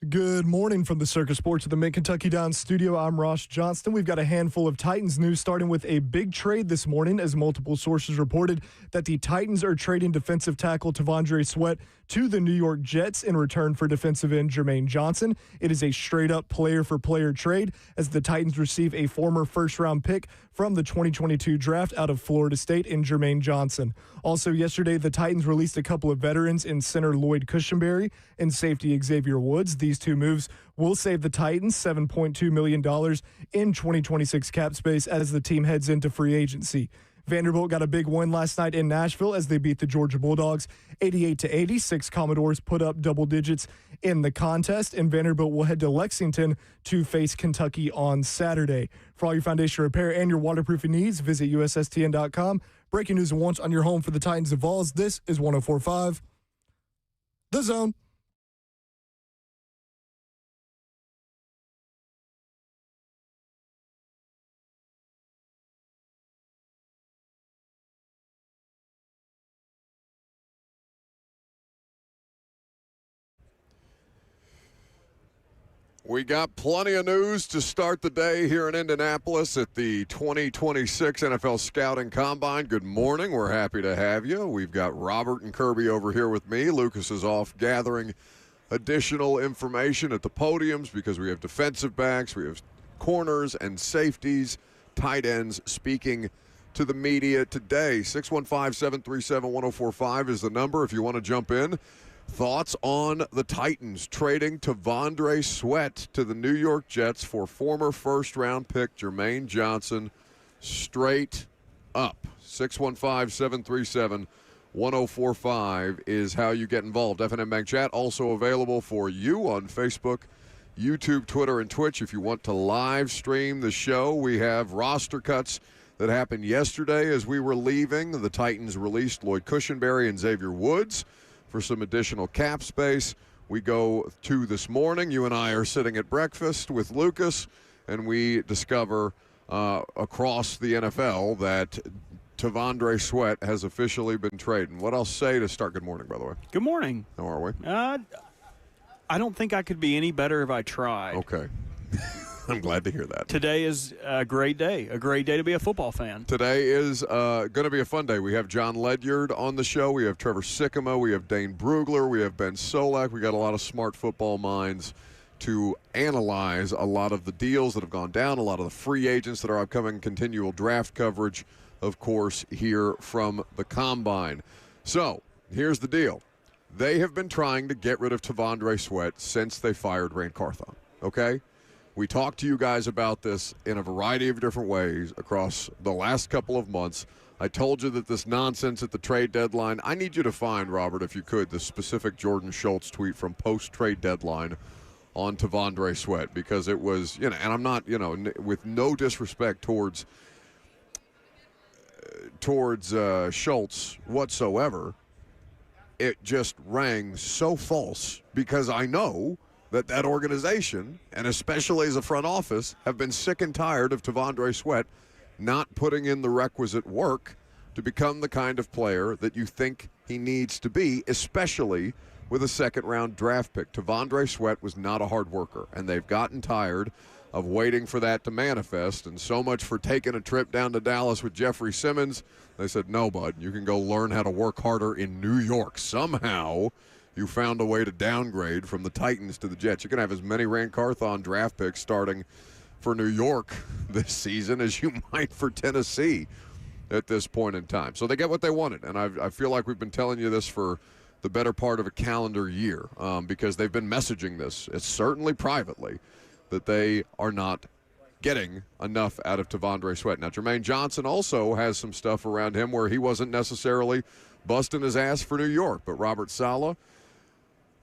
Good morning from the Circus Sports of the Mid-Kentucky Downs studio. I'm Ross Johnston. We've got a handful of Titans news, starting with a big trade this morning, as multiple sources reported that the Titans are trading defensive tackle T'Vondre Sweat to the New York Jets in return for defensive end Jermaine Johnson. It is a straight-up player-for-player trade, as the Titans receive a former first-round pick from the 2022 draft out of Florida State in Jermaine Johnson. Also yesterday, the Titans released a couple of veterans in center Lloyd Cushenberry and safety Xavier Woods. These two moves will save the Titans $7.2 million in 2026 cap space as the team heads into free agency. Vanderbilt got a big win last night in Nashville as they beat the Georgia Bulldogs 88-80. 6 Commodores put up double digits in the contest, and Vanderbilt will head to Lexington to face Kentucky on Saturday. For all your foundation repair and your waterproofing needs, visit USSTN.com. Breaking news and wants on your home for the Titans of Vols. This is 104.5 The Zone. We got plenty of news to start the day here in Indianapolis at the 2026 NFL Scouting Combine. Good morning. We're happy to have you. We've got Robert and Kirby over here with me. Lucas is off gathering additional information at the podiums because we have defensive backs, we have corners and safeties, tight ends speaking to the media today. 615-737-1045 is the number if you want to jump in. Thoughts on the Titans trading T'Vondre Sweat to the New York Jets for former first-round pick Jermaine Johnson, straight up. 615-737-1045 is how you get involved. F&M Bank Chat also available for you on Facebook, YouTube, Twitter, and Twitch. If you want to live stream the show, we have roster cuts that happened yesterday as we were leaving. The Titans released Lloyd Cushenberry and Xavier Woods for some additional cap space. We go to this morning. You and I are sitting at breakfast with Lucas, and we discover across the NFL that T'Vondre Sweat has officially been traded. What I'll say to start, good morning, by the way. Good morning. How are we? I don't think I could be any better if I tried. Okay. I'm glad to hear that. Today is a great day to be a football fan. Today is going to be a fun day. We have John Ledard on the show. We have Trevor Sikma. We have Dane Bugler. We have Ben Solak. We got a lot of smart football minds to analyze a lot of the deals that have gone down, a lot of the free agents that are upcoming, continual draft coverage, of course, here from the Combine. So here's the deal. They have been trying to get rid of T'Vondre Sweat since they fired Rand Carthon, okay? We talked to you guys about this in a variety of different ways across the last couple of months. I told you that this nonsense at the trade deadline, I need you to find, Robert, if you could, the specific Jordan Schultz tweet from post-trade deadline on T'Vondre Sweat, because it was, and I'm not, with no disrespect towards Schultz whatsoever, it just rang so false because I know that organization, and especially as a front office, have been sick and tired of T'Vondre Sweat not putting in the requisite work to become the kind of player that you think he needs to be, especially with a second-round draft pick. T'Vondre Sweat was not a hard worker, and they've gotten tired of waiting for that to manifest, and so much for taking a trip down to Dallas with Jeffrey Simmons. They said, no, bud, you can go learn how to work harder in New York. Somehow you found a way to downgrade from the Titans to the Jets. You can have as many Rand Carthon draft picks starting for New York this season as you might for Tennessee at this point in time. So they get what they wanted, and I feel like we've been telling you this for the better part of a calendar year because they've been messaging this. It's certainly privately that they are not getting enough out of T'Vondre Sweat. Now, Jermaine Johnson also has some stuff around him where he wasn't necessarily busting his ass for New York, but Robert Saleh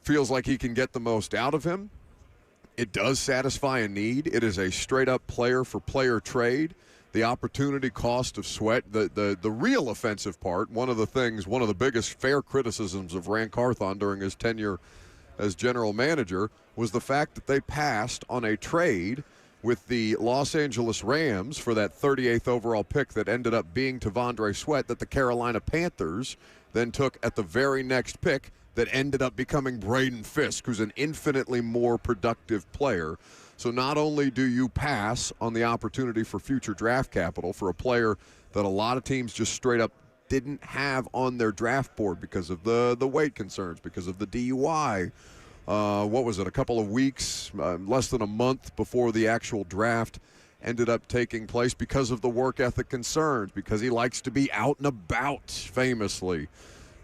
feels like he can get the most out of him. It does satisfy a need. It is a straight-up player-for-player trade. The opportunity cost of Sweat, the real offensive part, one of the biggest fair criticisms of Rand Carthon during his tenure as general manager was the fact that they passed on a trade with the Los Angeles Rams for that 38th overall pick that ended up being T'Vondre Sweat that the Carolina Panthers then took at the very next pick that ended up becoming Braden Fisk, who's an infinitely more productive player. So not only do you pass on the opportunity for future draft capital for a player that a lot of teams just straight up didn't have on their draft board because of the weight concerns, because of the DUI. What was it, a couple of weeks, less than a month before the actual draft ended up taking place, because of the work ethic concerns, because he likes to be out and about, famously,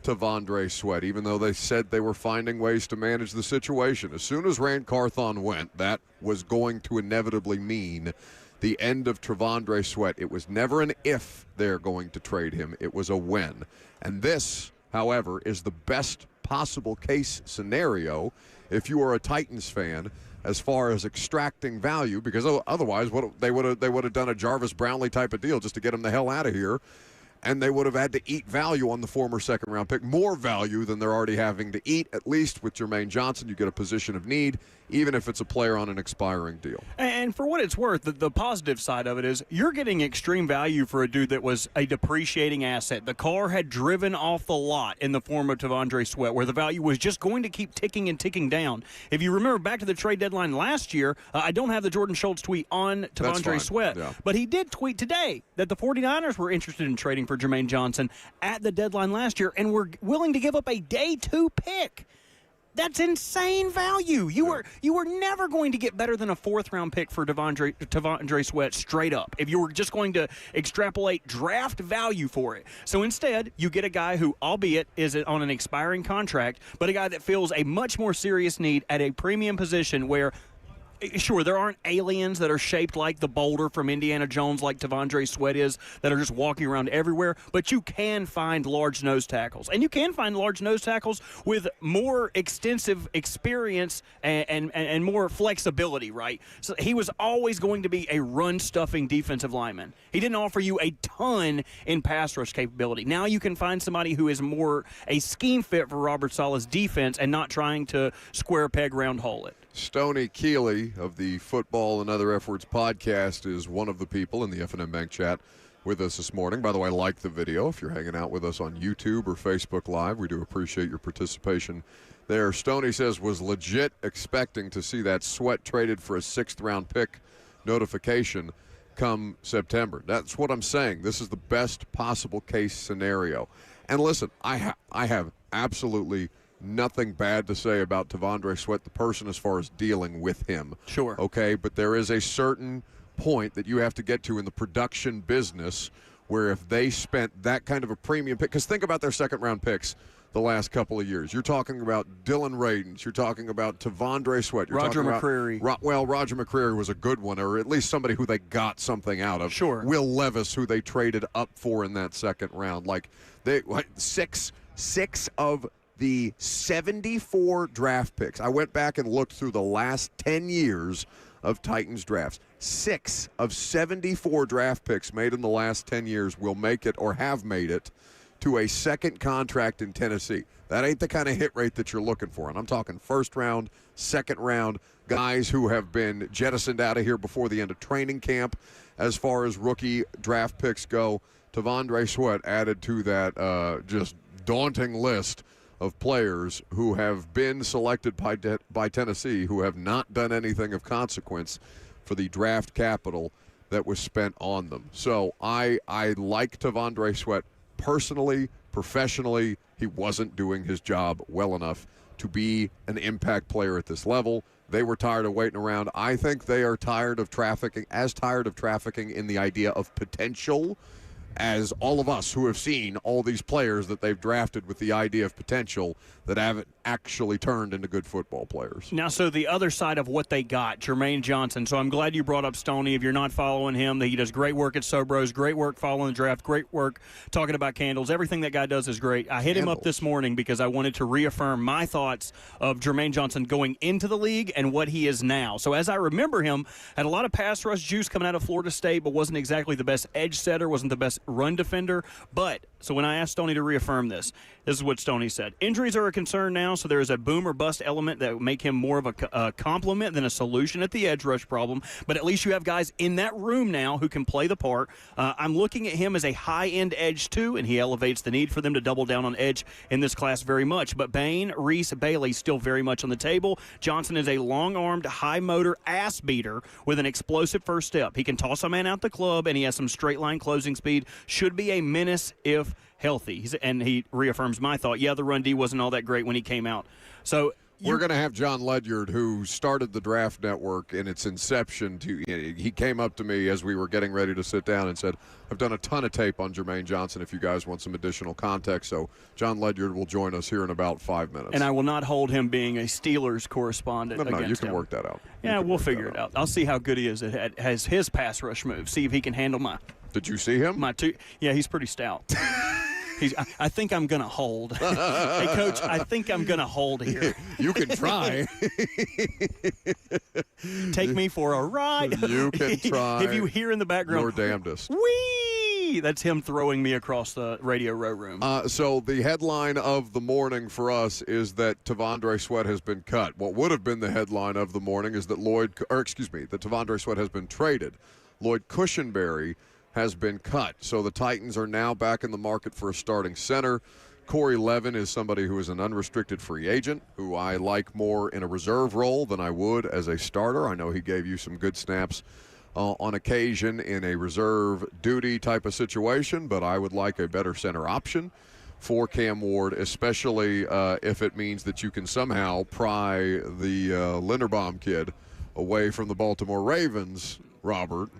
T'Vondre Sweat, even though they said they were finding ways to manage the situation. As soon as Rand Carthon went, that was going to inevitably mean the end of T'Vondre Sweat. It was never an if they're going to trade him. It was a when. And this, however, is the best possible case scenario if you are a Titans fan as far as extracting value, because otherwise they would have done a Jarvis Brownlee type of deal just to get him the hell out of here. And they would have had to eat value on the former second-round pick, more value than they're already having to eat. At least with Jermaine Johnson, you get a position of need, even if it's a player on an expiring deal. And for what it's worth, the positive side of it is you're getting extreme value for a dude that was a depreciating asset. The car had driven off the lot in the form of T'Vondre Sweat, where the value was just going to keep ticking and ticking down. If you remember back to the trade deadline last year, I don't have the Jordan Schultz tweet on T'Vondre Sweat, but he did tweet today that the 49ers were interested in trading for Jermaine Johnson at the deadline last year and were willing to give up a day 2 pick. That's insane value. You were never going to get better than a 4th-round pick for T'Vondre Sweat straight up if you were just going to extrapolate draft value for it. So instead, you get a guy who, albeit is on an expiring contract, but a guy that fills a much more serious need at a premium position where, sure, there aren't aliens that are shaped like the boulder from Indiana Jones like T'Vondre Sweat is that are just walking around everywhere, but you can find large nose tackles. And you can find large nose tackles with more extensive experience and more flexibility, right? So he was always going to be a run-stuffing defensive lineman. He didn't offer you a ton in pass rush capability. Now you can find somebody who is more a scheme fit for Robert Saleh's defense and not trying to square peg round hole it. Stoney Keeley of the Football and Other Efforts podcast is one of the people in the F&M Bank chat with us this morning. By the way, like the video if you're hanging out with us on YouTube or Facebook Live. We do appreciate your participation there. Stoney says was legit expecting to see that Sweat traded for a 6th-round pick notification come September. That's what I'm saying. This is the best possible case scenario. And listen, I have absolutely nothing bad to say about T'Vondre Sweat, the person, as far as dealing with him. Sure. Okay, but there is a certain point that you have to get to in the production business where if they spent that kind of a premium pick, because think about their second-round picks the last couple of years. You're talking about Dylan Radins. You're talking about T'Vondre Sweat. You're Roger talking McCreary. Well, Roger McCreary was a good one, or at least somebody who they got something out of. Sure. Will Levis, who they traded up for in that second round. Six of the 74 draft picks. I went back and looked through the last 10 years of Titans drafts. 6 of 74 draft picks made in the last 10 years will make it or have made it to a second contract in Tennessee. That ain't the kind of hit rate that you're looking for. And I'm talking first round, second round, guys who have been jettisoned out of here before the end of training camp as far as rookie draft picks go. T'Vondre Sweat added to that just daunting list of players who have been selected by Tennessee who have not done anything of consequence for the draft capital that was spent on them. So I like T'Vondre Sweat personally, professionally. He wasn't doing his job well enough to be an impact player at this level. They were tired of waiting around. I think they are tired of trafficking in the idea of potential as all of us who have seen all these players that they've drafted with the idea of potential that haven't actually turned into good football players. Now, so the other side of what they got, Jermaine Johnson. So I'm glad you brought up Stoney. If you're not following him, he does great work at Sobros, great work following the draft, great work talking about candles. Everything that guy does is great. I hit him up this morning because I wanted to reaffirm my thoughts of Jermaine Johnson going into the league and what he is now. So as I remember him, had a lot of pass rush juice coming out of Florida State, but wasn't exactly the best edge setter, wasn't the best run defender. But, so when I asked Stoney to reaffirm this is what Stoney said. Injuries are a concern now, so there is a boom or bust element that would make him more of a complement than a solution at the edge rush problem. But at least you have guys in that room now who can play the part. I'm looking at him as a high-end edge, too, and he elevates the need for them to double down on edge in this class very much. But Bain, Reese, Bailey still very much on the table. Johnson is a long-armed, high-motor ass beater with an explosive first step. He can toss a man out the club, and he has some straight-line closing speed. Should be a menace if healthy. And he reaffirms my thought. Yeah, the run D wasn't all that great when he came out. So we're going to have John Ledard, who started the Draft Network in its inception. He came up to me as we were getting ready to sit down and said, I've done a ton of tape on Jermaine Johnson if you guys want some additional context. So John Ledard will join us here in about 5 minutes. And I will not hold him being a Steelers correspondent. No, you can him. work that out. Yeah, we'll figure it out. I'll see how good he is at his pass rush move. See if he can handle my. Did you see him? Yeah, he's pretty stout. I think I'm going to hold. Hey, Coach, I think I'm going to hold here. You can try. Take me for a ride. You can try. If you hear in the background, your damnedest. Whee! That's him throwing me across the radio row room. So the headline of the morning for us is that T'Vondre Sweat has been cut. What would have been the headline of the morning is that that T'Vondre Sweat has been traded. Lloyd Cushenberry has been cut. So the Titans are now back in the market for a starting center. Corey Levin is somebody who is an unrestricted free agent, who I like more in a reserve role than I would as a starter. I know he gave you some good snaps on occasion in a reserve duty type of situation, but I would like a better center option for Cam Ward, especially if it means that you can somehow pry the Linderbaum kid away from the Baltimore Ravens, Robert.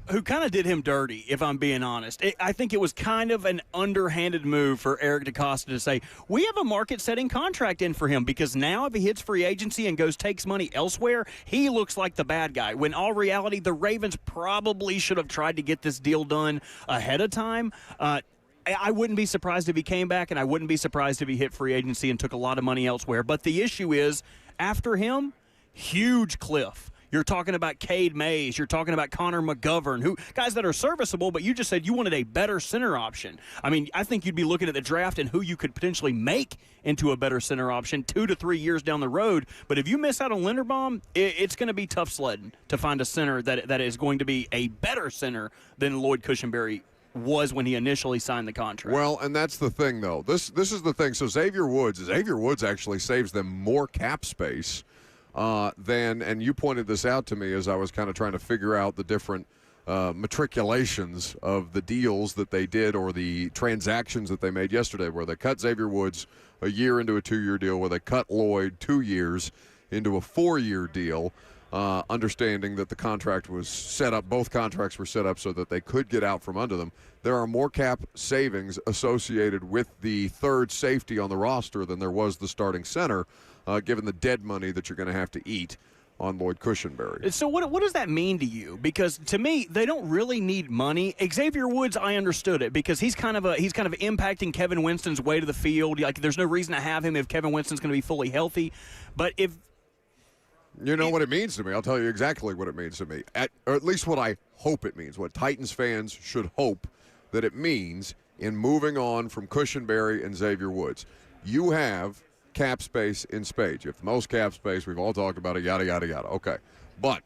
Who kind of did him dirty, if I'm being honest. I think it was kind of an underhanded move for Eric DeCosta to say, we have a market-setting contract in for him, because now if he hits free agency and takes money elsewhere, he looks like the bad guy. When all reality, the Ravens probably should have tried to get this deal done ahead of time. I wouldn't be surprised if he came back, and I wouldn't be surprised if he hit free agency and took a lot of money elsewhere. But the issue is, after him, huge cliff. You're talking about Cade Mays. You're talking about Connor McGovern, guys that are serviceable, but you just said you wanted a better center option. I mean, I think you'd be looking at the draft and who you could potentially make into a better center option 2 to 3 years down the road. But if you miss out on Linderbaum, it's going to be tough sledding to find a center that is going to be a better center than Lloyd Cushenberry was when he initially signed the contract. Well, and that's the thing, though. This is the thing. So Xavier Woods actually saves them more cap space and you pointed this out to me as I was kind of trying to figure out the different matriculations of the deals that they did, or the transactions that they made yesterday, where they cut Xavier Woods a year into a 2-year deal, where they cut Lloyd 2 years into a 4-year deal, understanding that the contract was set up, both contracts were set up so that they could get out from under them. There are more cap savings associated with the third safety on the roster than there was the starting center, given the dead money that you're going to have to eat on Lloyd Cushenberry. So what does that mean to you? Because to me, they don't really need money. Xavier Woods, I understood it, because he's kind of impacting Kevin Winston's way to the field. Like, there's no reason to have him if Kevin Winston's going to be fully healthy. But if you know what it means to me, I'll tell you exactly what it means to me, or at least what I hope it means, what Titans fans should hope that it means in moving on from Cushenberry and Xavier Woods. You have cap space in spades. You have the most cap space. We've all talked about it, yada, yada, yada. Okay. But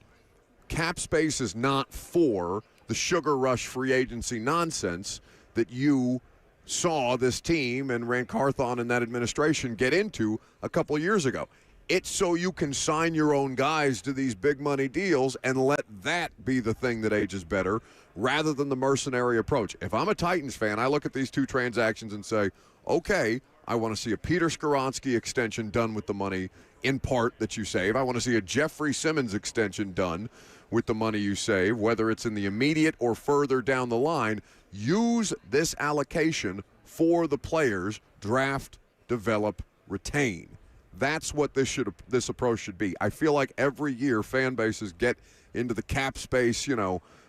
cap space is not for the sugar rush free agency nonsense that you saw this team and Rand Carthon and that administration get into a couple of years ago. It's so you can sign your own guys to these big money deals and let that be the thing that ages better rather than the mercenary approach. If I'm a Titans fan, I look at these two transactions and say, okay, I want to see a Peter Skoronski extension done with the money in part that you save. I want to see a Jeffrey Simmons extension done with the money you save, whether it's in the immediate or further down the line. Use this allocation for the players, draft, develop, retain. That's what this approach should be. I feel like every year fan bases get into the cap space,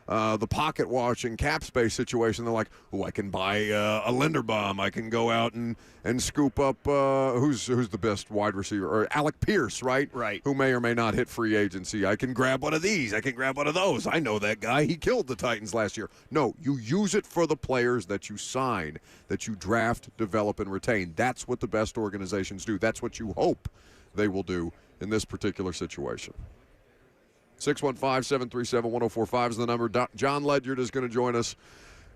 the pocket watching cap space situation. They're like, oh, I can buy a Linderbaum. I can go out and scoop up who's the best wide receiver, or Alec Pierce, right? Right. Who may or may not hit free agency. I can grab one of these. I can grab one of those. I know that guy. He killed the Titans last year. No, you use it for the players that you sign, that you draft, develop, and retain. That's what the best organizations do. That's what you hope they will do in this particular situation. 615-737-1045 is the number. John Ledard is going to join us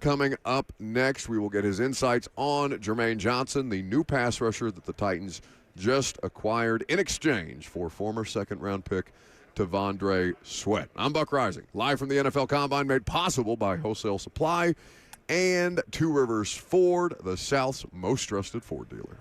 coming up next. We will get his insights on Jermaine Johnson, the new pass rusher that the Titans just acquired in exchange for former second-round pick T'Vondre Sweat. I'm Buck Rising, live from the NFL Combine, made possible by Wholesale Supply and Two Rivers Ford, the South's most trusted Ford dealer.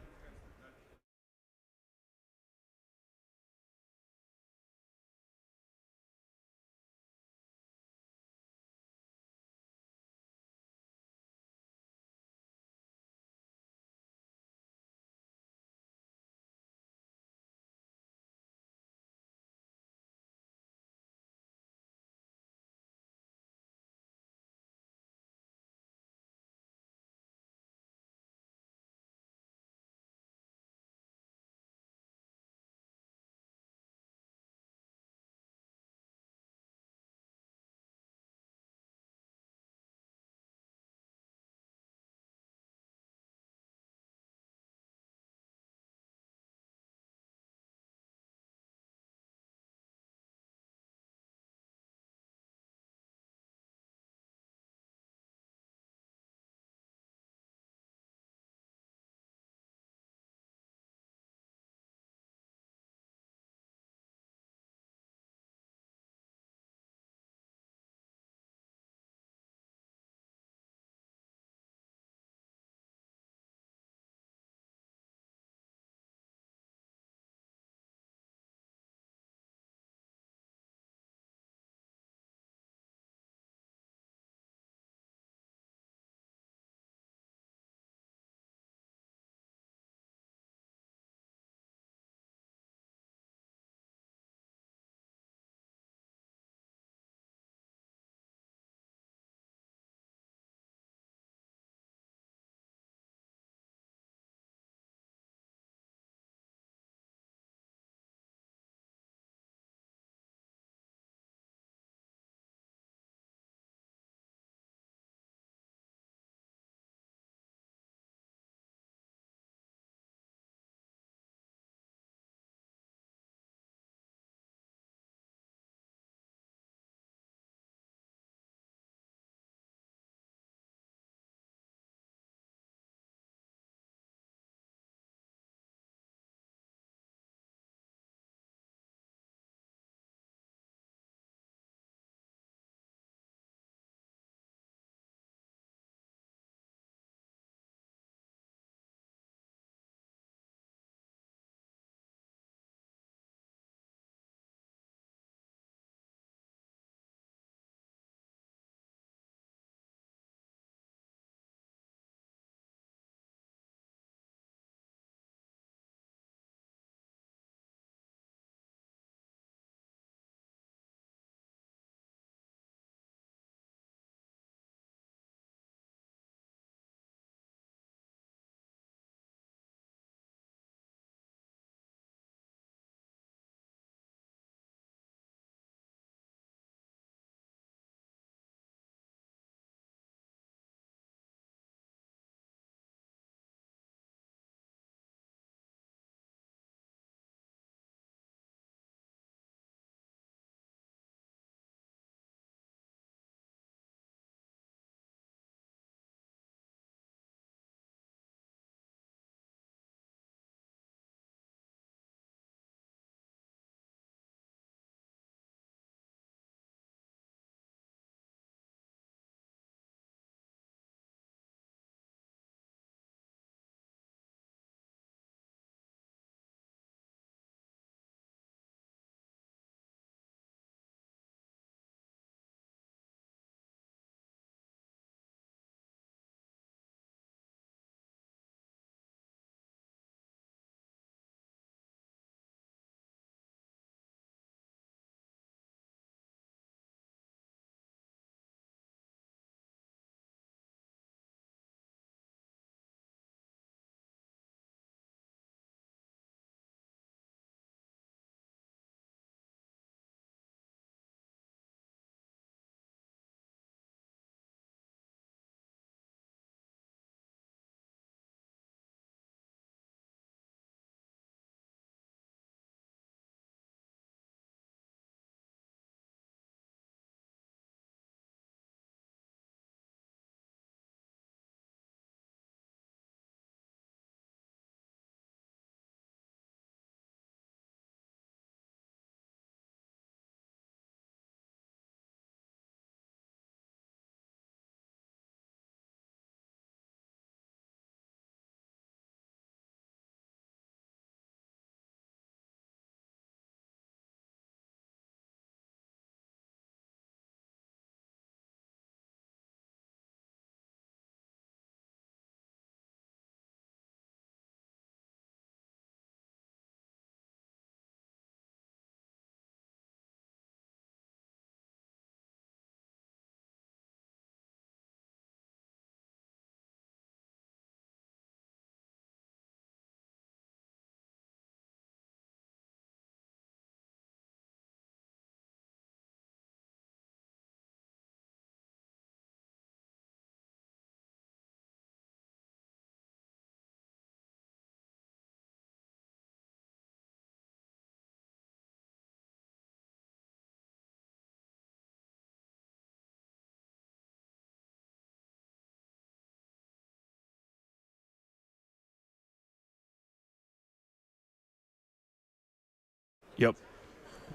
Yep.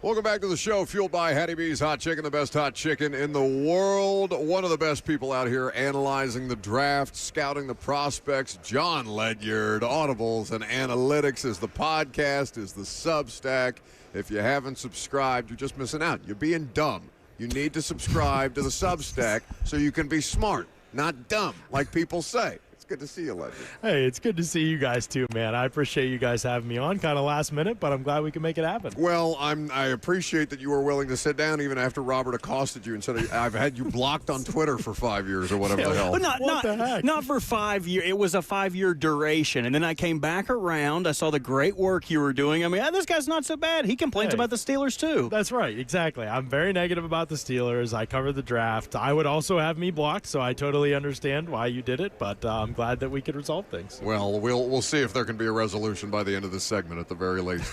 Welcome back to the show, fueled by Hattie B's Hot Chicken, the best hot chicken in the world. One of the best people out here analyzing the draft, scouting the prospects. John Ledard, Audibles and Analytics is the podcast, is the Substack. If you haven't subscribed, you're just missing out. You're being dumb. You need to subscribe to the Substack so you can be smart, not dumb, like people say. Good to see you, Ledger. Hey, it's good to see you guys too, man. I appreciate you guys having me on kind of last minute, but I'm glad we can make it happen. Well, I appreciate that you were willing to sit down even after Robert accosted you and said, I've had you blocked on Twitter for 5 years or whatever the hell. But What the heck? not for 5 years. It was a 5-year duration. And then I came back around. I saw the great work you were doing. I mean, this guy's not so bad. He complains about the Steelers too. That's right. Exactly. I'm very negative about the Steelers. I covered the draft. I would also have me blocked, so I totally understand why you did it, but I'm glad that we could resolve things. Well, we'll see if there can be a resolution by the end of this segment at the very least.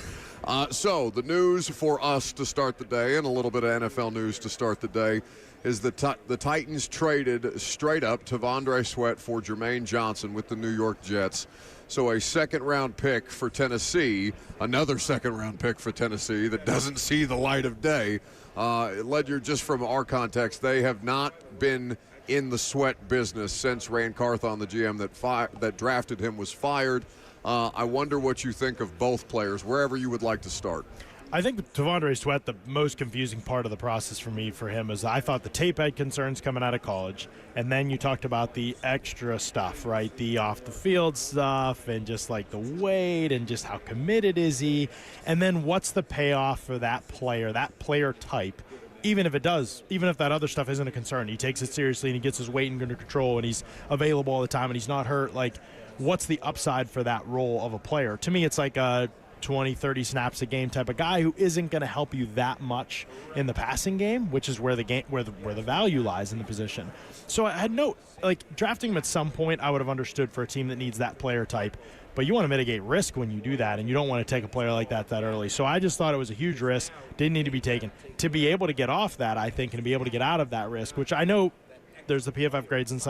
So the news for us to start the day, and a little bit of NFL news to start the day, is the Titans traded straight up Tavondre Sweat for Jermaine Johnson with the New York Jets. So a second-round pick for Tennessee, another second-round pick for Tennessee that doesn't see the light of day. Ledger, just from our context, they have not been in the Sweat business since Rand Carthon, the GM that drafted him, was fired. I wonder what you think of both players, wherever you would like to start. I think Tavondre Sweat, the most confusing part of the process for him is I thought the tape had concerns coming out of college, and then you talked about the extra stuff, right? The off-the-field stuff and just like the weight and just how committed is he, and then what's the payoff for that player type? Even if that other stuff isn't a concern, he takes it seriously and he gets his weight under control and he's available all the time and he's not hurt. Like, what's the upside for that role of a player? To me, it's like a 20, 30 snaps a game type of guy who isn't going to help you that much in the passing game, which is where the value lies in the position. So I had drafting him at some point I would have understood for a team that needs that player type. But you want to mitigate risk when you do that, and you don't want to take a player like that early. So I just thought it was a huge risk, didn't need to be taken. To be able to get off that, I think, and to be able to get out of that risk, which I know there's the PFF grades and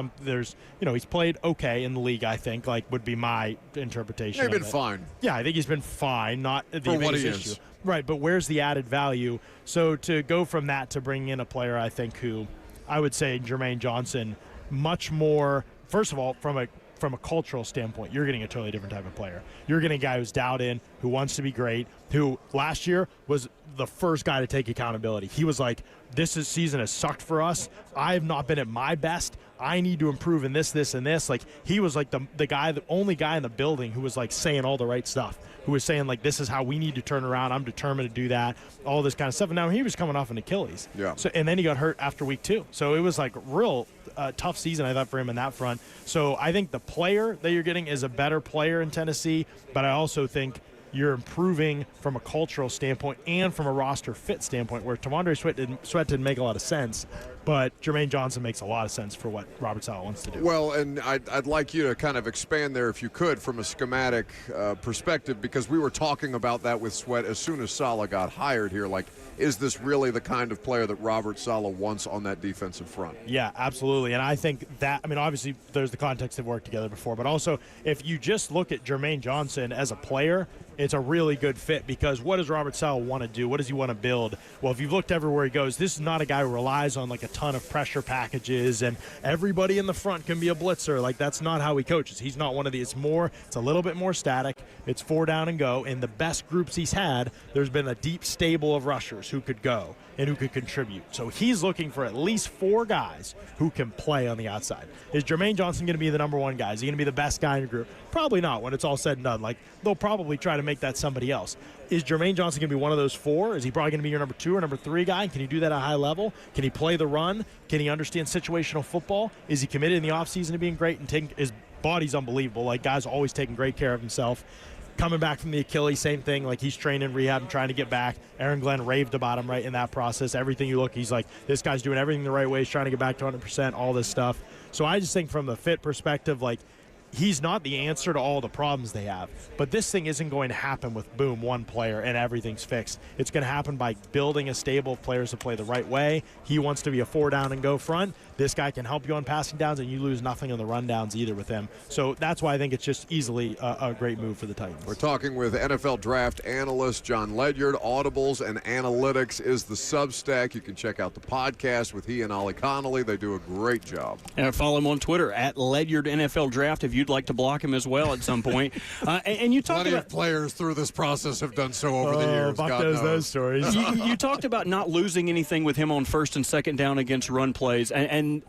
he's played okay in the league, I think, would be my interpretation. He's been fine. Yeah, I think he's been fine, not the for what he issue. is. Right, but where's the added value? So to go from that to bring in a player, I think, who I would say Jermaine Johnson, much more, first of all, from a cultural standpoint, you're getting a totally different type of player. You're getting a guy who's dialed in, who wants to be great, who last year was the first guy to take accountability. He was like, this season has sucked for us. I have not been at my best. I need to improve in this, and this. Like, he was like the only guy in the building who was like saying all the right stuff, who was saying like, this is how we need to turn around. I'm determined to do that, all this kind of stuff. And now he was coming off an Achilles. Yeah. So, and then he got hurt after week 2. So it was like real tough season, I thought, for him in that front. So I think the player that you're getting is a better player in Tennessee, but I also think you're improving from a cultural standpoint and from a roster fit standpoint, where Tavondre Sweat didn't make a lot of sense, but Jermaine Johnson makes a lot of sense for what Robert Saleh wants to do. Well, and I'd like you to kind of expand there, if you could, from a schematic perspective, because we were talking about that with Sweat as soon as Saleh got hired here. Like, is this really the kind of player that Robert Saleh wants on that defensive front? Yeah, absolutely. And I think that, obviously there's the context they've worked together before, but also if you just look at Jermaine Johnson as a player, it's a really good fit, because what does Robert Saleh want to do? What does he want to build? Well, if you've looked everywhere he goes, this is not a guy who relies on like a ton of pressure packages and everybody in the front can be a blitzer. Like, that's not how he coaches. He's not one of these. It's a little bit more static. It's 4 down and go. In the best groups he's had, there's been a deep stable of rushers who could go and who could contribute. So he's looking for at least 4 guys who can play on the outside. Is Jermaine Johnson going to be the number 1 guy? Is he going to be the best guy in the group? Probably not when it's all said and done. Like, they'll probably try to make that somebody else. Is Jermaine Johnson going to be one of those 4? Is he probably going to be your number 2 or number 3 guy? Can he do that at a high level? Can he play the run? Can he understand situational football? Is he committed in the offseason to being great and taking his body's unbelievable? Like, guy's always taking great care of himself. Coming back from the Achilles, same thing. Like, he's training, rehab, and trying to get back. Aaron Glenn raved about him right in that process. Everything you look, he's like, this guy's doing everything the right way. He's trying to get back to 100%, all this stuff. So I just think from the fit perspective, like, he's not the answer to all the problems they have. But this thing isn't going to happen with, boom, 1 player and everything's fixed. It's going to happen by building a stable of players to play the right way. He wants to be a 4 down and go front. This guy can help you on passing downs, and you lose nothing on the rundowns either with him. So that's why I think it's just easily a great move for the Titans. We're talking with NFL draft analyst John Ledard. Audibles and Analytics is the Substack. You can check out the podcast with he and Ollie Connolly. They do a great job. And follow him on Twitter at Ledyard NFL Draft if you'd like to block him as well at some point. And you talked Plenty about of players through this process have done so over the years. Buck God knows knows. those stories. you talked about not losing anything with him on first and second down against run plays, and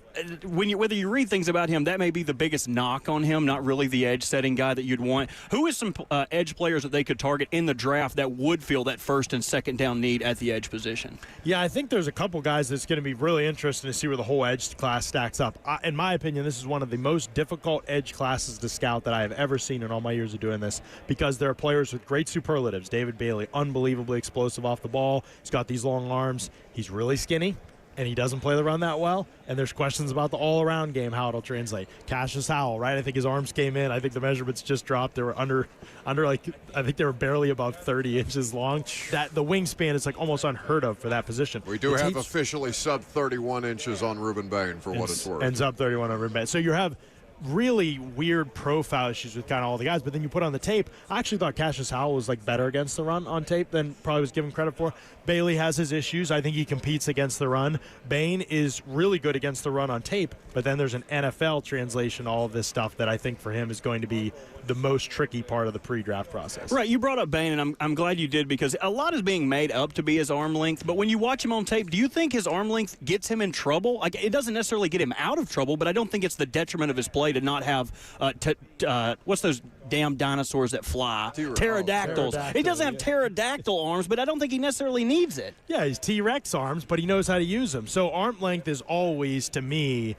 whether you read things about him, that may be the biggest knock on him, not really the edge setting guy that you'd want. Who is some edge players that they could target in the draft that would fill that first and second down need at the edge position? Yeah, I think there's a couple guys that's going to be really interesting to see where the whole edge class stacks up. In my opinion, this is one of the most difficult edge classes to scout that I have ever seen in all my years of doing this, because there are players with great superlatives. David Bailey, unbelievably explosive off the ball. He's got these long arms. He's really skinny, and he doesn't play the run that well. And there's questions about the all-around game, how it'll translate. Cassius Howell, right? I think his arms came in. I think the measurements just dropped. They were under like, I think they were barely about 30 inches long. That the wingspan is like almost unheard of for that position. We do have officially sub 31 inches on Ruben Bain for what it's worth. And sub 31 on Ruben Bain. So you have really weird profile issues with kind of all the guys, but then you put on the tape. I actually thought Cassius Howell was like better against the run on tape than probably was given credit for. Bailey has his issues. I think he competes against the run. Bain is really good against the run on tape, but then there's an NFL translation, all of this stuff that I think for him is going to be the most tricky part of the pre-draft process. Right, you brought up Bain, and I'm glad you did, because a lot is being made up to be his arm length, but when you watch him on tape, do you think his arm length gets him in trouble? Like, it doesn't necessarily get him out of trouble, but I don't think it's the detriment of his play to not have, what's those damn dinosaurs that fly? Pterodactyls. He doesn't have pterodactyl arms, but I don't think he necessarily needs it. Yeah, he's T-Rex arms, but he knows how to use them. So arm length is always, to me,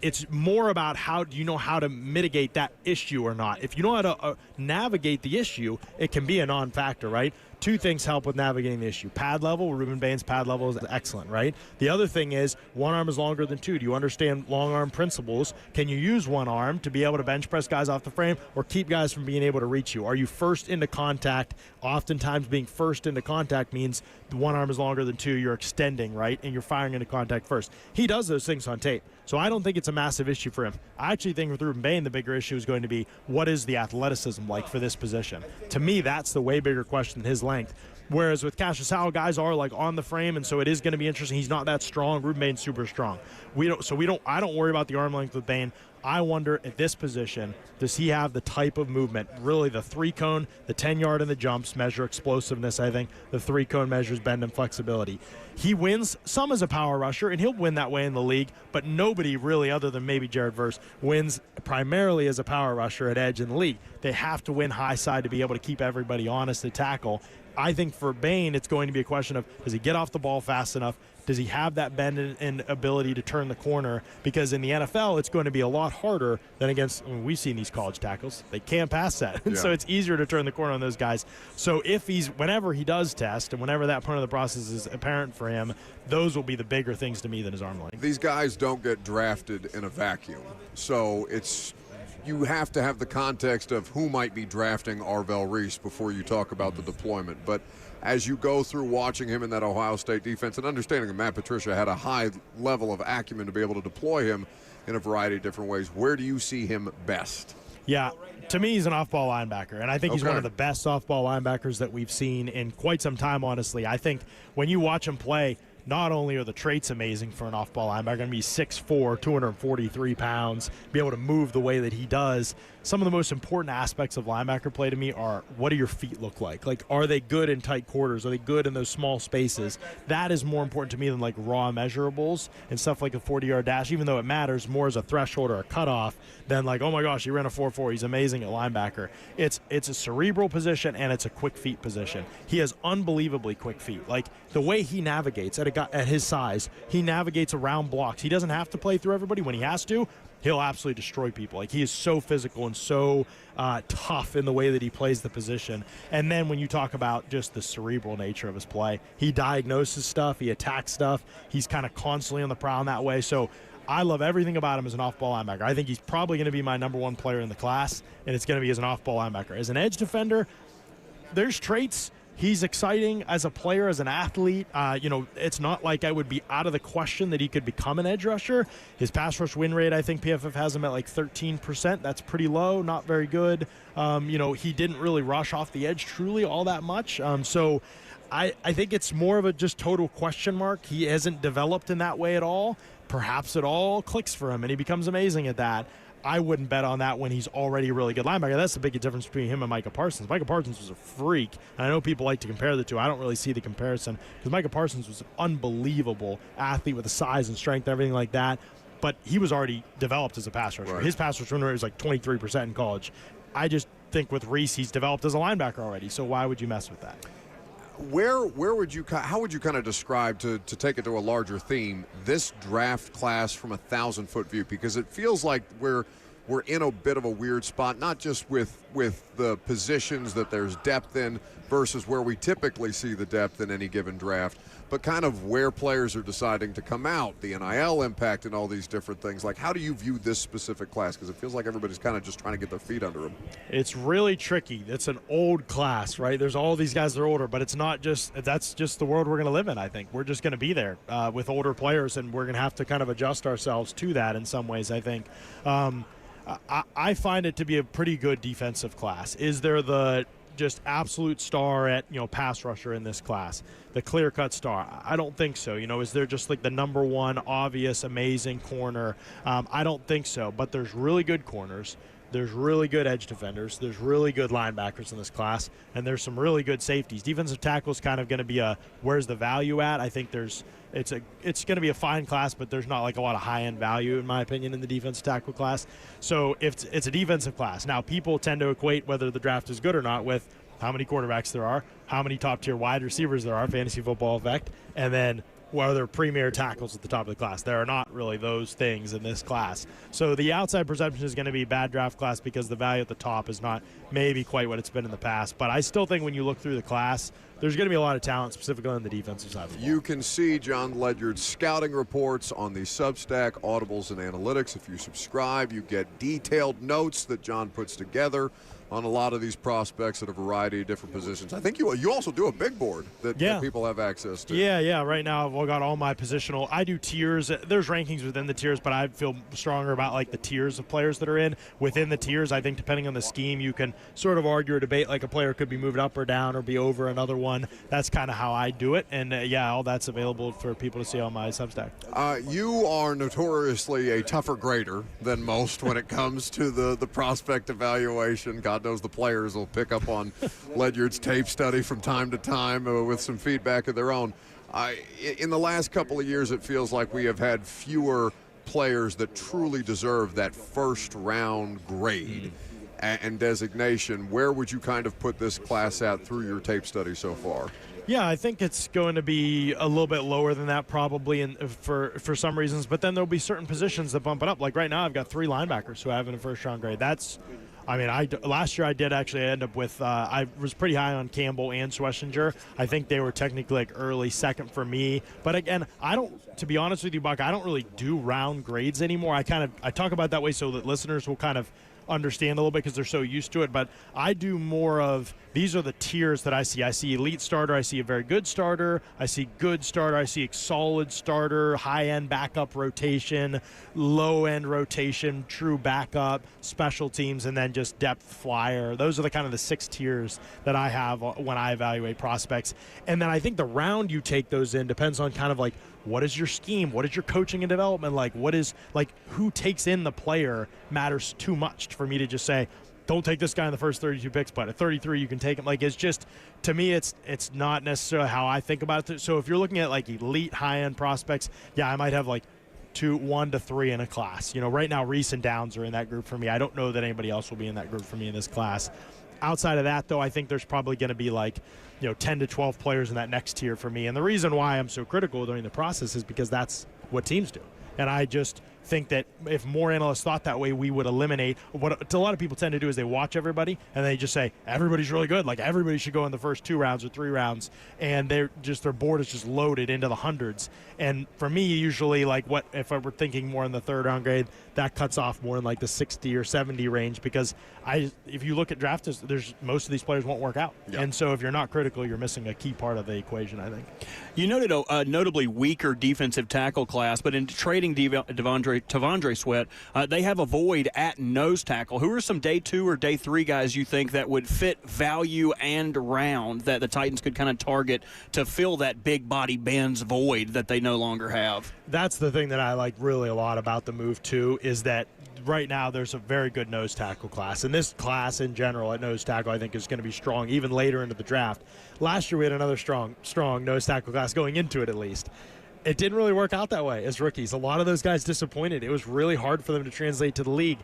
it's more about how do you know how to mitigate that issue or not. If you know how to navigate the issue, it can be a non-factor, right? Two things help with navigating the issue. Pad level, Ruben Bain's pad level is excellent, right? The other thing is one arm is longer than two. Do you understand long arm principles? Can you use one arm to be able to bench press guys off the frame or keep guys from being able to reach you? Are you first into contact? Oftentimes being first into contact means one arm is longer than two. You're extending, right? And you're firing into contact first. He does those things on tape. So I don't think it's a massive issue for him. I actually think with Ruben Bain, the bigger issue is going to be what is the athleticism like for this position? To me, that's the way bigger question than his length. Whereas with Cassius Howell, guys are like on the frame, and so it is going to be interesting. He's not that strong. Ruben Bain's super strong. I don't worry about the arm length with Bain. I wonder at this position, does he have the type of movement? Really, the 3-cone, the 10-yard and the jumps measure explosiveness, I think. The 3-cone measures bend and flexibility. He wins some as a power rusher, and he'll win that way in the league, but nobody really, other than maybe Jared Verse, wins primarily as a power rusher at edge in the league. They have to win high side to be able to keep everybody honest at tackle. I think for Bain, it's going to be a question of, does he get off the ball fast enough? Does he have that bend and ability to turn the corner? Because in the NFL, it's going to be a lot harder than against, we've seen these college tackles. They can't pass that. Yeah. So it's easier to turn the corner on those guys. So whenever he does test and whenever that part of the process is apparent for him, those will be the bigger things to me than his arm length. These guys don't get drafted in a vacuum. So you have to have the context of who might be drafting Arvell Reese before you talk about the deployment. But as you go through watching him in that Ohio State defense and understanding that Matt Patricia had a high level of acumen to be able to deploy him in a variety of different ways, where do you see him best? Yeah, to me, he's an off-ball linebacker, and I think he's one of the best off-ball linebackers that we've seen in quite some time, honestly. I think when you watch him play, not only are the traits amazing for an off-ball linebacker, going to be 6'4", 243 pounds, be able to move the way that he does. Some of the most important aspects of linebacker play to me are, what do your feet look like? Like, are they good in tight quarters? Are they good in those small spaces? That is more important to me than like raw measurables and stuff like a 40-yard dash, even though it matters more as a threshold or a cutoff than like, oh my gosh, he ran a 4.4. He's amazing at linebacker. It's a cerebral position and it's a quick feet position. He has unbelievably quick feet. Like, the way he navigates at his size, he navigates around blocks. He doesn't have to play through everybody. When he has to, he'll absolutely destroy people. Like, he is so physical and so tough in the way that he plays the position. And then when you talk about just the cerebral nature of his play, he diagnoses stuff, he attacks stuff. He's kind of constantly on the prowl in that way. So I love everything about him as an off-ball linebacker. I think he's probably going to be my number one player in the class, and it's going to be as an off-ball linebacker. As an edge defender, there's traits he's exciting as a player, as an athlete. It's not like I would be out of the question that he could become an edge rusher. His pass rush win rate, I think PFF has him at like 13%. That's pretty low, not very good. He didn't really rush off the edge truly all that much. So I think it's more of a just total question mark. He hasn't developed in that way at all. Perhaps it all clicks for him and he becomes amazing at that. I wouldn't bet on that when he's already a really good linebacker. That's the big difference between him and Micah Parsons. Micah Parsons was a freak, and I know people like to compare the two. I don't really see the comparison because Micah Parsons was an unbelievable athlete with the size and strength and everything like that, but he was already developed as a pass rusher. Right. His pass rush rate was like 23% in college. I just think with Reese, he's developed as a linebacker already, so why would you mess with that? How would you kind of describe, to take it to a larger theme, this draft class from a 1,000-foot view? Because it feels like we're in a bit of a weird spot, not just with the positions that there's depth in versus where we typically see the depth in any given draft, but kind of where players are deciding to come out, the NIL impact and all these different things. Like, how do you view this specific class? Because it feels like everybody's kind of just trying to get their feet under them. It's really tricky. It's an old class, right? There's all these guys that are older, but it's not just – that's just the world we're going to live in, I think. We're just going to be there with older players, and we're going to have to kind of adjust ourselves to that in some ways, I think. I find it to be a pretty good defensive class. Is there the just absolute star at, pass rusher in this class, the clear-cut star? I don't think so. Is there just like the number one obvious amazing corner? I don't think so, but there's really good corners. There's really good edge defenders. There's really good linebackers in this class, and there's some really good safeties. Defensive tackle is kind of going to be where's the value at? I think it's going to be a fine class, but there's not like a lot of high-end value, in my opinion, in the defensive tackle class. So if it's a defensive class. Now, people tend to equate whether the draft is good or not with how many quarterbacks there are, how many top-tier wide receivers there are, fantasy football effect, and then what are their premier tackles at the top of the class. There are not really those things in this class. So the outside perception is going to be bad draft class because the value at the top is not maybe quite what it's been in the past. But I still think when you look through the class, there's going to be a lot of talent, specifically on the defensive side of the ball. You can see John Ledard's scouting reports on the Substack, Audibles, and Analytics. If you subscribe, you get detailed notes that John puts together on a lot of these prospects at a variety of different positions. I think you also do a big board that people have access to. Yeah. Right now I've got all my positional. I do tiers. There's rankings within the tiers, but I feel stronger about like the tiers of players that are in. Within the tiers, I think depending on the scheme, you can sort of argue or debate like a player could be moved up or down or be over another one. That's kind of how I do it. And all that's available for people to see on my Substack. You are notoriously a tougher grader than most when it comes to the prospect evaluation. God knows the players will pick up on Ledard's tape study from time to time with some feedback of their own. In the last couple of years, it feels like we have had fewer players that truly deserve that first-round grade and designation. Where would you kind of put this class at through your tape study so far? Yeah, I think it's going to be a little bit lower than that probably for some reasons, but then there'll be certain positions that bump it up. Like right now I've got 3 linebackers who have in a first-round grade. Last year I did actually end up with I was pretty high on Campbell and Schlesinger. I think they were technically like early second for me. But again, to be honest with you, Buck, I don't really do round grades anymore. I talk about it that way so that listeners will kind of understand a little bit because they're so used to it, but I do more of these are the tiers that I see. I see elite starter, I see a very good starter, I see good starter, I see solid starter, high-end backup rotation, low-end rotation, true backup, special teams, and then just depth flyer. Those are the kind of the 6 tiers that I have when I evaluate prospects. And then I think the round you take those in depends on kind of like what is your scheme? What is your coaching and development like? What is like who takes in the player matters too much for me to just say, don't take this guy in the first 32 picks, but at 33 you can take him. Like it's just to me it's not necessarily how I think about it. So if you're looking at like elite high-end prospects, yeah, I might have like 1 to 3 in a class. Right now Reese and Downs are in that group for me. I don't know that anybody else will be in that group for me in this class. Outside of that, though, I think there's probably going to be like 10 to 12 players in that next tier for me. And the reason why I'm so critical during the process is because that's what teams do. And I just think that if more analysts thought that way, we would eliminate what a lot of people tend to do is they watch everybody and they just say everybody's really good, like everybody should go in the first 2 rounds or 3 rounds, and their board is just loaded into the hundreds. And for me, usually, like, what if I were thinking more in the 3rd round grade, that cuts off more in like the 60 or 70 range, because if you look at draft, there's most of these players won't work out. Yep. And so if you're not critical, you're missing a key part of the equation, I think. You noted a notably weaker defensive tackle class, but in trading Tavondre Sweat, they have a void at nose tackle. Who are some day 2 or day 3 guys you think that would fit value and round that the Titans could kind of target to fill that big body Benz void that they no longer have? That's the thing that I like really a lot about the move, too, is that right now there's a very good nose tackle class. And this class in general at nose tackle I think is going to be strong even later into the draft. Last year we had another strong nose tackle class going into it, at least. It didn't really work out that way as rookies. A lot of those guys disappointed. It was really hard for them to translate to the league.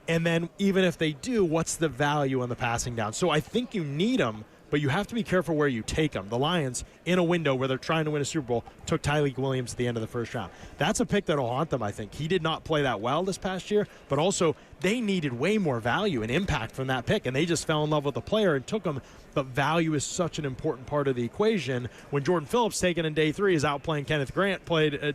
And then even if they do, what's the value on the passing down? So I think you need them, but you have to be careful where you take them. The Lions, in a window where they're trying to win a Super Bowl, took Tyreek Williams at the end of the 1st round. That's a pick that will haunt them, I think. He did not play that well this past year, but also they needed way more value and impact from that pick, and they just fell in love with the player and took him. But value is such an important part of the equation. When Jordan Phillips, taken in day 3, is outplaying Kenneth Grant,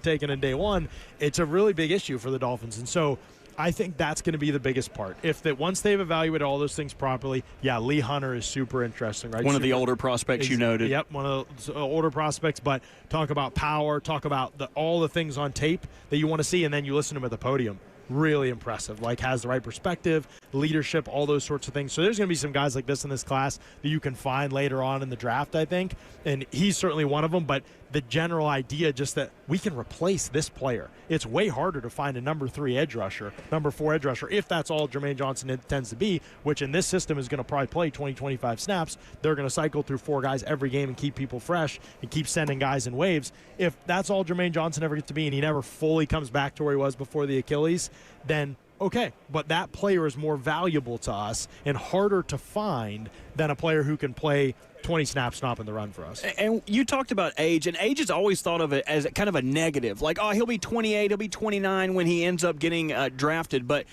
taken in day 1, it's a really big issue for the Dolphins. And so I think that's going to be the biggest part. Once they've evaluated all those things properly, Lee Hunter is super interesting, right? One of the older prospects you noted. Yep, one of the older prospects, but talk about power, talk about all the things on tape that you want to see, and then you listen to him at the podium. Really impressive, like has the right perspective, leadership, all those sorts of things. So there's going to be some guys like this in this class that you can find later on in the draft, I think, and he's certainly one of them. But the general idea just that we can replace this player. It's way harder to find a number 3 edge rusher, number 4 edge rusher, if that's all Jermaine Johnson intends to be, which in this system is going to probably play 20, 25 snaps. They're going to cycle through 4 guys every game and keep people fresh and keep sending guys in waves. If that's all Jermaine Johnson ever gets to be and he never fully comes back to where he was before the Achilles, then okay, but that player is more valuable to us and harder to find than a player who can play 20 snaps stopping the run for us. And you talked about age, and age is always thought of it as kind of a negative. Like, oh, he'll be 28, he'll be 29 when he ends up getting drafted. But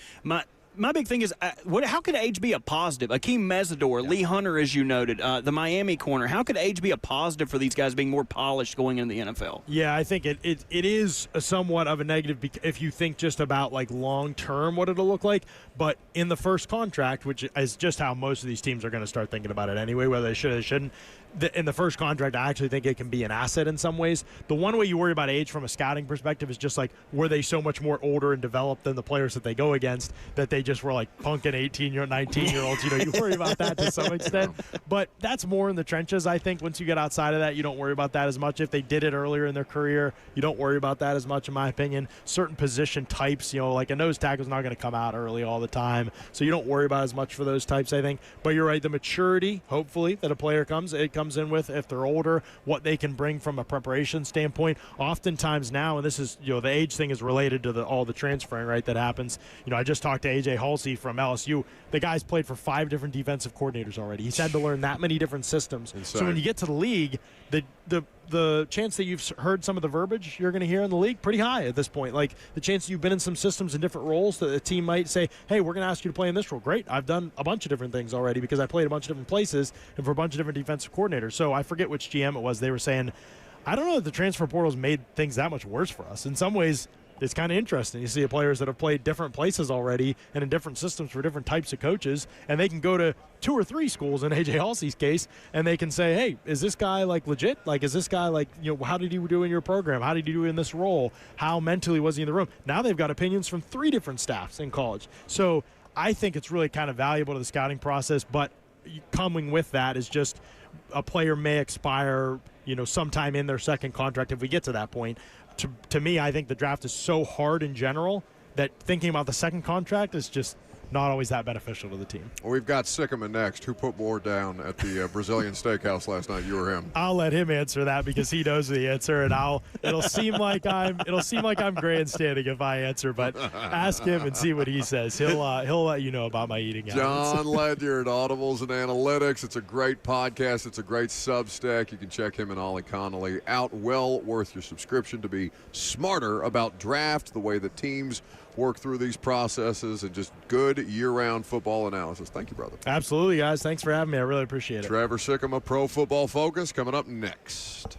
my big thing is, how could age be a positive? Akeem Mesidor, Lee Hunter, as you noted, the Miami corner. How could age be a positive for these guys being more polished going into the NFL? Yeah, I think it is somewhat of a negative if you think just about like long term what it'll look like. But in the first contract, which is just how most of these teams are going to start thinking about it anyway, whether they should or they shouldn't. In the first contract, I actually think it can be an asset in some ways. The one way you worry about age from a scouting perspective is just like, were they so much more older and developed than the players that they go against that they just were like punking 18-year-old, 19-year-olds? You worry about that to some extent. But that's more in the trenches, I think. Once you get outside of that, you don't worry about that as much. If they did it earlier in their career, you don't worry about that as much, in my opinion. Certain position types, like a nose tackle is not going to come out early all the time, so you don't worry about as much for those types, I think. But you're right, the maturity, hopefully, that a player comes in with if they're older, what they can bring from a preparation standpoint. Oftentimes now, and this is, the age thing is related to all the transferring, right, that happens. I just talked to A.J. Halsey from LSU. The guy's played for 5 different defensive coordinators already. He's had to learn that many different systems. Insane. So when you get to the league, the chance that you've heard some of the verbiage you're going to hear in the league, pretty high at this point. Like the chance that you've been in some systems and different roles that a team might say, hey, we're going to ask you to play in this role. Great. I've done a bunch of different things already because I played a bunch of different places and for a bunch of different defensive coordinators. So I forget which GM it was. They were saying, I don't know if the transfer portal's made things that much worse for us. In some ways, it's kind of interesting. You see players that have played different places already and in different systems for different types of coaches, and they can go to 2 or 3 schools in A.J. Halsey's case, and they can say, hey, is this guy legit? Is this guy how did he do in your program? How did he do in this role? How mentally was he in the room? Now they've got opinions from 3 different staffs in college. So I think it's really kind of valuable to the scouting process, but coming with that is just a player may expire, sometime in their second contract if we get to that point. To me, I think the draft is so hard in general that thinking about the second contract is just not always that beneficial to the team. We've got Sikma next. Who put more down at the Brazilian steakhouse last night, you or him? I'll let him answer that because he knows the answer, and it'll seem like I'm grandstanding if I answer, but ask him and see what he says. He'll let you know about my eating habits. John Ledard, Audibles and Analytics. It's a great podcast. It's a great Substack. You can check him and Ollie Connolly out. Well worth your subscription to be smarter about draft, the way that teams work through these processes, and just good year-round football analysis. Thank you, brother. Absolutely, guys. Thanks for having me. I really appreciate it. Trevor Sikma, Pro Football Focus, coming up next.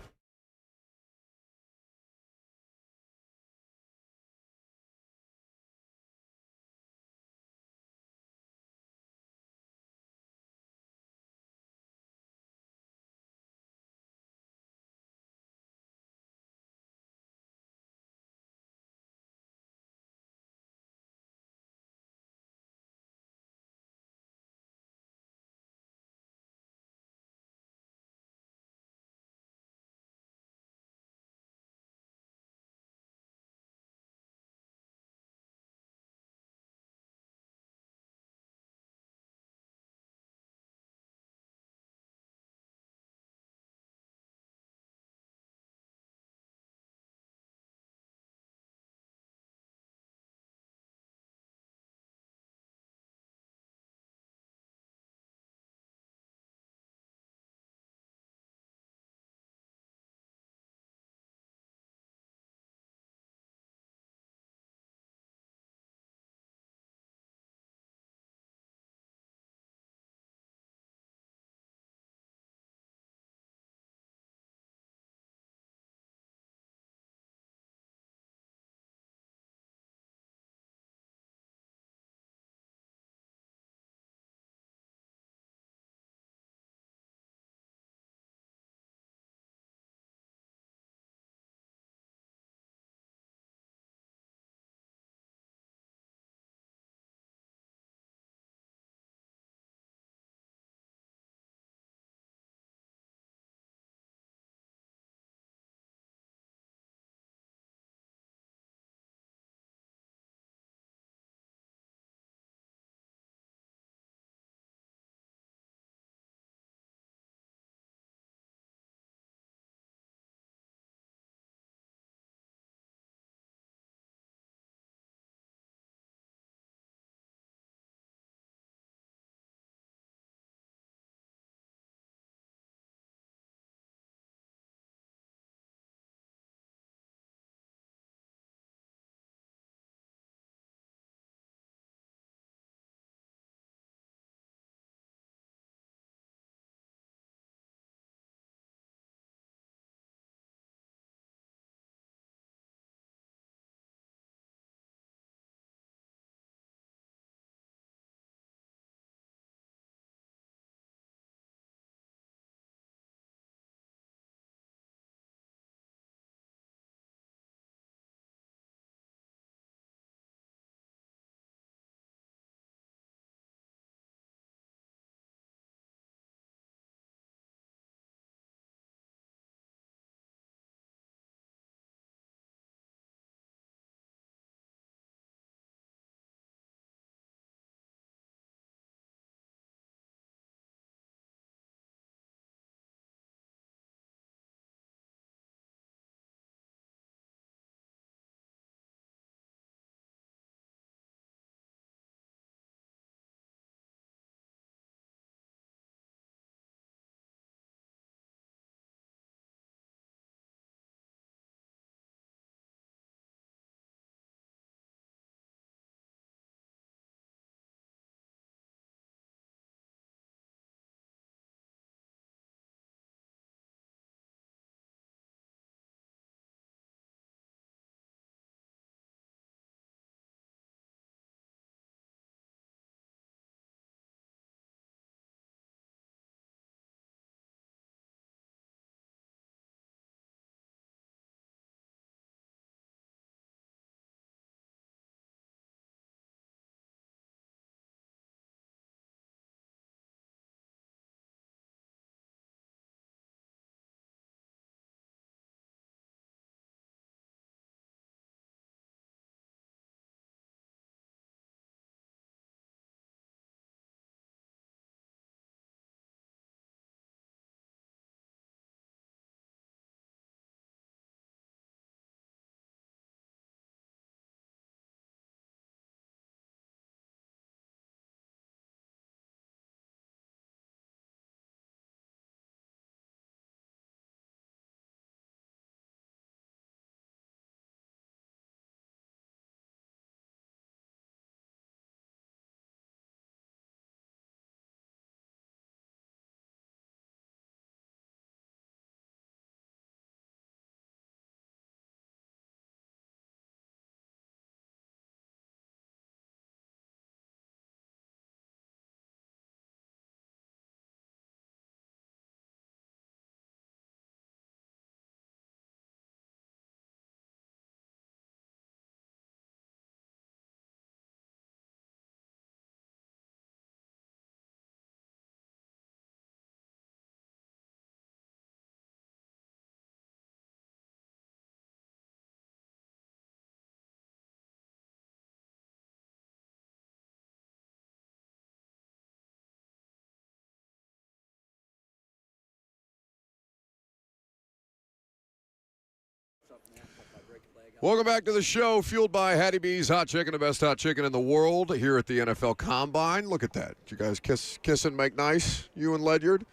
Welcome back to the show, fueled by Hattie B's Hot Chicken, the best hot chicken in the world, here at the NFL Combine. Look at that. Did you guys kiss and make nice, you and Ledyard?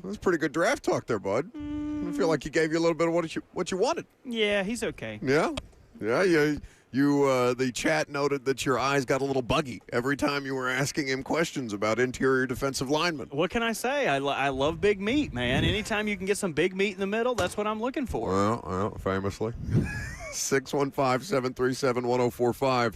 That's pretty good draft talk there, bud. I feel like he gave you a little bit of what you wanted. Yeah, he's okay. Yeah? Yeah. The chat noted that your eyes got a little buggy every time you were asking him questions about interior defensive linemen. What can I say? I love big meat, man. Anytime you can get some big meat in the middle, that's what I'm looking for. Well, famously. 615-737-1045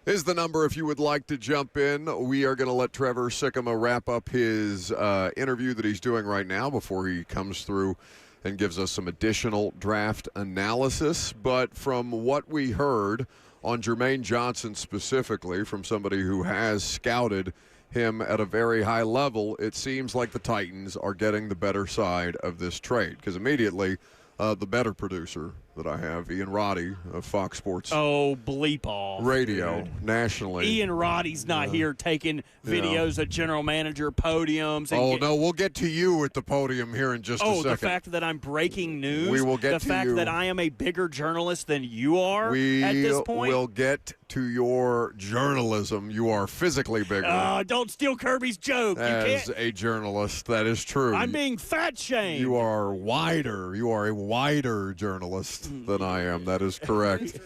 is the number if you would like to jump in. We are going to let Trevor Sikma wrap up his interview that he's doing right now before he comes through and gives us some additional draft analysis. But from what we heard on Jermaine Johnson specifically, from somebody who has scouted him at a very high level, it seems like the Titans are getting the better side of this trade. Because immediately, the better producer that I have, Ian Roddy of Fox Sports. Oh, bleep off. Radio, nationally. Ian Roddy's not here taking videos of general manager podiums. And no, we'll get to you at the podium here in just a second. Oh, the fact that I'm breaking news? We will get the to you. The fact that I am a bigger journalist than you are at this point? We will get to your journalism. You are physically bigger. Don't steal Kirby's joke. As a journalist, that is true. I'm being fat-shamed. You are wider. You are a wider journalist than I am. That is correct.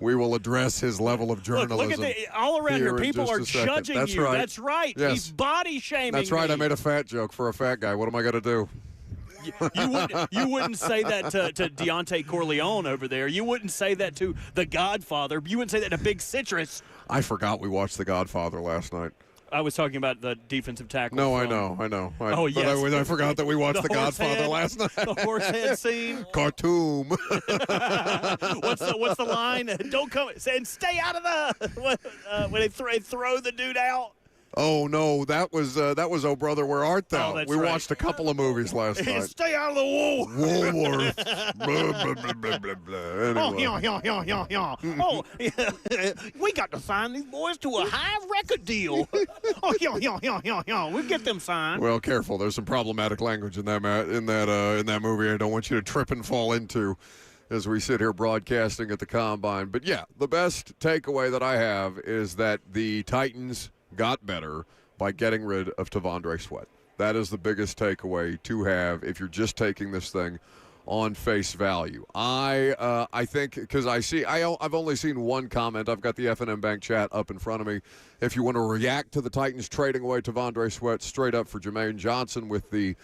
We will address his level of journalism. Look at all around here. People are judging That's you. right. That's right. Yes. He's body shaming. That's right. Me. I made a fat joke for a fat guy. What am I going to do? You wouldn't say that to Deontay Corleone over there. You wouldn't say that to The Godfather. You wouldn't say that to Big Citrus. I forgot we watched The Godfather last night. I was talking about the defensive tackle. No, I know. Yes. But I forgot that we watched The Godfather last night. The horse head scene. Khartoum. What's the line? Don't come and stay out of the when they throw the dude out. Oh no, that was Oh Brother, Where Art Thou? That's we right. watched a couple of movies last night. Stay out of the wool. Woolworth. Blah, blah, blah, blah, blah, blah. Anyway. Oh, we got to sign these boys to a high record deal. We get them signed. Well, careful. There's some problematic language in that movie. I don't want you to trip and fall into as we sit here broadcasting at the Combine. But yeah, the best takeaway that I have is that the Titans got better by getting rid of T'Vondre Sweat. That is the biggest takeaway to have if you're just taking this thing on face value. I think because I've only seen one comment. I've got the F&M Bank chat up in front of me. If you want to react to the Titans trading away T'Vondre Sweat straight up for Jermaine Johnson with the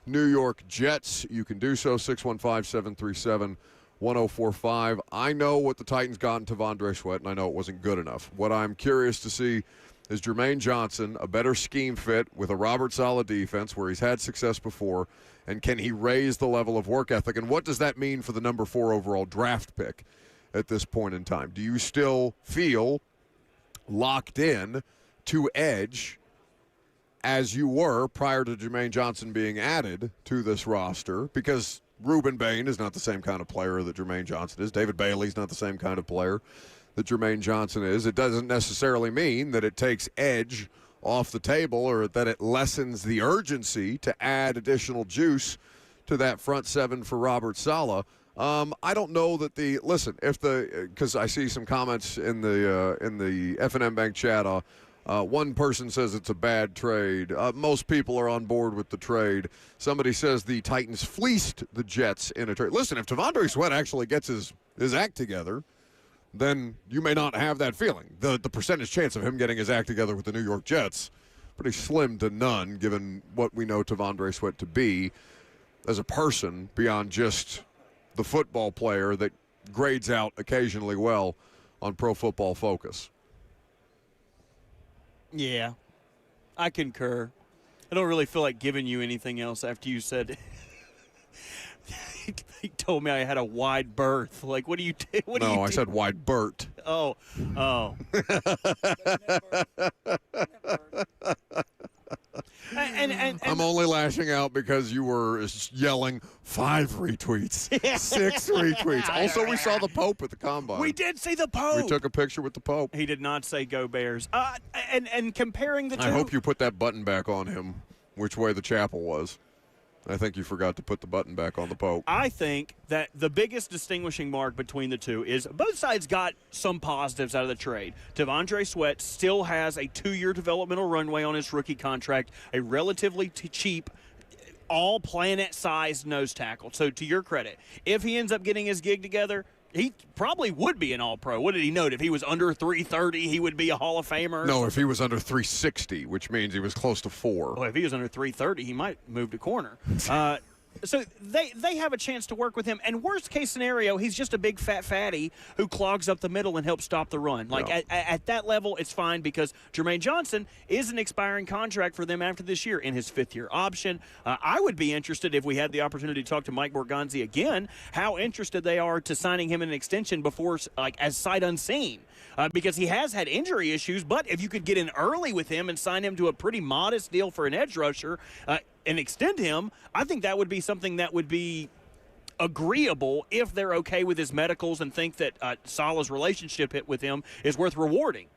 New York Jets, you can do so. 615-737-1045. I know what the Titans got in T'Vondre Sweat, and I know it wasn't good enough. What I'm curious to see is Jermaine Johnson a better scheme fit with a Robert Saleh defense where he's had success before, and can he raise the level of work ethic? And what does that mean for the number 4 overall draft pick at this point in time? Do you still feel locked in to edge as you were prior to Jermaine Johnson being added to this roster? Because Reuben Bain is not the same kind of player that Jermaine Johnson is. David Bailey's not the same kind of player that Jermaine Johnson is. It doesn't necessarily mean that it takes edge off the table or that it lessens the urgency to add additional juice to that front seven for Robert Saleh. I don't know that because I see some comments in the F&M Bank chat. One person says it's a bad trade. Most people are on board with the trade. Somebody says the Titans fleeced the Jets in a trade. Listen, if T'Vondre Sweat actually gets his act together, then you may not have that feeling. The percentage chance of him getting his act together with the New York Jets, pretty slim to none, given what we know T'Vondre Sweat to be as a person beyond just the football player that grades out occasionally well on Pro Football Focus. Yeah, I concur. I don't really feel like giving you anything else after you said he told me I had a wide berth. Like, what do you do? No, I said wide Bert. Oh. and I'm only lashing out because you were yelling 5 retweets, 6 retweets. Also, we saw the Pope at the Combine. We did see the Pope. We took a picture with the Pope. He did not say go Bears. And comparing the two. I hope you put that button back on him, which way the chapel was. I think you forgot to put the button back on the Pope. I think that the biggest distinguishing mark between the two is both sides got some positives out of the trade. T'Vondre Sweat still has a 2-year developmental runway on his rookie contract, a relatively cheap, all-planet-sized nose tackle. So to your credit, if he ends up getting his gig together, he probably would be an All-Pro. What did he note? If he was under 330, he would be a Hall of Famer? No, if he was under 360, which means he was close to 4. Well, if he was under 330, he might move to corner. So they have a chance to work with him. And worst case scenario, he's just a big fat fatty who clogs up the middle and helps stop the run. Like at that level, it's fine because Jermaine Johnson is an expiring contract for them after this year in his 5th-year option. I would be interested if we had the opportunity to talk to Mike Borgonzi again, how interested they are to signing him an extension before, like, as sight unseen. Because he has had injury issues, but if you could get in early with him and sign him to a pretty modest deal for an edge rusher and extend him, I think that would be something that would be agreeable if they're okay with his medicals and think that Salah's relationship with him is worth rewarding.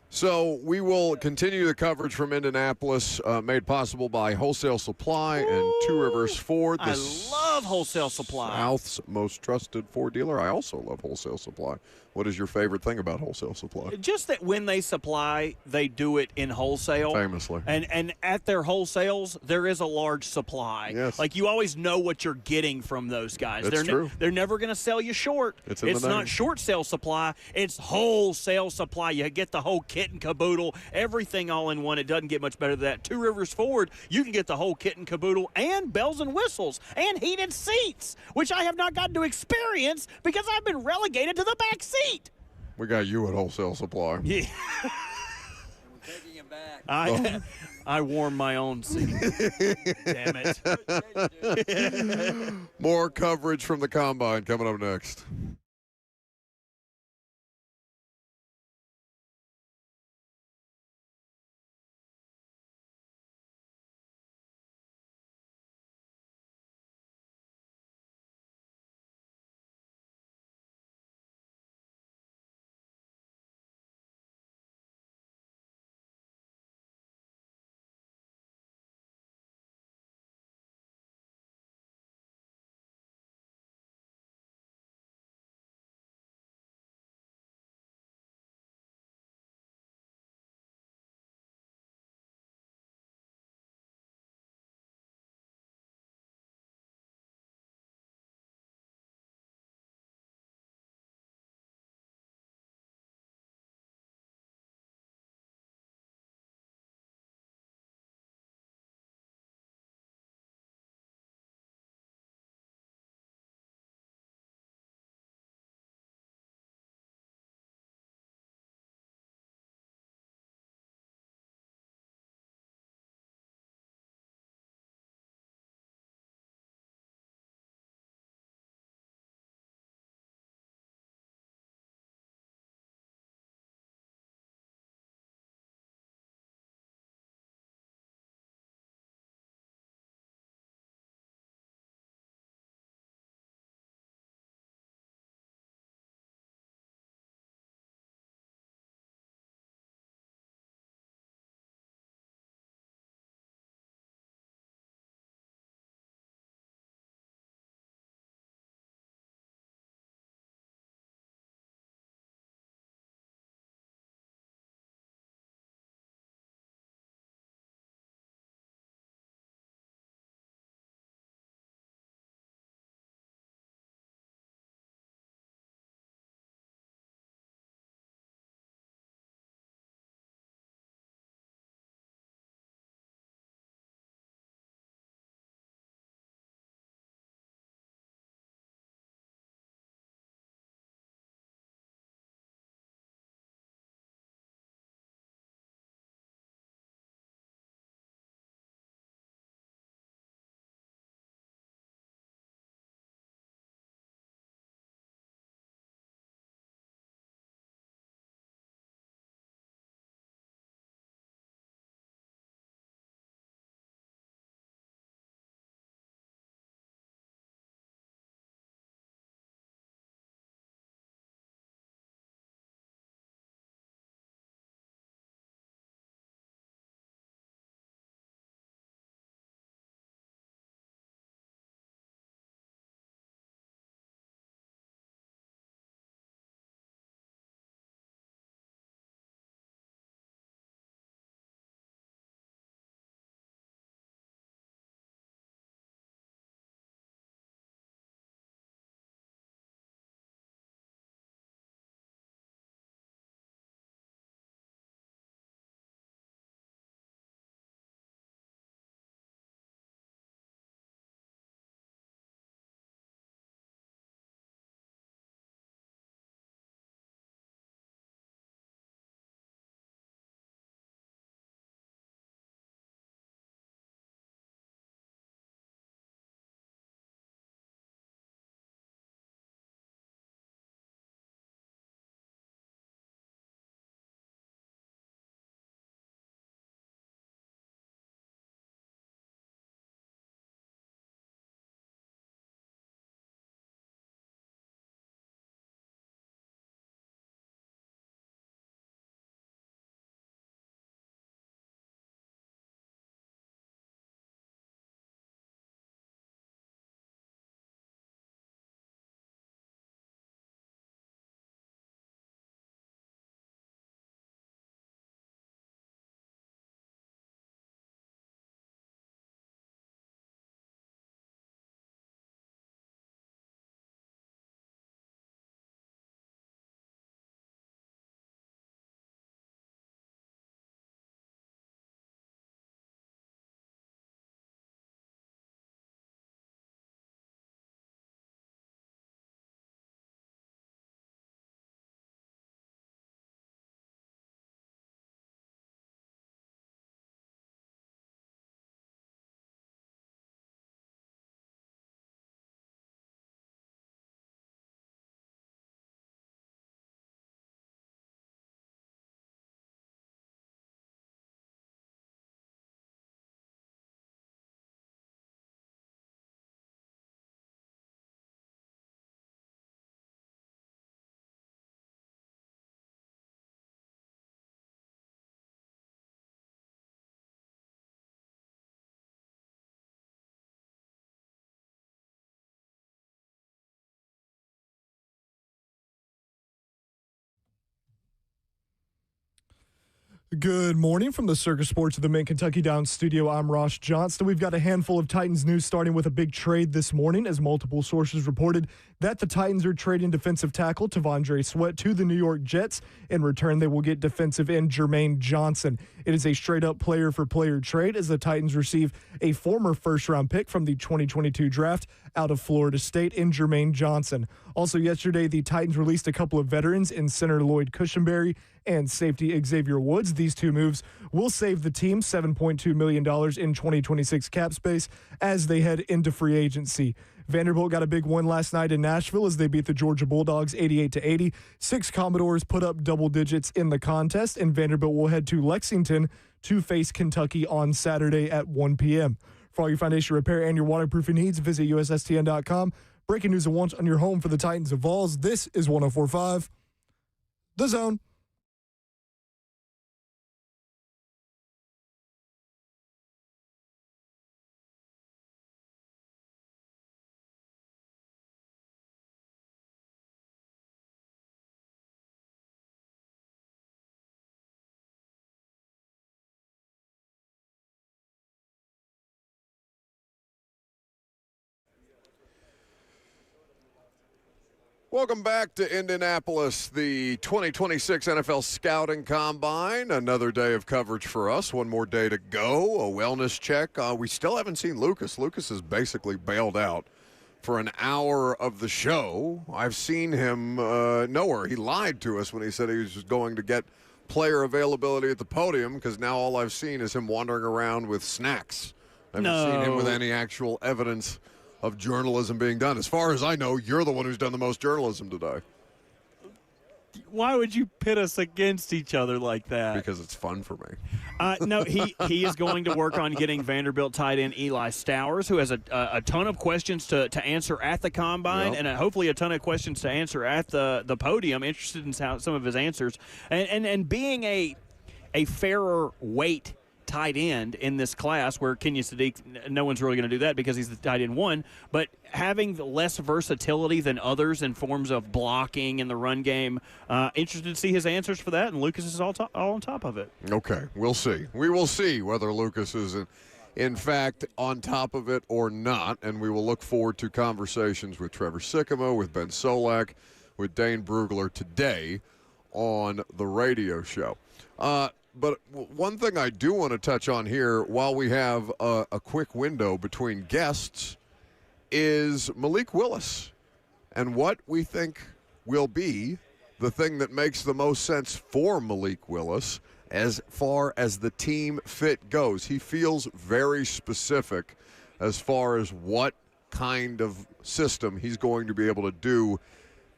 So we will continue the coverage from Indianapolis, made possible by Wholesale Supply and Two Rivers Ford. I love Wholesale Supply. South's most trusted Ford dealer. I also love Wholesale Supply. What is your favorite thing about Wholesale Supply? Just that when they supply, they do it in wholesale. Famously. And at their wholesales, there is a large supply. Yes. Like, you always know what you're getting from those guys. That's true. They're never going to sell you short. It's in the name. Not short sale supply. It's wholesale supply. You get the whole kit and caboodle, everything all in one. It doesn't get much better than that. Two Rivers Ford, you can get the whole kit and caboodle and bells and whistles and heated seats, which I have not gotten to experience because I've been relegated to the back seat. We got you at Wholesale Supply. Yeah. We're taking him back. I warm my own seat. Damn it. More coverage from the Combine coming up next. Good morning from the Circus Sports of the Mid-Kentucky Downs studio. I'm Ross Johnston. We've got a handful of Titans news, starting with a big trade this morning, as multiple sources reported that the Titans are trading defensive tackle T'Vondre Sweat to the New York Jets. In return, they will get defensive end Jermaine Johnson. It is a straight-up player-for-player trade, as the Titans receive a former first-round pick from the 2022 draft out of Florida State in Jermaine Johnson. Also yesterday, the Titans released a couple of veterans in center Lloyd Cushenberry and safety Xavier Woods. These two moves will save the team $7.2 million in 2026 cap space as they head into free agency. Vanderbilt got a big win last night in Nashville as they beat the Georgia Bulldogs 88-80. 6 Commodores put up double digits in the contest, and Vanderbilt will head to Lexington to face Kentucky on Saturday at 1 p.m. For all your foundation repair and your waterproofing needs, visit USSTN.com. Breaking news at once on your home for the Titans of Vols. This is 104.5 The Zone. Welcome back to Indianapolis, the 2026 NFL Scouting Combine. Another day of coverage for us. One more day to go. A wellness check. We still haven't seen Lucas. Lucas is basically bailed out for an hour of the show. I've seen him nowhere. He lied to us when he said he was going to get player availability at the podium, because now all I've seen is him wandering around with snacks. I haven't seen him with any actual evidence of journalism being done. As far as I know, you're the one who's done the most journalism today. Why would you pit us against each other like that? Because it's fun for me. No, he is going to work on getting Vanderbilt tight end Eli Stowers, who has a ton of questions to answer at the Combine, and hopefully a ton of questions to answer at the podium. Interested in some of his answers. And being a fairer weight tight end in this class, where Kenya Sadiq, no one's really going to do that because he's the tight end one, but having less versatility than others in forms of blocking in the run game. Interested to see his answers for that, and Lucas is all on top of it. Okay, we'll see. We will see whether Lucas is in fact on top of it or not, and we will look forward to conversations with Trevor Sikma, with Ben Solak, with Dane Bugler today on the radio show. But one thing I do want to touch on here, while we have a quick window between guests, is Malik Willis and what we think will be the thing that makes the most sense for Malik Willis as far as the team fit goes. He feels very specific as far as what kind of system he's going to be able to do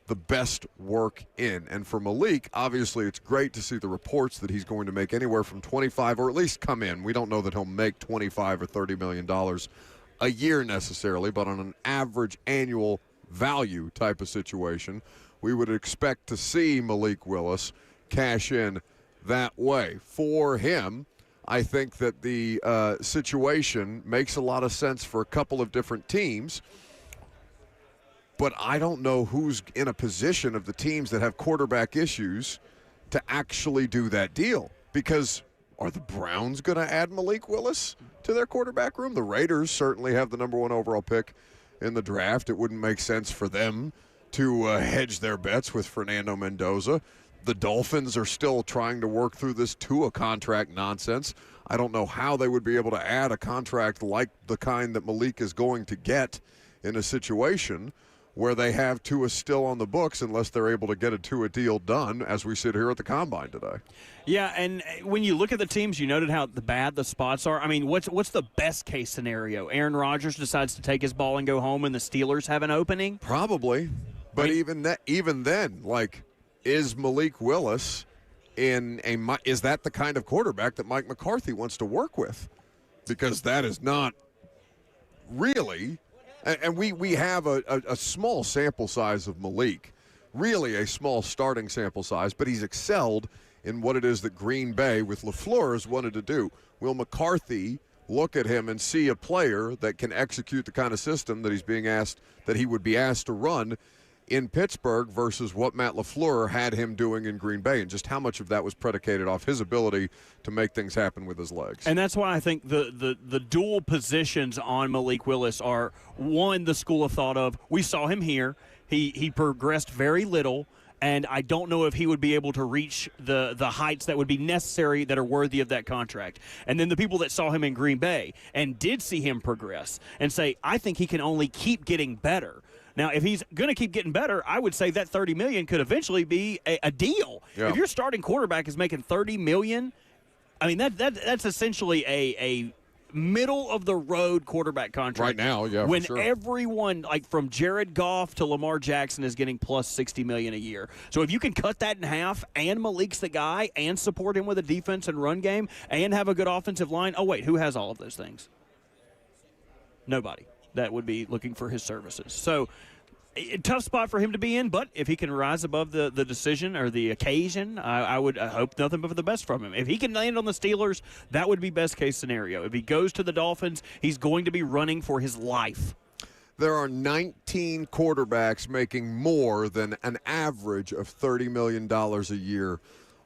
the best work in. And for Malik, obviously it's great to see the reports that he's going to make anywhere from 25, or at least come in. We don't know that he'll make $25 or $30 million a year necessarily, but on an average annual value type of situation, we would expect to see Malik Willis cash in that way. For him, I think that the situation makes a lot of sense for a couple of different teams. But I don't know who's in a position of the teams that have quarterback issues to actually do that deal. Because are the Browns going to add Malik Willis to their quarterback room? The Raiders certainly have the number 1 overall pick in the draft. It wouldn't make sense for them to hedge their bets with Fernando Mendoza. The Dolphins are still trying to work through this Tua contract nonsense. I don't know how they would be able to add a contract like the kind that Malik is going to get in a situation where they have Tua still on the books, unless they're able to get a Tua deal done as we sit here at the Combine today. Yeah, and when you look at the teams, you noted how bad the spots are. I mean, what's the best case scenario? Aaron Rodgers decides to take his ball and go home, and the Steelers have an opening? Probably. But even then, like, is Malik Willis is that the kind of quarterback that Mike McCarthy wants to work with? Because that is not really. And we have a small sample size of Malik, really a small starting sample size, but he's excelled in what it is that Green Bay with LaFleur has wanted to do. Will McCarthy look at him and see a player that can execute the kind of system that he would be asked to run in Pittsburgh versus what Matt LaFleur had him doing in Green Bay, and just how much of that was predicated off his ability to make things happen with his legs. And that's why I think the dual positions on Malik Willis are, one, the school of thought of, we saw him here. He progressed very little, and I don't know if he would be able to reach the heights that would be necessary that are worthy of that contract. And then the people that saw him in Green Bay and did see him progress and say, I think he can only keep getting better. Now, if he's going to keep getting better, I would say that $30 million could eventually be a deal. Yeah. If your starting quarterback is making $30 million, I mean, that's essentially a middle-of-the-road quarterback contract. Right now, yeah, when for sure. Everyone, like from Jared Goff to Lamar Jackson, is getting plus $60 million a year. So if you can cut that in half, and Malik's the guy, and support him with a defense and run game, and have a good offensive line, oh, wait, who has all of those things? Nobody that would be looking for his services. So a tough spot for him to be in, but if he can rise above the decision or the occasion, I would hope nothing but the best from him. If he can land on the Steelers, that would be best case scenario. If he goes to the Dolphins, he's going to be running for his life. There are 19 quarterbacks making more than an average of $30 million a year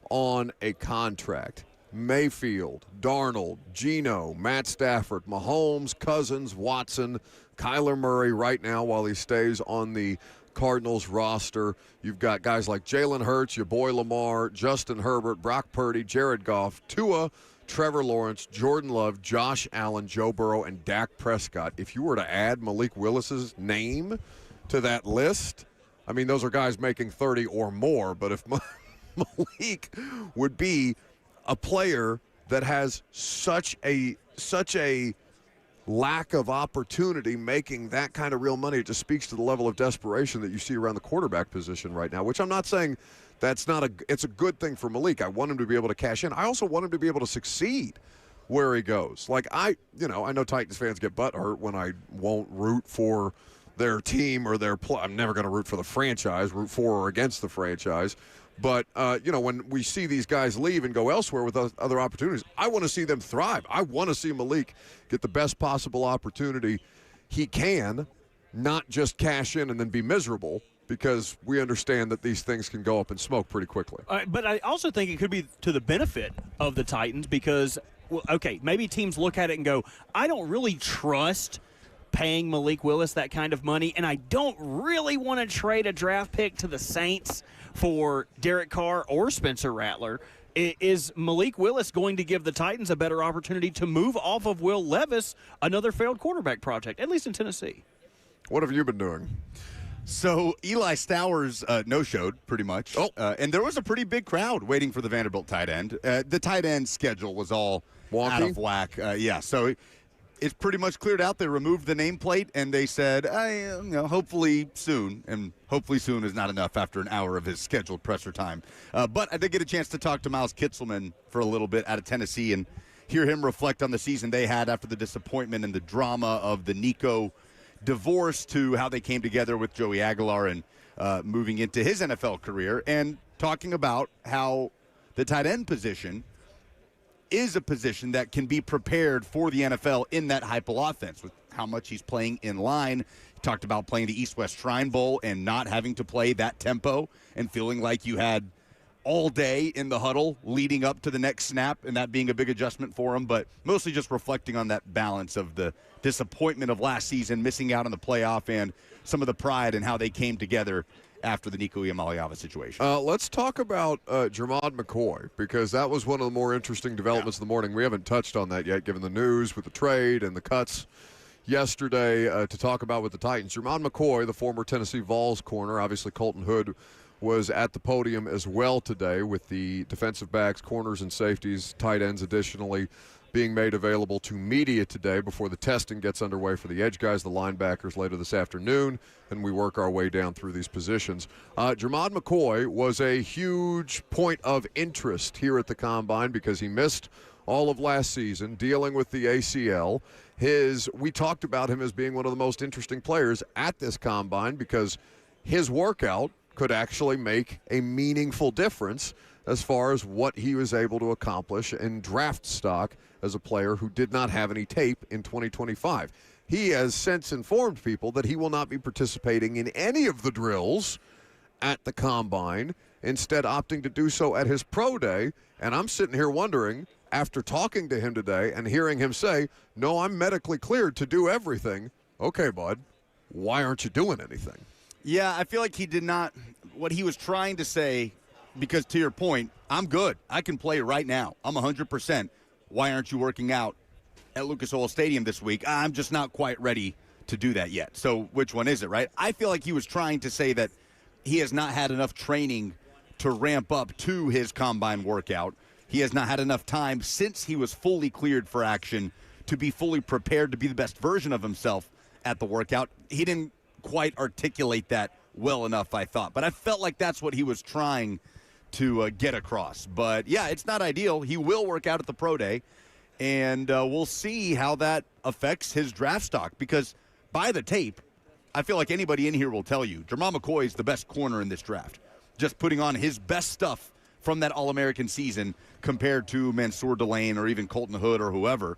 on a contract. Mayfield, Darnold, Geno, Matt Stafford, Mahomes, Cousins, Watson, Kyler Murray right now while he stays on the Cardinals roster. You've got guys like Jalen Hurts, your boy Lamar, Justin Herbert, Brock Purdy, Jared Goff, Tua, Trevor Lawrence, Jordan Love, Josh Allen, Joe Burrow, and Dak Prescott. If you were to add Malik Willis's name to that list, I mean, those are guys making 30 or more, but if Malik would be a player that has such a lack of opportunity making that kind of real money, it just speaks to the level of desperation that you see around the quarterback position right now, which I'm not saying it's a good thing for Malik. I want him to be able to cash in. I also want him to be able to succeed where he goes. Like I know Titans fans get butthurt when I won't root for their team or their play. I'm never going to root for the franchise, root for or against the franchise. But, when we see these guys leave and go elsewhere with other opportunities, I want to see them thrive. I want to see Malik get the best possible opportunity he can, not just cash in and then be miserable, because we understand that these things can go up in smoke pretty quickly. But I also think it could be to the benefit of the Titans because, well, okay, maybe teams look at it and go, I don't really trust paying Malik Willis that kind of money, and I don't really want to trade a draft pick to the Saints for Derek Carr or Spencer Rattler. Is Malik Willis going to give the Titans a better opportunity to move off of Will Levis, another failed quarterback project, at least in Tennessee? What have you been doing? So Eli Stowers no-showed pretty much, and there was a pretty big crowd waiting for the Vanderbilt tight end. The tight end schedule was all out of whack. So it's pretty much cleared out. They removed the nameplate, and they said, hopefully soon. And hopefully soon is not enough after an hour of his scheduled presser time. But I did get a chance to talk to Miles Kitzelman for a little bit out of Tennessee and hear him reflect on the season they had after the disappointment and the drama of the Nico divorce to how they came together with Joey Aguilar and moving into his NFL career, and talking about how the tight end position is a position that can be prepared for the NFL in that Heupel offense with how much he's playing in line. He talked about playing the East-West Shrine Bowl and not having to play that tempo and feeling like you had all day in the huddle leading up to the next snap, and that being a big adjustment for him, but mostly just reflecting on that balance of the disappointment of last season, missing out on the playoff, and some of the pride and how they came together after the Nico Iamaleava situation. Let's talk about Jermod McCoy, because that was one of the more interesting developments of the morning. We haven't touched on that yet, given the news with the trade and the cuts yesterday to talk about with the Titans. Jermod McCoy, the former Tennessee Vols corner, obviously Colton Hood was at the podium as well today with the defensive backs, corners, and safeties, tight ends additionally being made available to media today before the testing gets underway for the edge guys, the linebackers later this afternoon, and we work our way down through these positions. Jermod McCoy was a huge point of interest here at the Combine because he missed all of last season dealing with the ACL. We talked about him as being one of the most interesting players at this Combine because his workout could actually make a meaningful difference as far as what he was able to accomplish in draft stock as a player who did not have any tape in 2025. he has since informed people that he will not be participating in any of the drills at the Combine, instead opting to do so at his pro day. And I'm sitting here wondering, after talking to him today and hearing him say, no, I'm medically cleared to do everything. Okay, bud, why aren't you doing anything? Yeah, I feel like he did not, what he was trying to say, because to your point, I'm good. I can play right now. I'm 100%. Why aren't you working out at Lucas Oil Stadium this week? I'm just not quite ready to do that yet. So which one is it, right? I feel like he was trying to say that he has not had enough training to ramp up to his Combine workout. He has not had enough time since he was fully cleared for action to be fully prepared to be the best version of himself at the workout. He didn't quite articulate that well enough, I thought. But I felt like that's what he was trying to get across. But, yeah, it's not ideal. He will work out at the pro day, and we'll see how that affects his draft stock. Because by the tape, I feel like anybody in here will tell you, Jamal McCoy is the best corner in this draft. Just putting on his best stuff from that All-American season compared to Mansour Delane or even Colton Hood or whoever.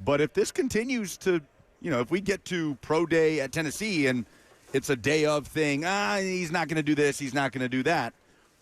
But if this continues to, if we get to pro day at Tennessee and it's a day of thing, he's not going to do this, he's not going to do that,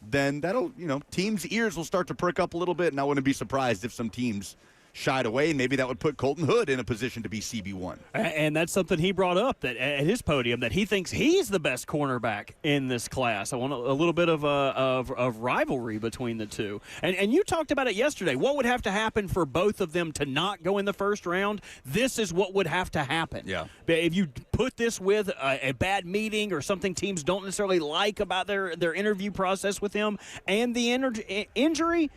then that'll, teams' ears will start to perk up a little bit, and I wouldn't be surprised if some teams shied away, and maybe that would put Colton Hood in a position to be CB1. And that's something he brought up that at his podium, that he thinks he's the best cornerback in this class. I want a little bit of rivalry between the two. And you talked about it yesterday. What would have to happen for both of them to not go in the first round? This is what would have to happen. Yeah. If you put this with a bad meeting or something teams don't necessarily like about their interview process with him and the injury,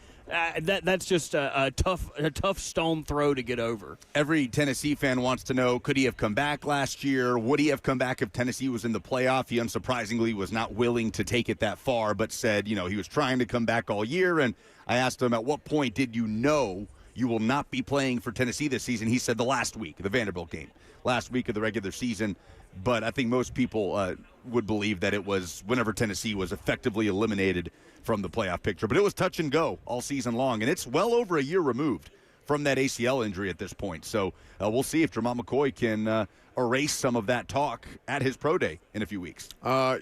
that's just a tough stone throw to get over. Every Tennessee fan wants to know, could he have come back last year? Would he have come back if Tennessee was in the playoff? He unsurprisingly was not willing to take it that far, but said, he was trying to come back all year. And I asked him, at what point did you know you will not be playing for Tennessee this season? He said the last week, the Vanderbilt game, last week of the regular season. But I think most people would believe that it was whenever Tennessee was effectively eliminated from the playoff picture. But it was touch and go all season long, and it's well over a year removed from that ACL injury at this point. So we'll see if Jamal McCoy can erase some of that talk at his pro day in a few weeks.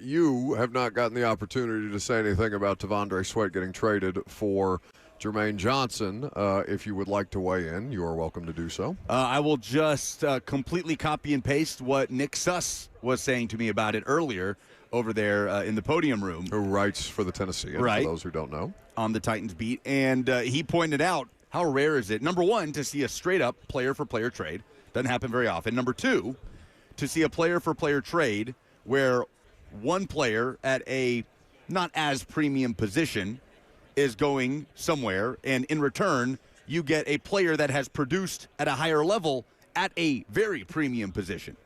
You have not gotten the opportunity to say anything about T'Vondre Sweat getting traded for Jermaine Johnson. If you would like to weigh in, you are welcome to do so. I will just completely copy and paste what Nick Suss was saying to me about it earlier over there in the podium room. Who writes for the Tennesseans, right, for those who don't know. On the Titans beat. And he pointed out how rare is it, number one, to see a straight-up player-for-player trade. Doesn't happen very often. Number two, to see a player-for-player trade where one player at a not as premium position is going somewhere, and in return, you get a player that has produced at a higher level at a very premium position.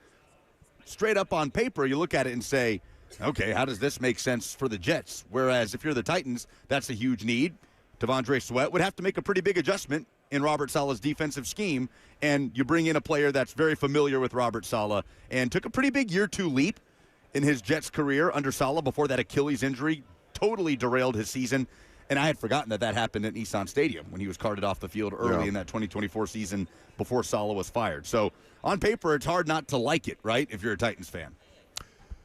Straight up on paper, you look at it and say, okay, how does this make sense for the Jets? Whereas if you're the Titans, that's a huge need. T'Vondre Sweat would have to make a pretty big adjustment in Robert Saleh's defensive scheme, and you bring in a player that's very familiar with Robert Saleh and took a pretty big year-two leap in his Jets career under Saleh before that Achilles injury totally derailed his season. And I had forgotten that happened at Nissan Stadium when he was carted off the field early in that 2024 season before Saleh was fired. So on paper, it's hard not to like it, right, if you're a Titans fan.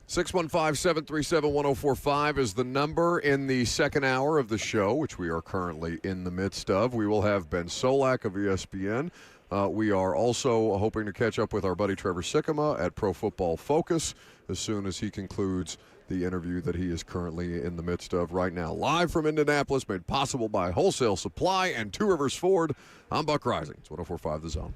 615-737-1045 is the number in the second hour of the show, which we are currently in the midst of. We will have Ben Solak of ESPN. We are also hoping to catch up with our buddy Trevor Sikma at Pro Football Focus as soon as he concludes the interview that he is currently in the midst of right now. Live from Indianapolis, made possible by Wholesale Supply and Two Rivers Ford. I'm Buck Rising. It's 104.5 The Zone.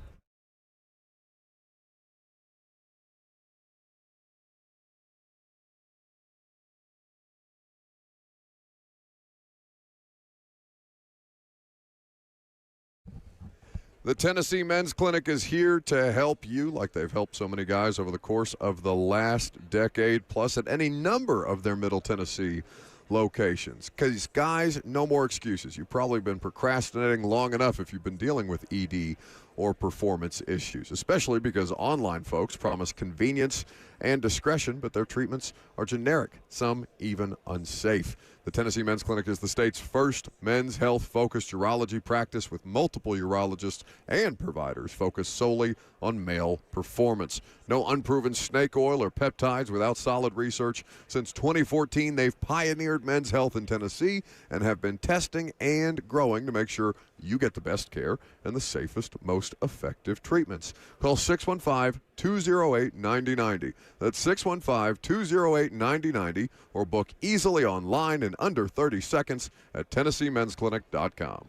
The Tennessee Men's Clinic is here to help you like they've helped so many guys over the course of the last decade, plus at any number of their Middle Tennessee locations. Because, guys, no more excuses. You've probably been procrastinating long enough if you've been dealing with ED or performance issues, especially because online folks promise convenience and discretion, but their treatments are generic, some even unsafe. The Tennessee Men's Clinic is the state's first men's health-focused urology practice with multiple urologists and providers focused solely on male performance. No unproven snake oil or peptides without solid research. Since 2014, they've pioneered men's health in Tennessee and have been testing and growing to make sure you get the best care and the safest, most effective treatments. Call 615-208-9090. That's 615-208-9090, or book easily online in under 30 seconds at TennesseeMen'sClinic.com.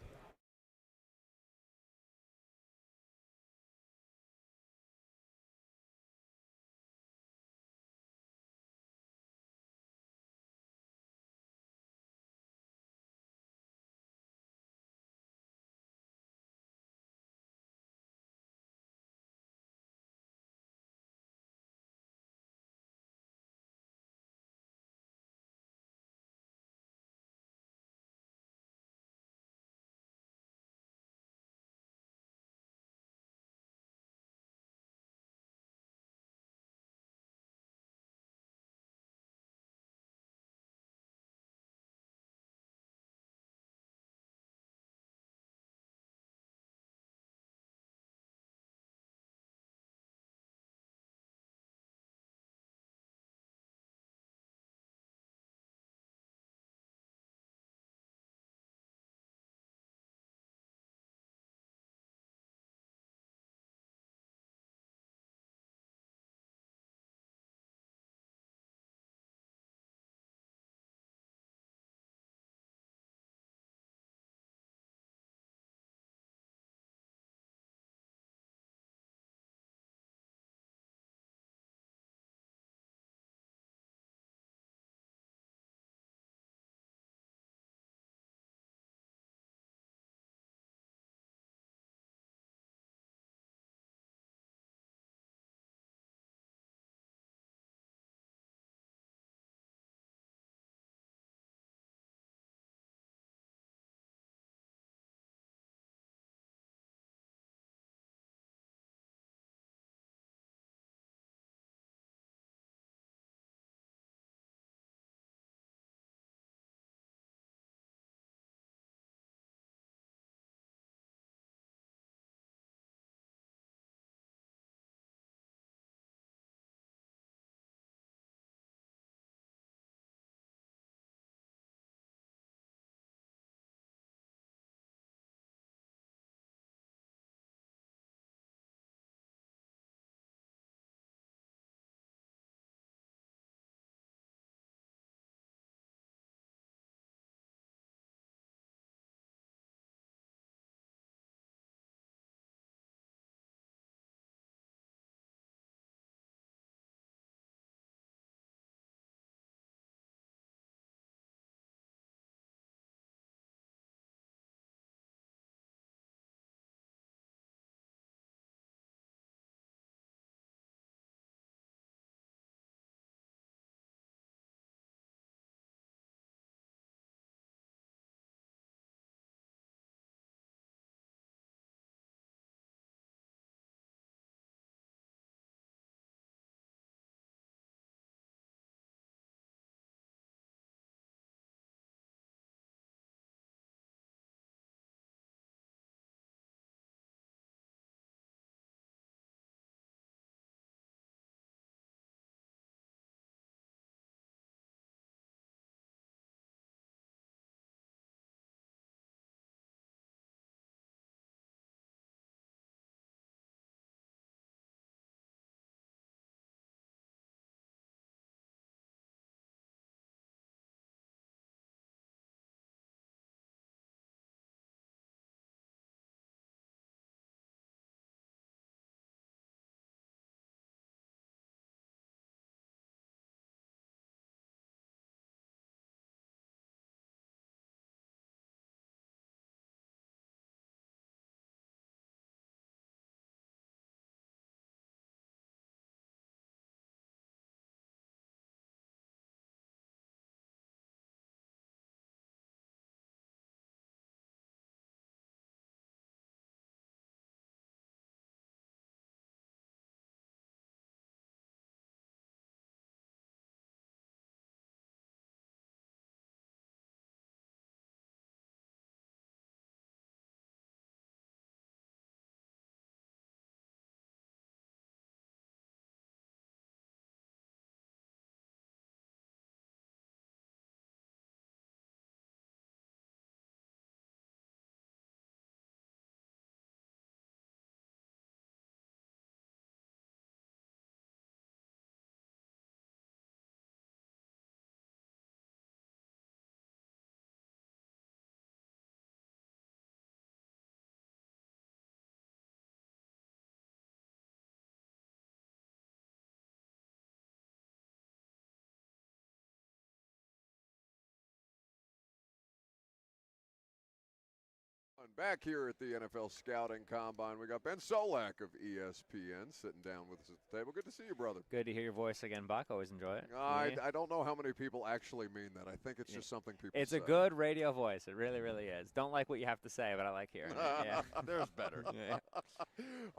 Back here at the NFL Scouting Combine, we got Ben Solak of ESPN sitting down with us at the table. Good to see you, brother. Good to hear your voice again, Buck. Always enjoy it. I don't know how many people actually mean that. I think it's just something people say. It's a good radio voice. It really, really is. Don't like what you have to say, but I like hearing it. Yeah. There's better.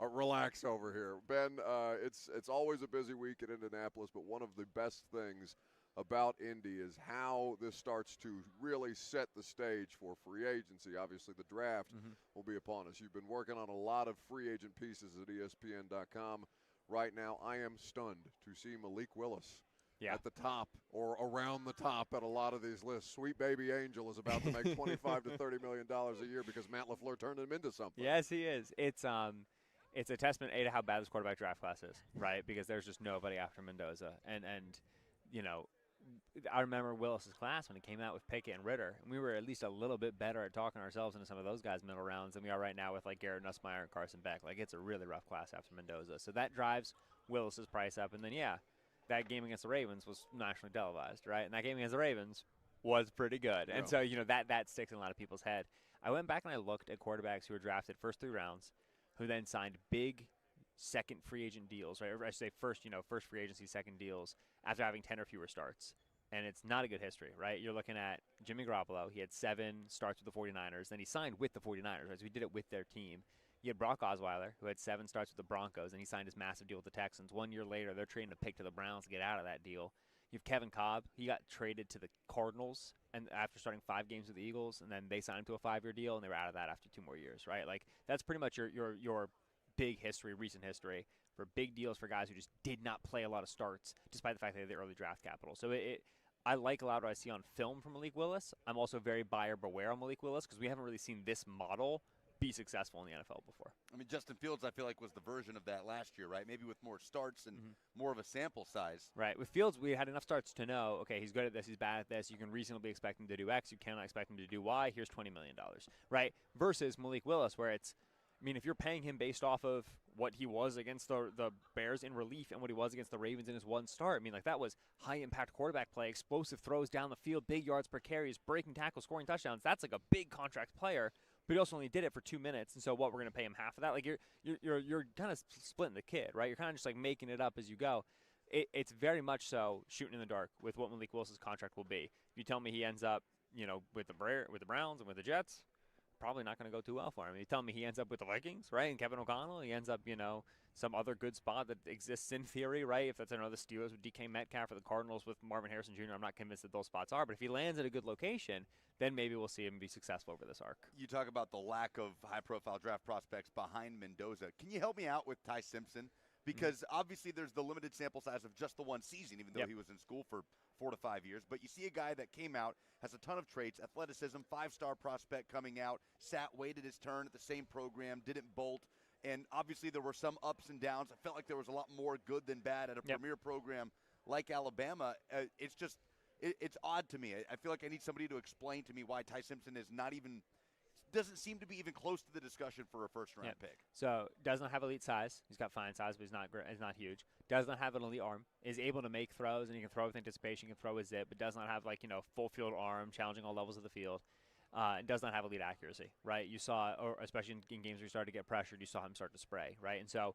Relax over here. Ben, it's always a busy week in Indianapolis, but one of the best things about Indy is how this starts to really set the stage for free agency. Obviously, the draft will be upon us. You've been working on a lot of free agent pieces at ESPN.com right now. I am stunned to see Malik Willis at the top or around the top at a lot of these lists. Sweet baby angel is about to make $25 to $30 million a year because Matt LaFleur turned him into something. Yes, he is. It's a testament, A, to how bad this quarterback draft class is, right? Because there's just nobody after Mendoza. And you know, I remember Willis's class when he came out with Pickett and Ritter, and we were at least a little bit better at talking ourselves into some of those guys' middle rounds than we are right now with like Garrett Nussmeier and Carson Beck. Like, it's a really rough class after Mendoza. So that drives Willis's price up. And then, that game against the Ravens was nationally televised, right? And that game against the Ravens was pretty good. And so, that sticks in a lot of people's head. I went back and I looked at quarterbacks who were drafted first 3 rounds, who then signed big second free agent deals, right? Or I should say first free agency, second deals after having 10 or fewer starts. And it's not a good history, right? You're looking at Jimmy Garoppolo. He had 7 starts with the 49ers. Then he signed with the 49ers, right? So he did it with their team. You had Brock Osweiler, who had 7 starts with the Broncos, and he signed his massive deal with the Texans. 1 year later, they're trading a pick to the Browns to get out of that deal. You have Kevin Cobb. He got traded to the Cardinals and after starting 5 games with the Eagles, and then they signed him to a 5-year deal, and they were out of that after 2 more years, right? Like, that's pretty much your big history, recent history, for big deals for guys who just did not play a lot of starts, despite the fact they had the early draft capital. So I like a lot of what I see on film from Malik Willis. I'm also very buyer beware on Malik Willis because we haven't really seen this model be successful in the NFL before. I mean, Justin Fields, I feel like, was the version of that last year, right? Maybe with more starts and more of a sample size. Right. With Fields, we had enough starts to know, okay, he's good at this, he's bad at this. You can reasonably expect him to do X. You cannot expect him to do Y. Here's $20 million, right? Versus Malik Willis, where it's, I mean, if you're paying him based off of what he was against the Bears in relief and what he was against the Ravens in his one start, I mean, like, that was high-impact quarterback play, explosive throws down the field, big yards per carries, breaking tackles, scoring touchdowns. That's like a big contract player, but he also only did it for 2 minutes. And so what, we're going to pay him half of that? Like, you're kind of splitting the kid, right? You're kind of just like making it up as you go. It's very much so shooting in the dark with what Malik Willis's contract will be. If you tell me he ends up, with the Browns and with the Jets, probably not going to go too well for him. You tell me he ends up with the Vikings, right, and Kevin O'Connell, he ends up, some other good spot that exists in theory, right? If that's another Steelers with DK Metcalf or the Cardinals with Marvin Harrison Jr., I'm not convinced that those spots are. But if he lands at a good location, then maybe we'll see him be successful over this arc. You talk about the lack of high-profile draft prospects behind Mendoza. Can you help me out with Ty Simpson? Because obviously there's the limited sample size of just the one season, even though he was in school for 4 to 5 years. But you see a guy that came out, has a ton of traits, athleticism, 5-star prospect coming out, waited his turn at the same program, didn't bolt. And obviously there were some ups and downs. I felt like there was a lot more good than bad at a premier program like Alabama. It's odd to me. I feel like I need somebody to explain to me why Ty Simpson is not even – doesn't seem to be even close to the discussion for a first-round pick. So does not have elite size. He's got fine size, but he's not huge. Does not have an elite arm. Is able to make throws, and he can throw with anticipation. He can throw with zip, but does not have full field arm, challenging all levels of the field. And does not have elite accuracy, right? You saw, or especially in games where he started to get pressured, you saw him start to spray, right? And so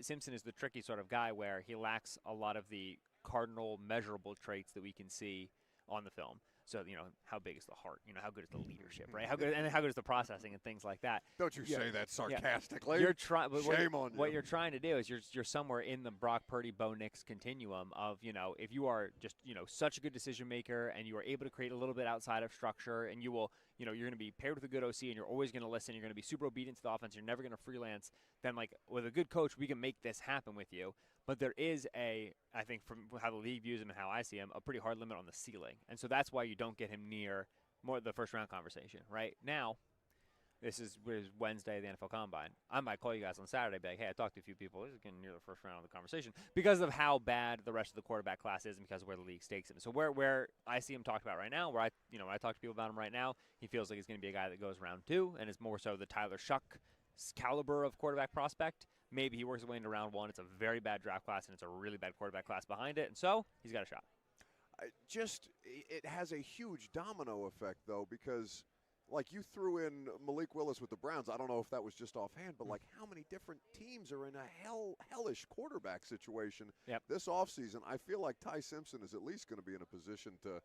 Simpson is the tricky sort of guy where he lacks a lot of the cardinal measurable traits that we can see on the film. So, how big is the heart? How good is the leadership, right? How good is the processing and things like that? Don't you say that sarcastically. You're trying. Shame on you. What you're trying to do is you're somewhere in the Brock Purdy, Bo Nix continuum of, if you are just, such a good decision maker and you are able to create a little bit outside of structure and you will, you're going to be paired with a good OC and you're always going to listen. You're going to be super obedient to the offense. You're never going to freelance. Then, with a good coach, we can make this happen with you. But there is I think from how the league views him and how I see him, a pretty hard limit on the ceiling. And so that's why you don't get him near more the first-round conversation. Right now, this is Wednesday of the NFL Combine. I might call you guys on Saturday and be like, hey, I talked to a few people. This is getting near the first round of the conversation because of how bad the rest of the quarterback class is and because of where the league stakes him. So where I see him talked about right now, when I talk to people about him right now, he feels like he's going to be a guy that goes round 2 and is more so the Tyler Shuck caliber of quarterback prospect. Maybe he works his way into round 1. It's a very bad draft class, and it's a really bad quarterback class behind it. And so he's got a shot. It has a huge domino effect, though, because like you threw in Malik Willis with the Browns. I don't know if that was just offhand, but like how many different teams are in a hellish quarterback situation this offseason? I feel like Ty Simpson is at least going to be in a position to,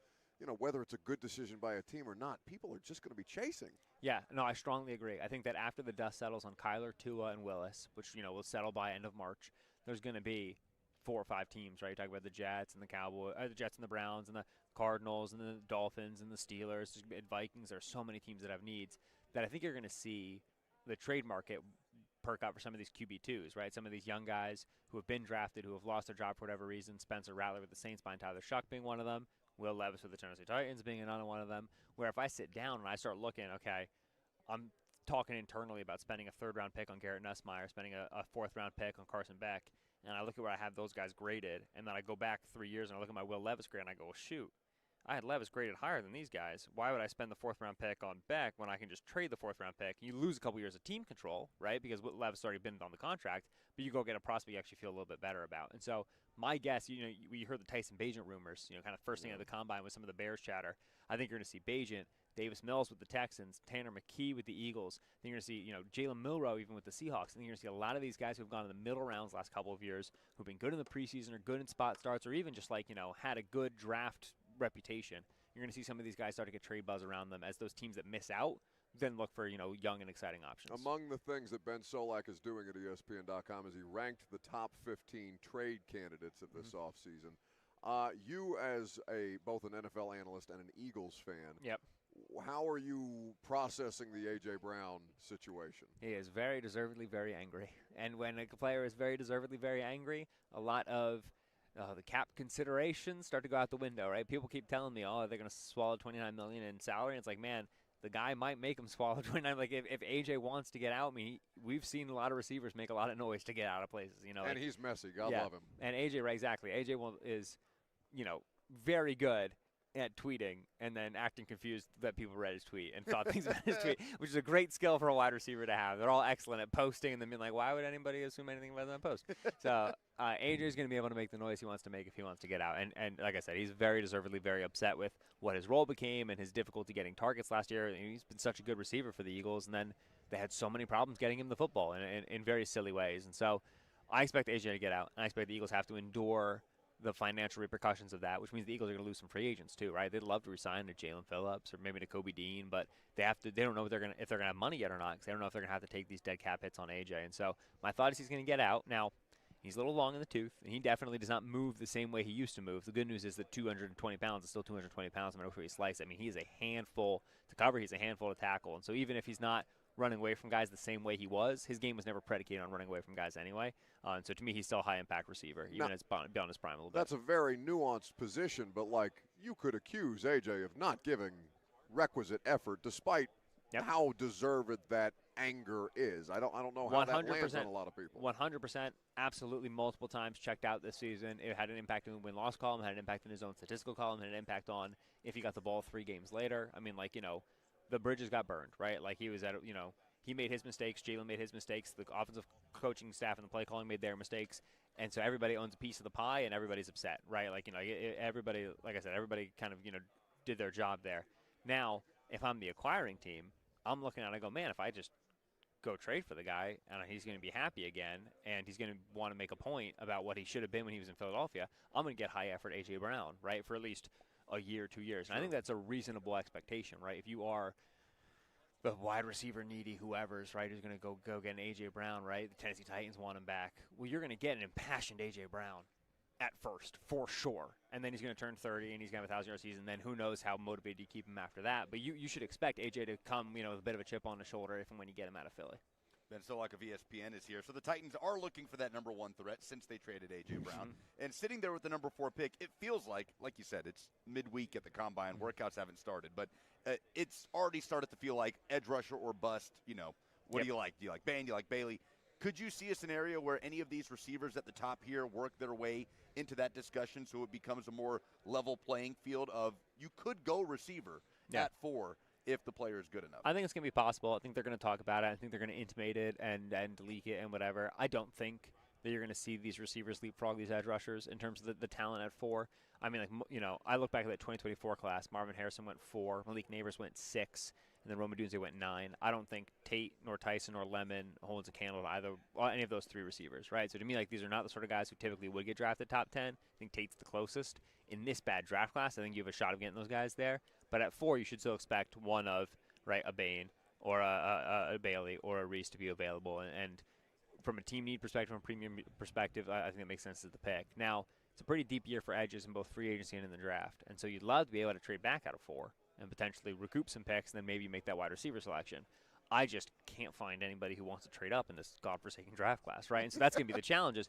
whether it's a good decision by a team or not, people are just going to be chasing. Yeah, no, I strongly agree. I think that after the dust settles on Kyler, Tua, and Willis, which, will settle by end of March, there's going to be 4 or 5 teams, right? You talk about the Jets and the Cowboys, the Jets and the Browns and the Cardinals and the Dolphins and the Steelers and Vikings. There are so many teams that have needs that I think you're going to see the trade market perk up for some of these QB2s, right? Some of these young guys who have been drafted, who have lost their job for whatever reason. Spencer Rattler with the Saints behind Tyler Shuck being one of them. Will Levis with the Tennessee Titans being another one of them. Where if I sit down and I start looking, okay, I'm talking internally about spending a 3rd-round pick on Garrett Nussmeier, spending a 4th-round pick on Carson Beck, and I look at where I have those guys graded, and then I go back 3 years and I look at my Will Levis grade and I go, well, shoot, I had Levis graded higher than these guys. Why would I spend the 4th-round pick on Beck when I can just trade the 4th-round pick? You lose a couple years of team control, right, because Levis has already been on the contract, but you go get a prospect you actually feel a little bit better about. And so my guess, we heard the Tyson Bagent rumors, kind of first thing at the Combine with some of the Bears chatter. I think you're going to see Bagent, Davis Mills with the Texans, Tanner McKee with the Eagles. I think you're going to see, Jalen Milroe even with the Seahawks. I think you're going to see a lot of these guys who've gone in the middle rounds last couple of years, who've been good in the preseason or good in spot starts or even just had a good draft reputation. You're going to see some of these guys start to get trade buzz around them as those teams that miss out then look for, young and exciting options. Among the things that Ben Solak is doing at ESPN.com is he ranked the top 15 trade candidates of this offseason. You as both an NFL analyst and an Eagles fan, how are you processing the A.J. Brown situation? He is very deservedly very angry. And when a player is very deservedly very angry, a lot of the cap considerations start to go out the window, right? People keep telling me, they're going to swallow $29 million in salary. And it's like, man, the guy might make him swallow 29. Like, if AJ wants to get out, we've seen a lot of receivers make a lot of noise to get out of places, And he's messy. God love him. And AJ, right, exactly. AJ is, very good at tweeting and then acting confused that people read his tweet and thought things about his tweet, which is a great skill for a wide receiver to have. They're all excellent at posting and then being like, why would anybody assume anything about that post? So AJ is going to be able to make the noise he wants to make if he wants to get out. And like I said, he's very deservedly very upset with what his role became and his difficulty getting targets last year. He's been such a good receiver for the Eagles, and then they had so many problems getting him the football in very silly ways. And so I expect AJ to get out, and I expect the Eagles have to endure the financial repercussions of that, which means the Eagles are going to lose some free agents too, right? They'd love to resign to Jalen Phillips or maybe to Kobe Dean, but they don't know if they're going to have money yet or not, because they don't know if they're going to have to take these dead cap hits on AJ. And so my thought is he's going to get out. Now, he's a little long in the tooth, and he definitely does not move the same way he used to move. The good news is that 220 pounds is still 220 pounds no matter where he slice. I mean, he is a handful to cover. He's a handful to tackle. And so even if he's not running away from guys the same way he was, his game was never predicated on running away from guys anyway. And so to me, he's still a high-impact receiver, even as beyond his prime a little bit. That's a very nuanced position, but, you could accuse A.J. of not giving requisite effort despite how deserved that anger is. I don't know how that lands on a lot of people. 100%, absolutely multiple times checked out this season. It had an impact in the win-loss column, had an impact in his own statistical column, had an impact on if he got the ball 3 games later. I mean, the bridges got burned, right? He was at, he made his mistakes. Jalen made his mistakes. The offensive coaching staff and the play calling made their mistakes. And so everybody owns a piece of the pie and everybody's upset, right? Everybody, like I said, everybody kind of, did their job there. Now, if I'm the acquiring team, I'm looking at it and I go, man, if I just go trade for the guy and he's going to be happy again and he's going to want to make a point about what he should have been when he was in Philadelphia, I'm going to get high effort A.J. Brown, right, for at least a year, 2 years. And I think that's a reasonable expectation, right? If you are the wide receiver needy whoever's, right, who's going to go get an A.J. Brown, right? The Tennessee Titans want him back. Well, you're going to get an impassioned A.J. Brown at first, for sure. And then he's going to turn 30 and he's going to have a 1,000-yard season. Then who knows how motivated you keep him after that. But you should expect A.J. to come, with a bit of a chip on his shoulder if and when you get him out of Philly. Ben Solak of ESPN is here. So the Titans are looking for that number 1 threat since they traded A.J. Brown. And sitting there with the number 4 pick, it feels like you said, it's midweek at the Combine. Workouts haven't started. But it's already started to feel like edge rusher or bust. What do you like? Do you like Bain? Do you like Bailey? Could you see a scenario where any of these receivers at the top here work their way into that discussion so it becomes a more level playing field of you could go receiver at 4 if the player is good enough? I think it's going to be possible. I think they're going to talk about it. I think they're going to intimate it and leak it and whatever. I don't think that you're going to see these receivers leapfrog these edge rushers in terms of the talent at 4. I mean, I look back at that 2024 class. Marvin Harrison went 4, Malik Neighbors went 6, and then Rome Odunze went 9. I don't think Tate nor Tyson nor Lemon holds a candle to any of those 3 receivers, right? So to me, like, these are not the sort of guys who typically would get drafted top 10. I think Tate's the closest. In this bad draft class, I think you have a shot of getting those guys there. But at 4, you should still expect one of, right, a Bain or a Bailey or a Reese to be available. And from a team need perspective, from a premium perspective, I think it makes sense as the pick. Now, it's a pretty deep year for edges in both free agency and in the draft. And so you'd love to be able to trade back out of 4 and potentially recoup some picks and then maybe make that wide receiver selection. I just can't find anybody who wants to trade up in this godforsaken draft class, right? And so that's going to be the challenges.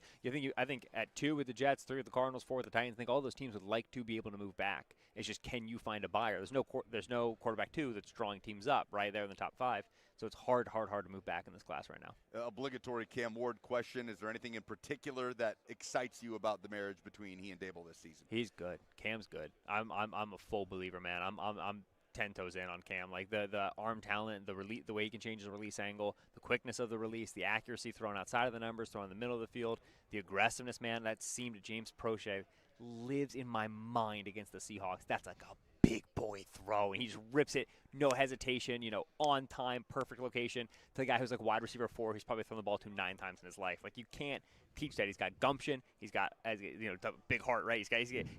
I think at 2 with the Jets, 3 with the Cardinals, 4 with the Titans, I think all those teams would like to be able to move back. It's just, can you find a buyer? There's no quarterback 2 that's drawing teams up right there in the top 5. So it's hard to move back in this class right now. Obligatory Cam Ward question. Is there anything in particular that excites you about the marriage between he and Dable this season? He's good. Cam's good. I'm a full believer, man. I'm 10 toes in on Cam. Like the arm talent, the way he can change his release angle, the quickness of the release, the accuracy thrown outside of the numbers, thrown in the middle of the field, the aggressiveness, man. That seam to James Prochet lives in my mind against the Seahawks. That's like a big boy throw, and he just rips it, no hesitation, on time, perfect location, to the guy who's like wide receiver 4, who's probably thrown the ball to 9 times in his life. Like, you can't teach that. He's got gumption, he's got, the big heart, right?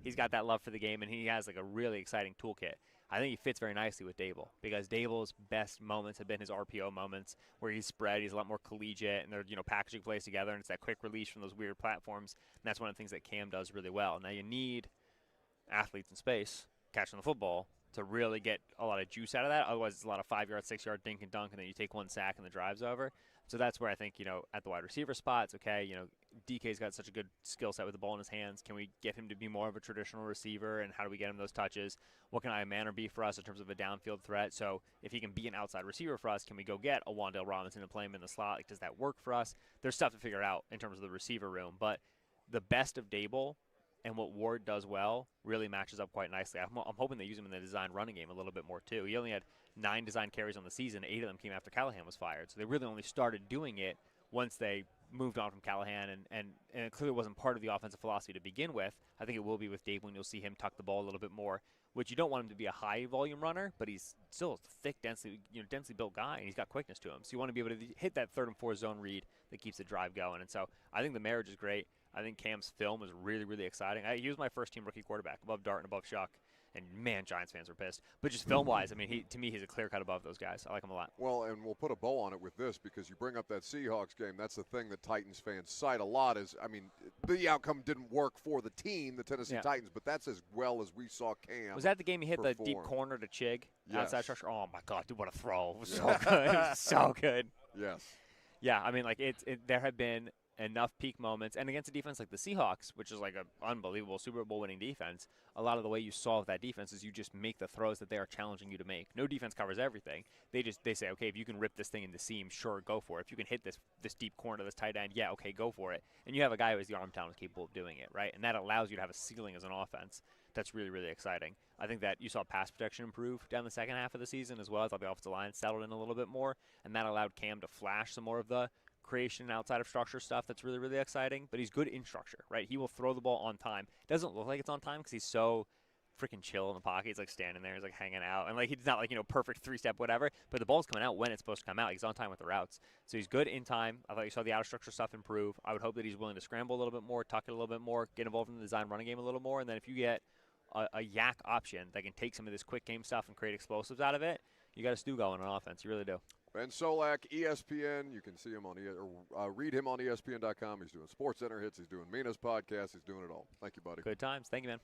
He's got that love for the game, and he has like a really exciting toolkit. I think he fits very nicely with Dable, because Dable's best moments have been his RPO moments, where he's spread, he's a lot more collegiate, and they're packaging plays together, and it's that quick release from those weird platforms, and that's one of the things that Cam does really well. Now, you need athletes in space catching the football to really get a lot of juice out of that. Otherwise, it's a lot of 5-yard, 6-yard dink and dunk, and then you take 1 sack and the drive's over. So that's where I think, at the wide receiver spot, it's okay. DK's got such a good skill set with the ball in his hands. Can we get him to be more of a traditional receiver, and how do we get him those touches? What can Manor be for us in terms of a downfield threat? So if he can be an outside receiver for us, can we go get a Wan'Dale Robinson and play him in the slot? Like, does that work for us? There's stuff to figure out in terms of the receiver room. But the best of Dable and what Ward does well really matches up quite nicely. I'm hoping they use him in the design running game a little bit more too. He only had 9 design carries on the season. 8 of them came after Callahan was fired. So they really only started doing it once they moved on from Callahan, and it clearly wasn't part of the offensive philosophy to begin with. I think it will be with Dable, and you'll see him tuck the ball a little bit more, which you don't want him to be a high-volume runner, but he's still a thick, densely built guy, and he's got quickness to him. So you want to be able to hit that 3rd and 4th zone read that keeps the drive going. And so I think the marriage is great. I think Cam's film is really, really exciting. He was my first-team rookie quarterback, above Dart and above Shuck. And, man, Giants fans were pissed. But just film-wise, I mean, to me, he's a clear cut above those guys. I like him a lot. Well, and we'll put a bow on it with this, because you bring up that Seahawks game. That's the thing that Titans fans cite a lot is, I mean, the outcome didn't work for the team, the Tennessee Titans, but that's as well as we saw Cam. Was that the game he hit perform. the deep corner to Chig? Yes. Outside structure? Oh, my God, dude, what a throw. It was so good. It was so good. Yes. Yeah, I mean, like, there have been enough peak moments, and against a defense like the Seahawks, which is like an unbelievable Super Bowl winning defense, a lot of the way you solve that defense is you just make the throws that they are challenging you to make. No defense covers everything. They say, okay, if you can rip this thing in the seam, sure, go for it. If you can hit this deep corner, this tight end, yeah, okay, go for it. And you have a guy who has the arm talent capable of doing it, right? And that allows you to have a ceiling as an offense. That's really, really exciting. I think that you saw pass protection improve down the second half of the season as well. I thought the offensive line settled in a little bit more, and that allowed Cam to flash some more of the creation outside of structure stuff that's really, really exciting. But he's good in structure, right? He will throw the ball on time. Doesn't look like it's on time because he's so freaking chill in the pocket. He's like standing there, he's like hanging out, and like he's not like perfect 3-step whatever, but the ball's coming out when it's supposed to come out. He's on time with the routes, so he's good in time. I thought you saw the out of structure stuff improve. I would hope that he's willing to scramble a little bit more, tuck it a little bit more, get involved in the design running game a little more, and then if you get a yak option that can take some of this quick game stuff and create explosives out of it, you got a stew going on offense. You really do. Ben Solak, ESPN. You can see him on read him on ESPN.com. He's doing Sports Center hits. He's doing Mina's podcast. He's doing it all. Thank you, buddy. Good times. Thank you, man.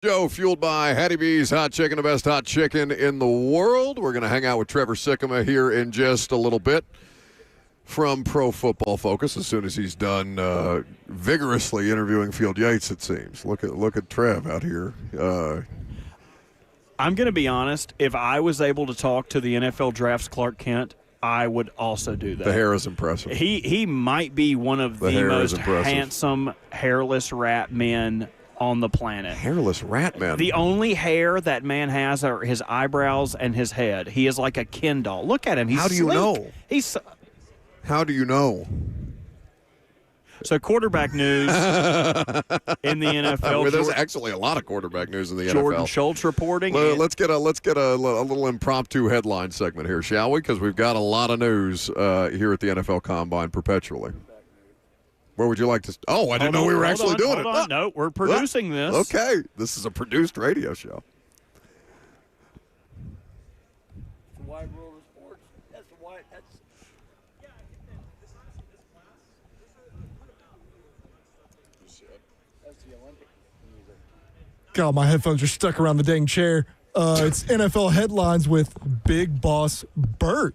Show fueled by Hattie B's Hot Chicken, the best hot chicken in the world. We're going to hang out with Trevor Sikma here in just a little bit from Pro Football Focus as soon as he's done vigorously interviewing Field Yates, it seems. Look at Trev out here. I'm going to be honest. If I was able to talk to the NFL Draft's Clark Kent, I would also do that. The hair is impressive. He might be one of the most handsome, hairless rat men on the planet. Hairless rat man. The only hair that man has are his eyebrows and his head. He is like a Ken doll. Look at him. He's How do you sleek. know? How do you know? So quarterback news in the NFL. Well, there's actually a lot of quarterback news in the NFL. Jordan Schultz reporting. Let's get a little impromptu headline segment here, shall we? Because we've got a lot of news here at the NFL Combine perpetually. Where would you like to? Oh, I didn't know we were actually doing it. Hold on. No, we're producing this. Okay, this is a produced radio show. The wide world of sports. That's the wide. That's. That's the Olympic music. God, my headphones are stuck around the dang chair. It's NFL headlines with Big Boss Bert.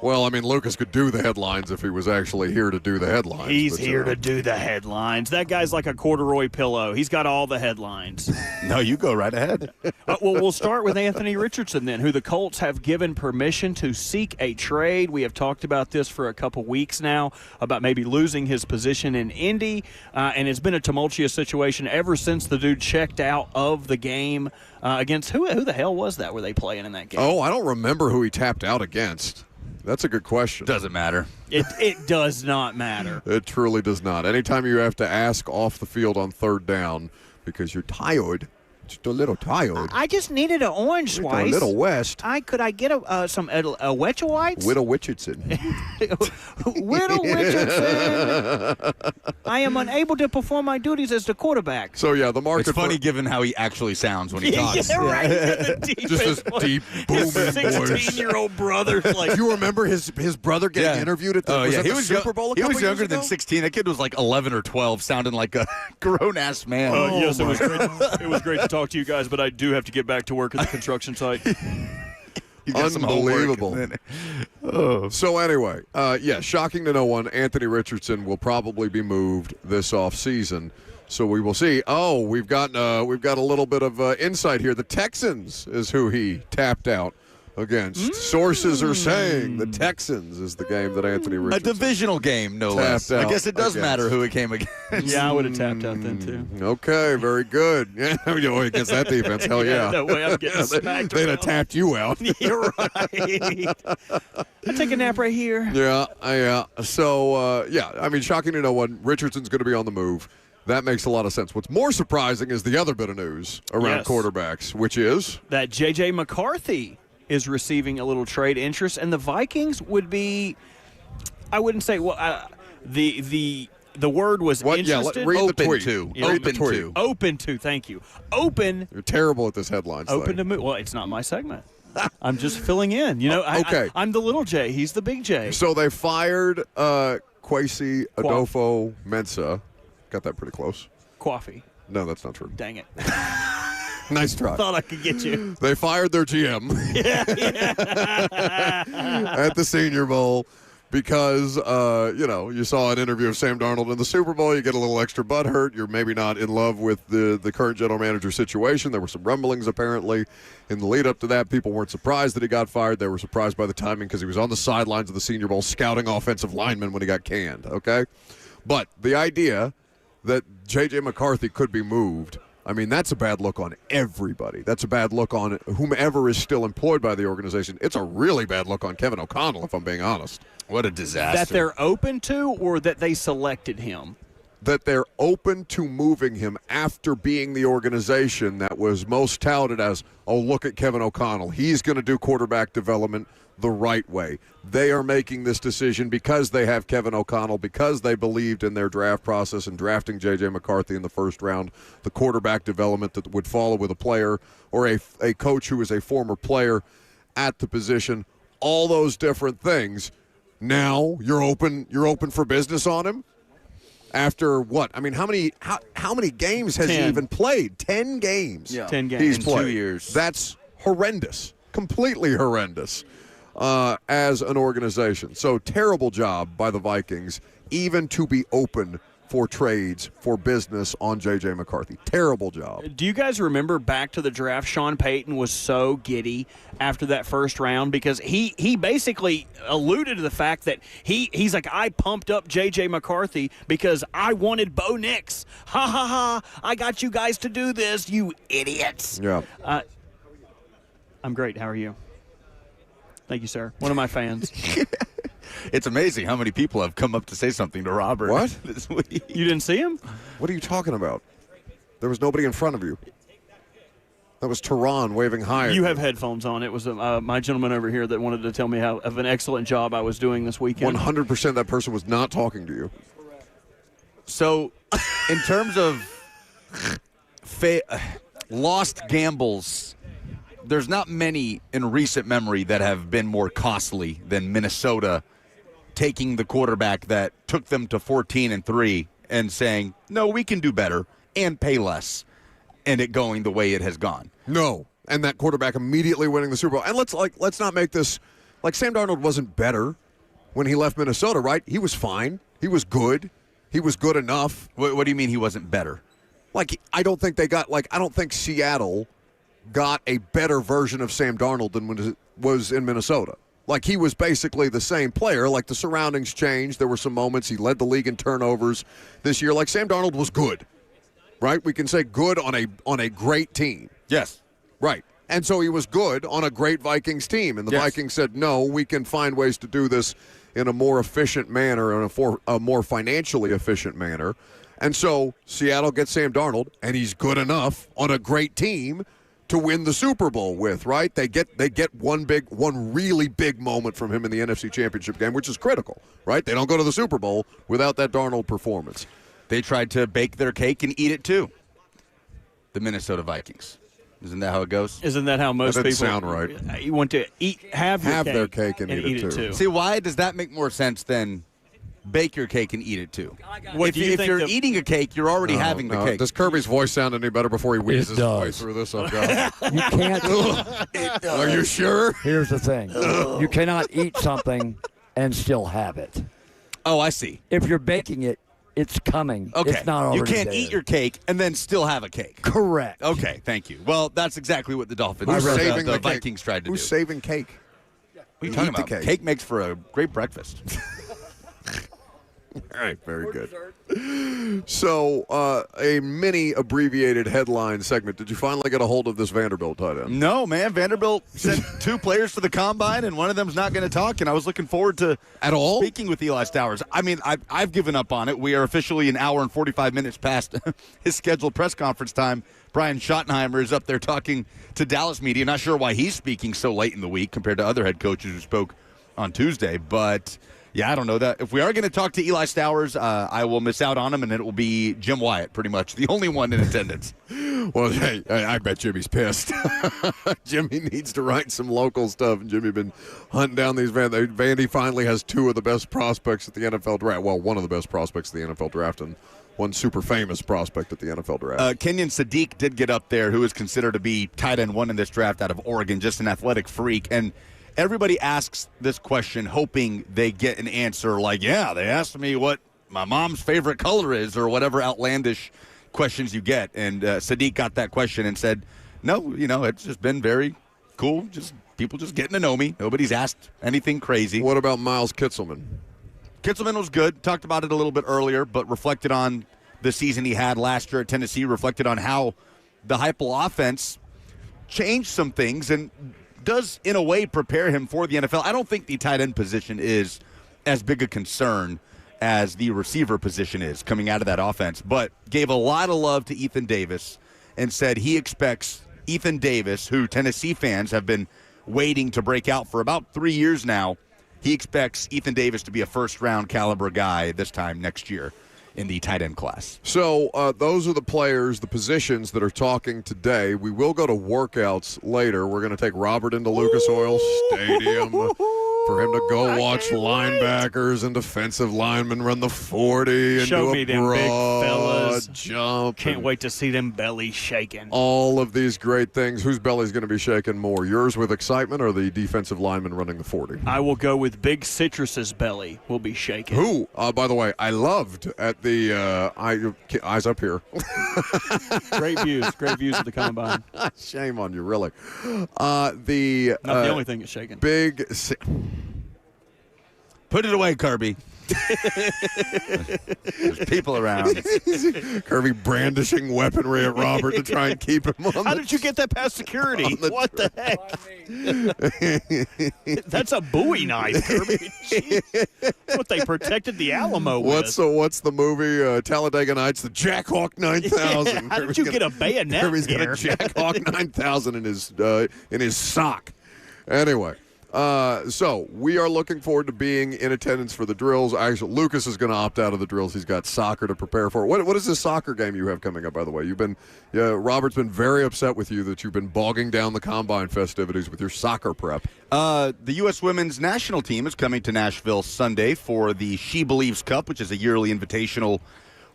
Well, I mean, Lucas could do the headlines if he was actually here to do the headlines. He's here to do the headlines. That guy's like a corduroy pillow. He's got all the headlines. No, you go right ahead. Well, we'll start with Anthony Richardson then, who the Colts have given permission to seek a trade. We have talked about this for a couple weeks now, about maybe losing his position in Indy, and it's been a tumultuous situation ever since the dude checked out of the game against who the hell was that were they playing in that game? Oh, I don't remember who he tapped out against. That's a good question. Doesn't matter. It does not matter. It truly does not. Anytime you have to ask off the field on third down because you're tired, just a little tired. I just needed an orange slice. A little west. Could I get a Wetcha Whites? Whittle Richardson. Whittle Richardson. I am unable to perform my duties as the quarterback. So, yeah, the market. It's funny given how he actually sounds when he talks. Yeah, right. Just this deep, booming his 16-year-old brother. Like, you remember his brother getting interviewed at the Super Bowl? He was younger than 16. That kid was like 11 or 12, sounding like a grown-ass man. Yes, it was great. It was great to talk to you guys, but I do have to get back to work at the construction site. Unbelievable. So anyway, shocking to no one, Anthony Richardson will probably be moved this offseason. So we will see. Oh, we've got a little bit of insight here. The Texans is who he tapped out against. Sources are saying the Texans is the game that Anthony Richardson. A divisional game, no less. I guess it does matter who it came against. Yeah, I would have tapped out then, too. Okay, very good. Yeah, against that defense, hell yeah. No way I'm getting smacked. They'd have tapped you out. You're right. I take a nap right here. Yeah. So, I mean, shocking to no one, Richardson's going to be on the move. That makes a lot of sense. What's more surprising is the other bit of news around quarterbacks, which is that J.J. McCarthy is receiving a little trade interest, and the Vikings would be, I wouldn't say, the word was interested. Yeah, read open the tweet. To. Yeah, open to. Open to, thank you. Open. You're terrible at this headlines Open thing. to move. Well, it's not my segment. I'm just filling in. Okay. I'm the little J. He's the big J. So they fired Kwesi Adolfo-Mensah. Got that pretty close. Coffee. No, that's not true. Dang it. Nice try. Thought I could get you. They fired their GM at the Senior Bowl because, you saw an interview of Sam Darnold in the Super Bowl. You get a little extra butthurt. You're maybe not in love with the current general manager situation. There were some rumblings, apparently, in the lead-up to that. People weren't surprised that he got fired. They were surprised by the timing because he was on the sidelines of the Senior Bowl scouting offensive linemen when he got canned, okay? But the idea that J.J. McCarthy could be moved, I mean, that's a bad look on everybody. That's a bad look on whomever is still employed by the organization. It's a really bad look on Kevin O'Connell, if I'm being honest. What a disaster. That they're open to, or that they selected him? That they're open to moving him after being the organization that was most touted as, oh, look at Kevin O'Connell. He's going to do quarterback development the right way. They are making this decision because they have Kevin O'Connell, because they believed in their draft process and drafting J.J. McCarthy in the first round, the quarterback development that would follow with a player or a coach who is a former player at the position, all those different things. Now you're open for business on him? After what? I mean, how many games has 10. he even played? 10 games. Yeah. 10 games. He's in played. 2 years. That's horrendous. Completely horrendous as an organization. So terrible job by the Vikings, even to be open for trades, for business on J.J. McCarthy. Terrible job. Do you guys remember back to the draft? Sean Payton was so giddy after that first round because he basically alluded to the fact that he's like, I pumped up J.J. McCarthy because I wanted Bo Nix. Ha, ha, ha. I got you guys to do this, you idiots. Yeah. I'm great. How are you? Thank you, sir. One of my fans. It's amazing how many people have come up to say something to Robert What? this week. You didn't see him? What are you talking about? There was nobody in front of you. That was Tehran waving hi. You have headphones on. It was my gentleman over here that wanted to tell me how of an excellent job I was doing this weekend. 100% that person was not talking to you. So, in terms of lost gambles, there's not many in recent memory that have been more costly than Minnesota taking the quarterback that took them to 14-3 and saying, no, we can do better and pay less, and it going the way it has gone. No. And that quarterback immediately winning the Super Bowl. And let's not make this like Sam Darnold wasn't better when he left Minnesota, right? He was fine. He was good. He was good enough. What do you mean he wasn't better? Like, I don't think Seattle got a better version of Sam Darnold than was in Minnesota. Like, he was basically the same player. Like, the surroundings changed. There were some moments. He led the league in turnovers this year. Like, Sam Darnold was good, right? We can say good on a great team. Yes. Right. And so he was good on a great Vikings team. And the Vikings said, no, we can find ways to do this in a more efficient manner and a more financially efficient manner. And so Seattle gets Sam Darnold, and he's good enough on a great team to win the Super Bowl with, right? They get one really big moment from him in the NFC Championship game, which is critical, right? They don't go to the Super Bowl without that Darnold performance. They tried to bake their cake and eat it too. The Minnesota Vikings. Isn't that how it goes? Isn't that how most That people doesn't sound right. You want to have their cake and eat it too. See, why does that make more sense than bake your cake and eat it too? What do you If think you're eating a cake, you're already having the cake. Does Kirby's voice sound any better before he wheezes his way does. through this? Oh, God. You can't. Are you sure? Here's the thing: you cannot eat something and still have it. Oh, I see. If you're baking it, it's coming. Okay. It's not already you can't there. eat your cake and then still have a cake. Correct. Okay, thank you. Well, that's exactly what the Dolphins, Who's saving the the cake? Vikings tried to Who's do. saving cake? What are you Eat talking the about? cake. Makes for a great breakfast. All right, very good. So, a mini abbreviated headline segment. Did you finally get a hold of this Vanderbilt tight end? No, man. Vanderbilt sent 2 players to the combine, and one of them's not going to talk, and I was looking forward to At all? speaking with Eli Stowers. I mean, I've given up on it. We are officially an hour and 45 minutes past his scheduled press conference time. Brian Schottenheimer is up there talking to Dallas media. Not sure why he's speaking so late in the week compared to other head coaches who spoke on Tuesday, but yeah, I don't know that. If we are going to talk to Eli Stowers, I will miss out on him, and it will be Jim Wyatt, pretty much, the only one in attendance. Well, hey, I bet Jimmy's pissed. Jimmy needs to write some local stuff, and Jimmy been hunting down these Vandy finally has 2 of the best prospects at the NFL draft. Well, one of the best prospects at the NFL draft, and one super famous prospect at the NFL draft. Kenyon Sadiq did get up there, who is considered to be tight end 1 in this draft out of Oregon, just an athletic freak, and everybody asks this question hoping they get an answer like, yeah, they asked me what my mom's favorite color is or whatever outlandish questions you get. And Sadiq got that question and said, no, it's just been very cool. Just people just getting to know me. Nobody's asked anything crazy. What about Miles Kitselman? Kitselman was good. Talked about it a little bit earlier, but reflected on the season he had last year at Tennessee, reflected on how the Heupel offense changed some things and does, in a way, prepare him for the NFL. I don't think the tight end position is as big a concern as the receiver position is coming out of that offense, but gave a lot of love to Ethan Davis and said he expects Ethan Davis, who Tennessee fans have been waiting to break out for about 3 years now, he expects Ethan Davis to be a first-round caliber guy this time next year in the tight end class. So those are the players, the positions that are talking today. We will go to workouts later. We're going to take Robert into Lucas Oil Stadium. For him to go watch linebackers and defensive linemen run the 40 and Show do me a them big broad fellas. jump. Can't wait to see them bellies shaking. All of these great things. Whose belly's going to be shaking more? Yours with excitement or the defensive lineman running the 40? I will go with Big Citrus's belly will be shaking. Who, by the way, I loved at the eyes up here. Great views of the combine. Shame on you, really. Not the only thing that's shaking. Put it away, Kirby. There's people around. Kirby brandishing weaponry at Robert to try and keep him on. How did you get that past security? What the heck? That's a Bowie knife, Kirby. Jeez. That's what they protected the Alamo with. What's the movie Talladega Nights? The Jack Hawk 9000. How did you get a bayonet Kirby's got here? a Jack Hawk 9000 in his sock. Anyway. So we are looking forward to being in attendance for the drills. Actually, Lucas is going to opt out of the drills. He's got soccer to prepare for. What is this soccer game you have coming up, by the way? Robert's been very upset with you that you've been bogging down the combine festivities with your soccer prep. The U.S. women's national team is coming to Nashville Sunday for the She Believes Cup, which is a yearly invitational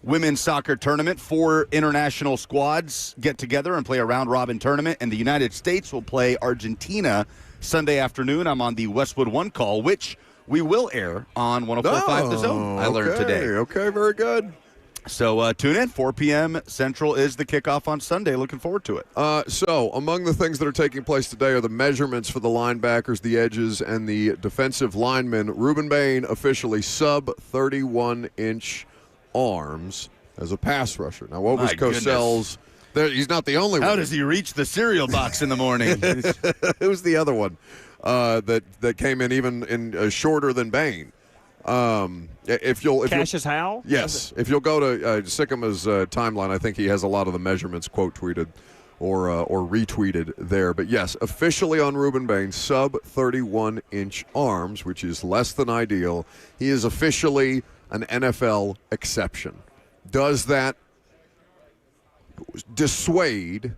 women's soccer tournament. 4 international squads get together and play a round-robin tournament, and the United States will play Argentina Sunday afternoon. I'm on the Westwood One call, which we will air on 104.5 The Zone, I learned today. Okay, very good. So tune in. 4 p.m. Central is the kickoff on Sunday. Looking forward to it. So among the things that are taking place today are the measurements for the linebackers, the edges, and the defensive linemen. Ruben Bain officially sub-31-inch arms as a pass rusher. Now, what was Cosell's? He's not the only one. How does he reach the cereal box in the morning? Who's the other one that came in even shorter than Bain? Cassius Howell? Yes. If you'll go to Sikma's timeline, I think he has a lot of the measurements quote tweeted or retweeted there. But yes, officially on Ruben Bain, sub-31-inch arms, which is less than ideal. He is officially an NFL exception. Does that dissuade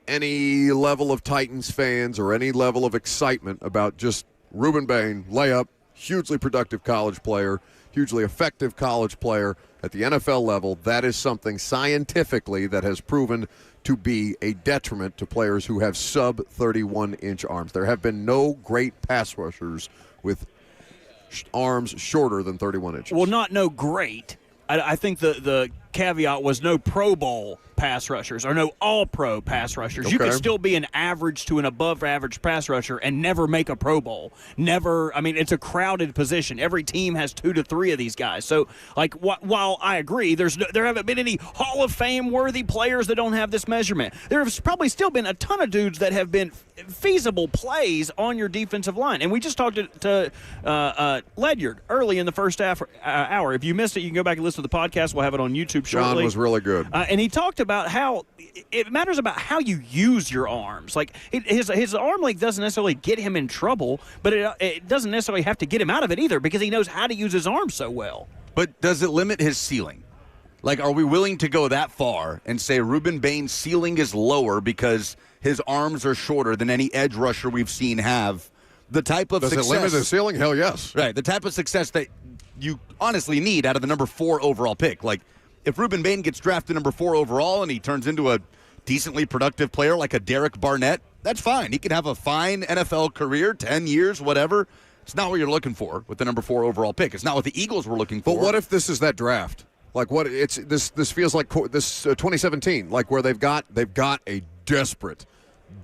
any level of Titans fans or any level of excitement about just Ruben Bain, layup, hugely productive college player, hugely effective college player at the NFL level? That is something scientifically that has proven to be a detriment to players who have sub-31-inch arms. There have been no great pass rushers with arms shorter than 31 inches. Well, not no great. I think the caveat was no Pro Bowl pass rushers or no all-pro pass rushers. Okay. You could still be an average to an above-average pass rusher and never make a Pro Bowl. Never. I mean, it's a crowded position. Every team has 2 to 3 of these guys. So, like, while I agree, there haven't been any Hall of Fame-worthy players that don't have this measurement. There have probably still been a ton of dudes that have been feasible plays on your defensive line. And we just talked to Ledard early in the first hour. If you missed it, you can go back and listen to the podcast. We'll have it on YouTube shortly. John was really good. And he talked about how it matters about how you use your arms. Like, his arm length doesn't necessarily get him in trouble, but it doesn't necessarily have to get him out of it either because he knows how to use his arms so well. But does it limit his ceiling? Like, are we willing to go that far and say Ruben Bain's ceiling is lower because his arms are shorter than any edge rusher we've seen have the type of success? Does it limit the ceiling? Hell yes. Right, the type of success that you honestly need out of the number 4 overall pick. Like, if Ruben Bain gets drafted number 4 overall and he turns into a decently productive player like a Derek Barnett, that's fine. He can have a fine NFL career, 10 years, whatever. It's not what you're looking for with the number 4 overall pick. It's not what the Eagles were looking for. But what if this is that draft? Like, what it's this feels like this 2017, like where they've got a desperate,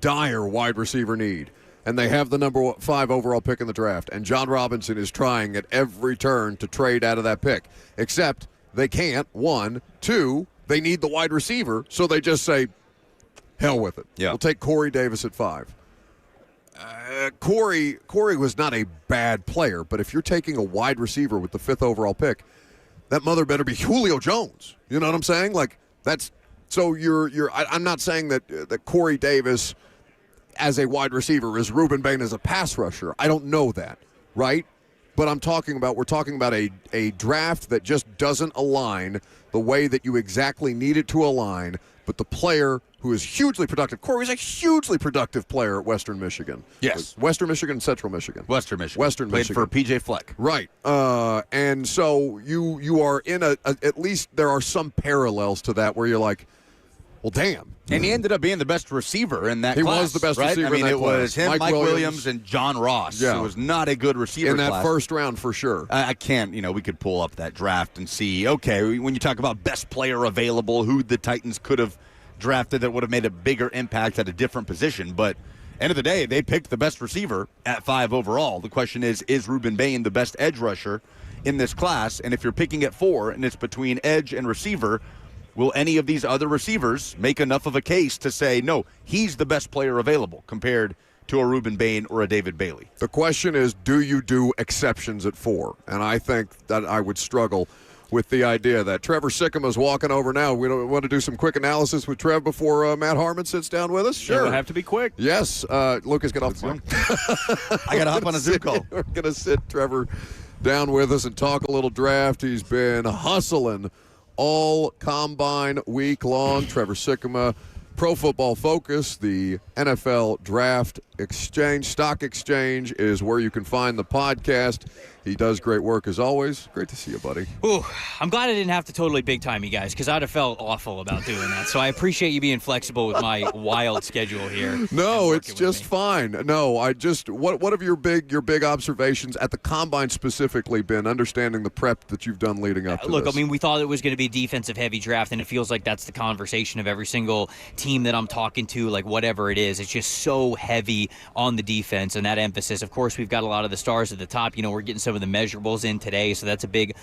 dire wide receiver need, and they have the number 5 overall pick in the draft, and John Robinson is trying at every turn to trade out of that pick, except they can't. 1, 2, they need the wide receiver, so they just say, hell with it. Yeah. We'll take Corey Davis at 5. Corey was not a bad player, but if you're taking a wide receiver with the 5th overall pick, that mother better be Julio Jones. You know what I'm saying? Like, that's so I'm not saying that Corey Davis as a wide receiver is Ruben Bain as a pass rusher. I don't know that, right? But we're talking about a draft that just doesn't align the way that you exactly need it to align but the player who is hugely productive. Corey's a hugely productive player at Western Michigan. Yes. Western Michigan, Central Michigan. Western Michigan. Western Played Michigan. for PJ Fleck. Right. And so you are in at least there are some parallels to that where you're like, well, damn. And he ended up being the best receiver in that He class. was the best right? receiver I mean, in that it class. was him, Mike Williams, and John Ross. Yeah. It was not a good receiver in that class. first round for sure. I can't, we could pull up that draft and see, okay, when you talk about best player available, who the Titans could have drafted that would have made a bigger impact at a different position. But end of the day, they picked the best receiver at 5 overall. The question is Ruben Bain the best edge rusher in this class? And if you're picking at 4 and it's between edge and receiver, will any of these other receivers make enough of a case to say, no, he's the best player available compared to a Ruben Bain or a David Bailey? The question is, do you do exceptions at 4? And I think that I would struggle with the idea that Trevor Sikma is walking over now. We don't want to do some quick analysis with Trev before Matt Harmon sits down with us? Sure. It'll have to be quick. Yes. Lucas, get off the phone. I got to hop on a Zoom call. We're going to sit Trevor down with us and talk a little draft. He's been hustling all combine week long. Trevor Sikma, Pro Football Focus, the NFL Draft Exchange, Stock Exchange is where you can find the podcast. He does great work as always. Great to see you, buddy. Ooh, I'm glad I didn't have to totally big time you guys because I'd have felt awful about doing that. So I appreciate you being flexible with my wild schedule here. No, it's just fine. No, I just what have your big observations at the combine specifically been, understanding the prep that you've done leading up to Look, this? I mean, we thought it was going to be a defensive heavy draft, and it feels like that's the conversation of every single team that I'm talking to, like whatever it is. It's just so heavy on the defense and that emphasis. Of course, we've got a lot of the stars at the top. We're getting some of the measurables in today, so that's a big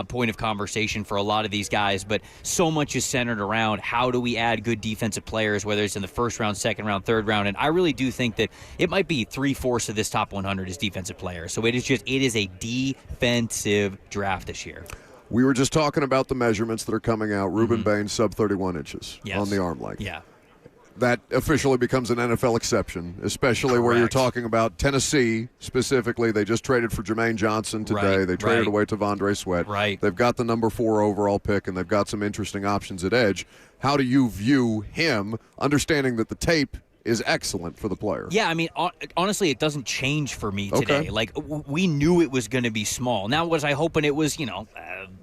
point of conversation for a lot of these guys. But so much is centered around how do we add good defensive players, whether it's in the first round, second round, third round. And I really do think that it might be 3/4 of this top 100 is defensive players. So it is a defensive draft this year. We were just talking about the measurements that are coming out. Ruben Bain, sub 31 inches on the arm length. Yeah. That officially becomes an NFL exception, especially where you're talking about Tennessee specifically. They just traded for Jermaine Johnson today. They traded away Tavondre Sweat. Right. They've got the number 4 overall pick, and they've got some interesting options at edge. How do you view him, understanding that the tape is excellent for the player? Yeah, I mean, honestly, it doesn't change for me today. Okay. Like, we knew it was going to be small. Now, was I hoping it was,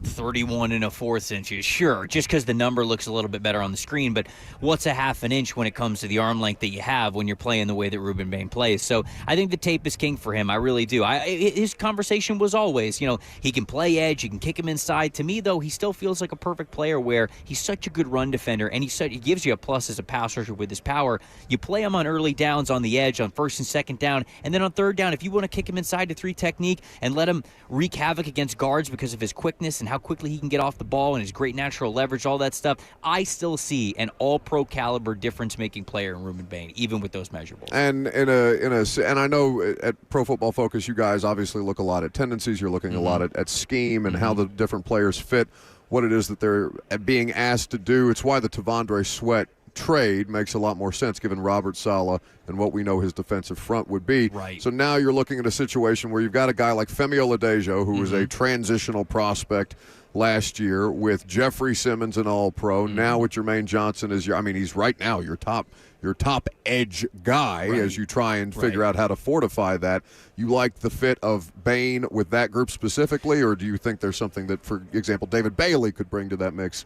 31 1/4 inches? Sure, just because the number looks a little bit better on the screen. But what's a half an inch when it comes to the arm length that you have when you're playing the way that Ruben Bain plays? So I think the tape is king for him. I really do. His conversation was always, he can play edge, you can kick him inside. To me, though, he still feels like a perfect player where he's such a good run defender, and he gives you a plus as a pass rusher with his power. You play him on early downs on the edge on first and second down, and then on third down, if you want to kick him inside to 3 technique and let him wreak havoc against guards because of his quickness and how quickly he can get off the ball and his great natural leverage, all that stuff, I still see an all-pro caliber difference-making player in Ruben Bain, even with those measurables. And and I know at Pro Football Focus, you guys obviously look a lot at tendencies. You're looking a lot at scheme and how the different players fit, what it is that they're being asked to do. It's why the Tavondre Sweat trade makes a lot more sense given Robert Saleh and what we know his defensive front would be. Right. So now you're looking at a situation where you've got a guy like Femi Oladejo, who was a transitional prospect last year, with Jeffrey Simmons an all-pro. Now with Jermaine Johnson he's right now your top edge guy as you try and figure out how to fortify that. You like the fit of Bain with that group specifically, or do you think there's something that, for example, David Bailey could bring to that mix?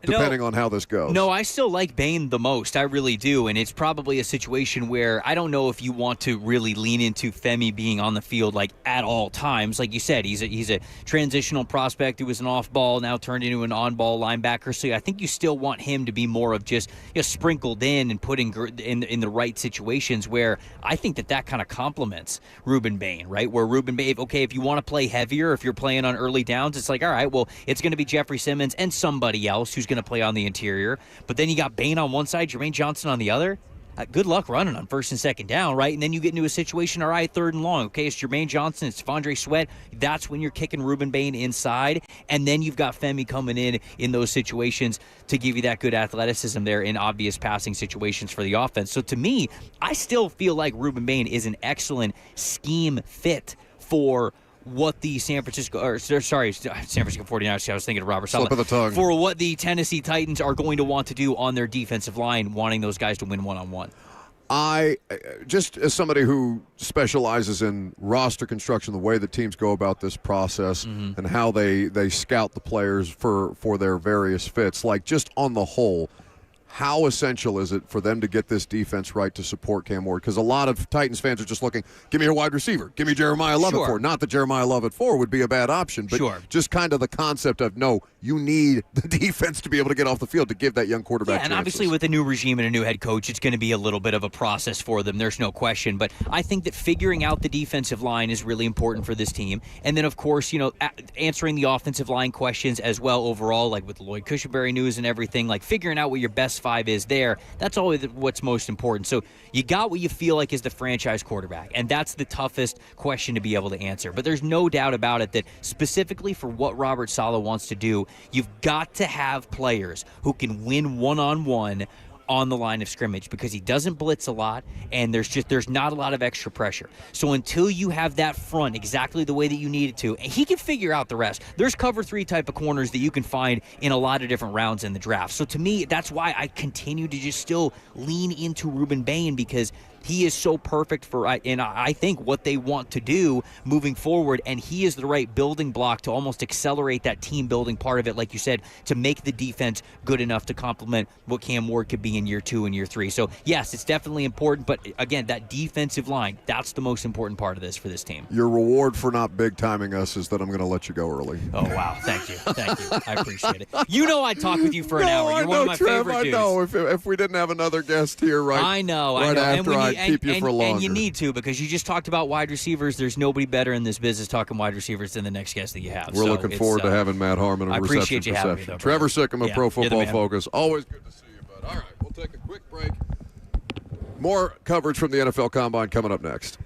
Depending on how this goes. No, I still like Bain the most. I really do. And it's probably a situation where I don't know if you want to really lean into Femi being on the field like at all times. Like you said, he's a transitional prospect who was an off-ball, now turned into an on-ball linebacker. So I think you still want him to be more of just sprinkled in and put in the right situations, where I think that kind of complements Ruben Bain, right? Where Ruben Bain, if you want to play heavier, if you're playing on early downs, it's like, all right, well, it's going to be Jeffrey Simmons and somebody else who's going to play on the interior. But then you got Bain on one side, Jermaine Johnson on the other. Good luck running on first and second down, right? And then you get into a situation, all right, third and long. Okay, it's Jermaine Johnson, it's Tavondre Sweat. That's when you're kicking Ruben Bain inside. And then you've got Femi coming in those situations to give you that good athleticism there in obvious passing situations for the offense. So to me, I still feel like Ruben Bain is an excellent scheme fit for what the San Francisco 49ers, I was thinking of Robert Saleh. Slip of the tongue. For what the Tennessee Titans are going to want to do on their defensive line, wanting those guys to win one-on-one. I, just as somebody who specializes in roster construction, the way that teams go about this process and how they scout the players for their various fits, like just on the whole, how essential is it for them to get this defense right to support Cam Ward? Because a lot of Titans fans are just looking, give me a wide receiver, give me Jeremiah Love at 4. Not that Jeremiah Love at 4 would be a bad option, but just kind of the concept of, no, you need the defense to be able to get off the field to give that young quarterback chances. And obviously with a new regime and a new head coach, it's going to be a little bit of a process for them. There's no question. But I think that figuring out the defensive line is really important for this team. And then, of course, answering the offensive line questions as well overall, like with the Lloyd Cushenberry news and everything, like figuring out what your best 5 is there, that's always what's most important. So you got what you feel like is the franchise quarterback, and that's the toughest question to be able to answer. But there's no doubt about it that specifically for what Robert Saleh wants to do, you've got to have players who can win one-on-one on the line of scrimmage, because he doesn't blitz a lot and there's not a lot of extra pressure. So until you have that front exactly the way that you need it to, he can figure out the rest. There's cover 3 type of corners that you can find in a lot of different rounds in the draft. So to me, that's why I continue to just still lean into Ruben Bain, because he is so perfect for, and I think, what they want to do moving forward, and he is the right building block to almost accelerate that team building part of it, like you said, to make the defense good enough to complement what Cam Ward could be in year 2 and year 3. So, yes, it's definitely important, but again, that defensive line, that's the most important part of this for this team. Your reward for not big-timing us is that I'm going to let you go early. Oh, wow. Thank you. Thank you. I appreciate it. You know I'd talk with you for an hour. You're one of my favorite dudes. I know. If we didn't have another guest here I know. after, I'd keep you for longer. And you need to, because you just talked about wide receivers. There's nobody better in this business talking wide receivers than the next guest that you have. We're looking forward to having Matt Harmon on Reception Perception. Trevor Sikma, Pro Football Focus. Always good to see you, bud. All right, we'll take a quick break. More coverage from the NFL Combine coming up next.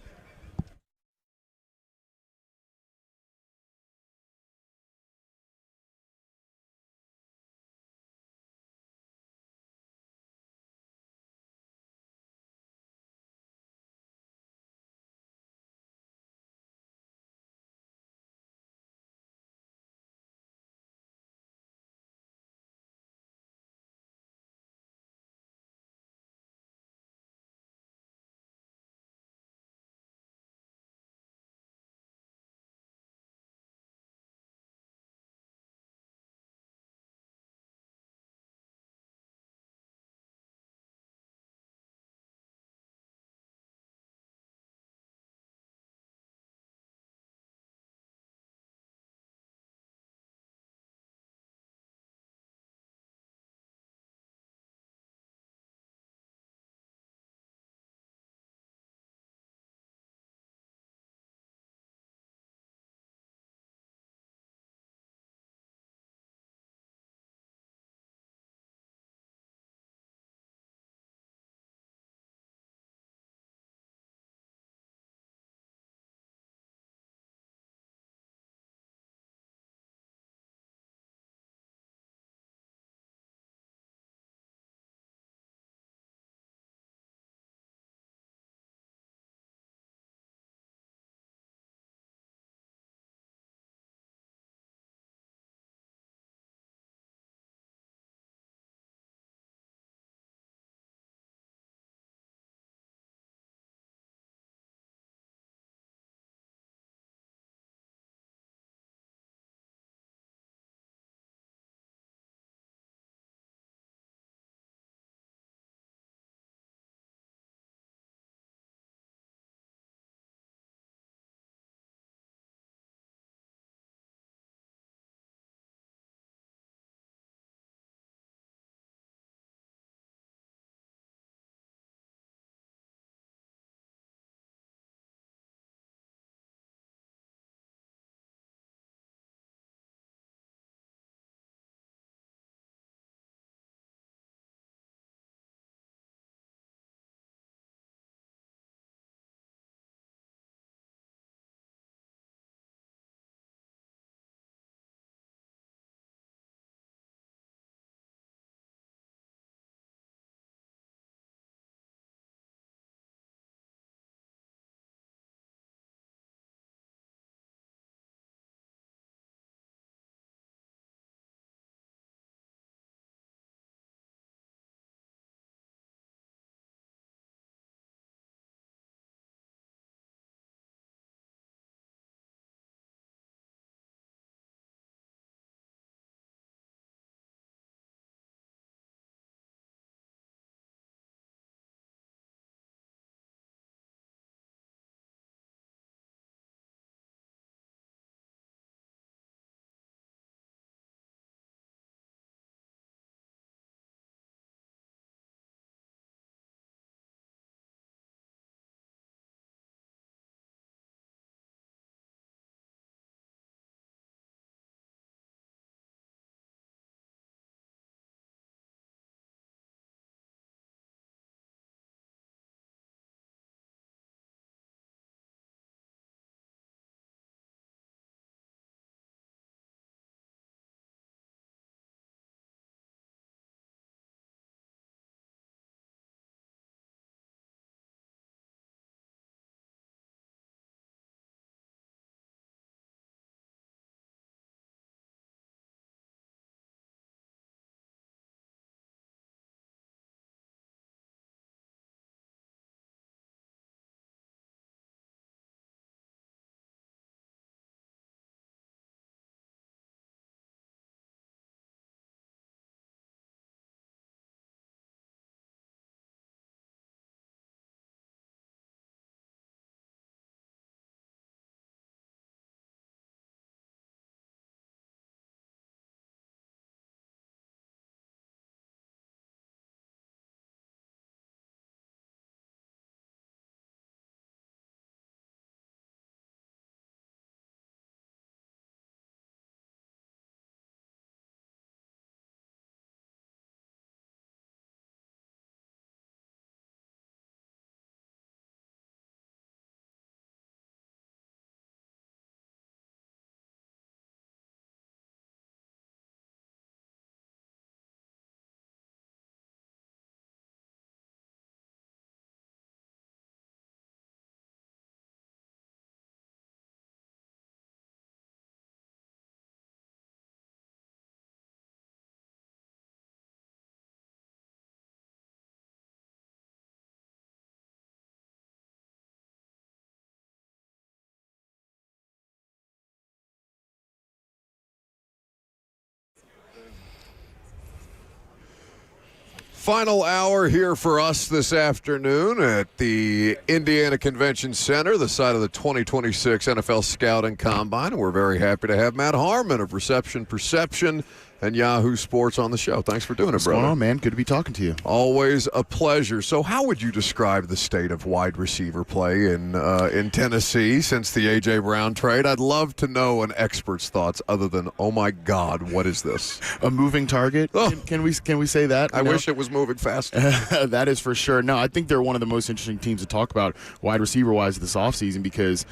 Final hour here for us this afternoon at the Indiana Convention Center, the site of the 2026 NFL Scouting Combine. We're very happy to have Matt Harmon of Reception Perception and Yahoo Sports on the show. Thanks for doing it, brother. What's going on, man? Good to be talking to you. Always a pleasure. So how would you describe the state of wide receiver play in Tennessee since the A.J. Brown trade? I'd love to know an expert's thoughts other than, oh, my God, what is this? A moving target? Oh. Can we say that? I wish it was moving faster. That is for sure. No, I think they're one of the most interesting teams to talk about wide receiver-wise this offseason because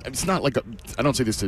it's not like I don't say this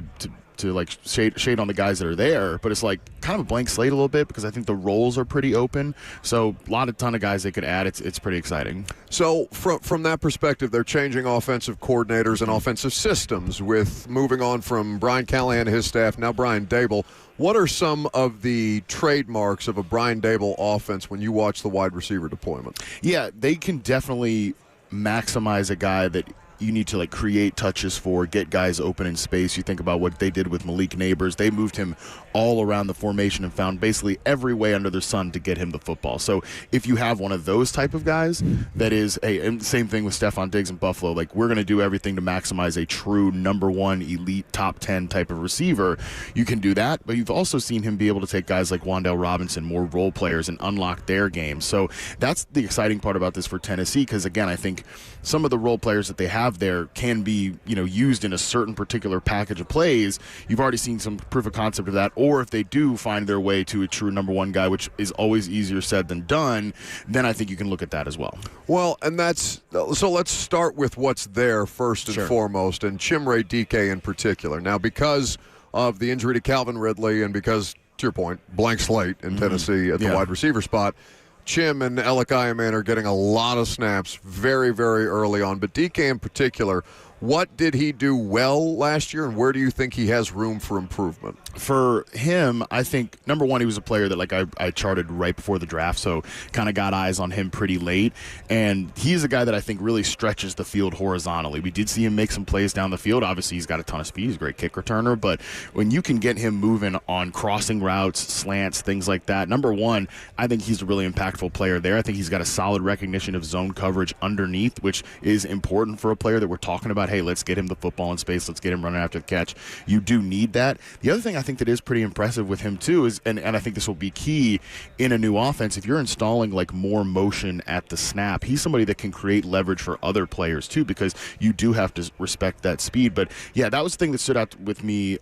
to like shade on the guys that are there, but it's like kind of a blank slate a little bit because I think the roles are pretty open. So a ton of guys they could add. It's pretty exciting. So from that perspective, they're changing offensive coordinators and offensive systems with moving on from Brian Callahan and his staff, now Brian Dable. What are some of the trademarks of a Brian Dable offense when you watch the wide receiver deployment? Yeah, they can definitely maximize a guy that you need to like create touches for, get guys open in space. You think about what they did with Malik Neighbors. They moved him all around the formation and found basically every way under the sun to get him the football. So if you have one of those type of guys, that is and same thing with Stephon Diggs in Buffalo. Like, we're going to do everything to maximize a true number one elite top 10 type of receiver. You can do that, but you've also seen him be able to take guys like Wan'Dale Robinson, more role players, and unlock their game. So that's the exciting part about this for Tennessee, because again, I think some of the role players that they have there can be, used in a certain particular package of plays. You've already seen some proof of concept of that. Or if they do find their way to a true number one guy, which is always easier said than done, then I think you can look at that as well. Well, and so let's start with what's there first and foremost, and Chimere Dike in particular. Now, because of the injury to Calvin Ridley and because, to your point, blank slate in Tennessee at the wide receiver spot, Chim and Alec Ironman are getting a lot of snaps very, very early on. But DK in particular, what did he do well last year, and where do you think he has room for improvement? For him, I think, number one, he was a player that I charted right before the draft, so kind of got eyes on him pretty late. And he's a guy that I think really stretches the field horizontally. We did see him make some plays down the field. Obviously, he's got a ton of speed. He's a great kick returner. But when you can get him moving on crossing routes, slants, things like that, number one, I think he's a really impactful player there. I think he's got a solid recognition of zone coverage underneath, which is important for a player that we're talking about. Hey, let's get him the football in space. Let's get him running after the catch. You do need that. The other thing I think that is pretty impressive with him too is, and I think this will be key in a new offense, if you're installing like more motion at the snap, he's somebody that can create leverage for other players too, because you do have to respect that speed. But yeah, that was the thing that stood out with me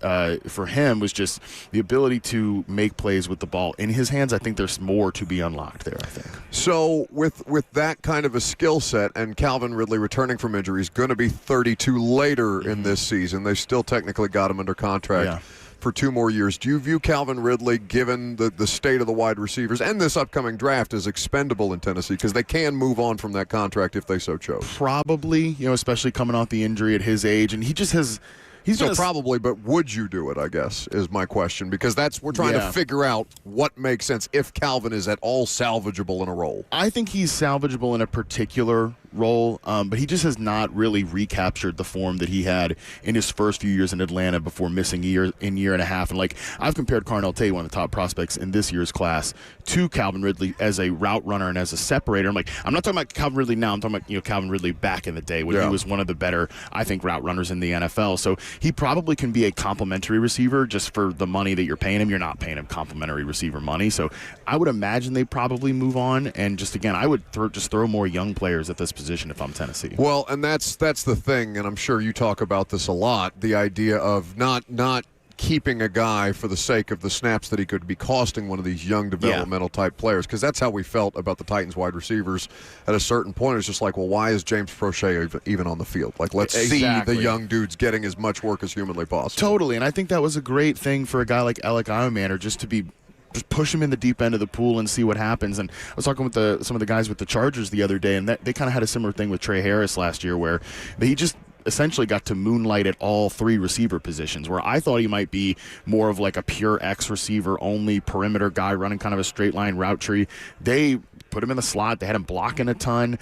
for him, was just the ability to make plays with the ball in his hands. I think there's more to be unlocked there, I think. So with that kind of a skill set, and Calvin Ridley returning from injury is going to be 32 later in this season. They still technically got him under contract for 2 more years. Do you view Calvin Ridley, given the state of the wide receivers and this upcoming draft, as expendable in Tennessee? Because they can move on from that contract if they so chose. Probably, especially coming off the injury at his age. And he just has... probably, but would you do it, I guess, is my question, because we're trying to figure out what makes sense if Calvin is at all salvageable in a role. I think he's salvageable in a particular role, but he just has not really recaptured the form that he had in his first few years in Atlanta before missing year and a half. And I've compared Carnell Tate, one of the top prospects in this year's class, to Calvin Ridley as a route runner and as a separator. I'm not talking about Calvin Ridley now. I'm talking about Calvin Ridley back in the day when he was one of the better, I think, route runners in the NFL. So he probably can be a complimentary receiver just for the money that you're paying him. You're not paying him complimentary receiver money. So I would imagine they probably move on. And just again, I would throw more young players at this position if I'm Tennessee. Well, and that's the thing, and I'm sure you talk about this a lot, the idea of not keeping a guy for the sake of the snaps that he could be costing one of these young developmental type players, because that's how we felt about the Titans wide receivers at a certain point. It's just like, well, why is James Prochet even on the field? Let's see the young dudes getting as much work as humanly possible. Totally, and I think that was a great thing for a guy like Alec Ironman, just push him in the deep end of the pool and see what happens. And I was talking with some of the guys with the Chargers the other day, and they kind of had a similar thing with Trey Harris last year, where he just essentially got to moonlight at all 3 receiver positions, where I thought he might be more of like a pure X receiver, only perimeter guy running kind of a straight line route tree. They put him in the slot. They had him blocking a ton,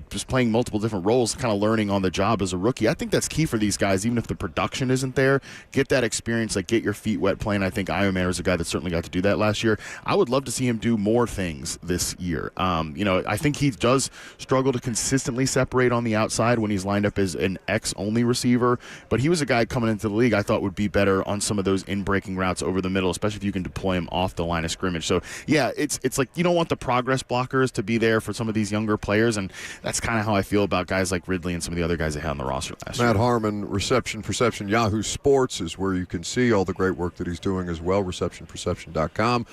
just playing multiple different roles, kind of learning on the job as a rookie. I think that's key for these guys, even if the production isn't there. Get that experience, get your feet wet playing. I think Iomanner is a guy that certainly got to do that last year. I would love to see him do more things this year. I think he does struggle to consistently separate on the outside when he's lined up as an X-only receiver, but he was a guy coming into the league I thought would be better on some of those in-breaking routes over the middle, especially if you can deploy him off the line of scrimmage. So, yeah, it's like you don't want the progress blockers to be there for some of these younger players, and that's kind of how I feel about guys like Ridley and some of the other guys they had on the roster last year. Matt Harmon, Reception Perception, Yahoo Sports is where you can see all the great work that he's doing as well, receptionperception.com,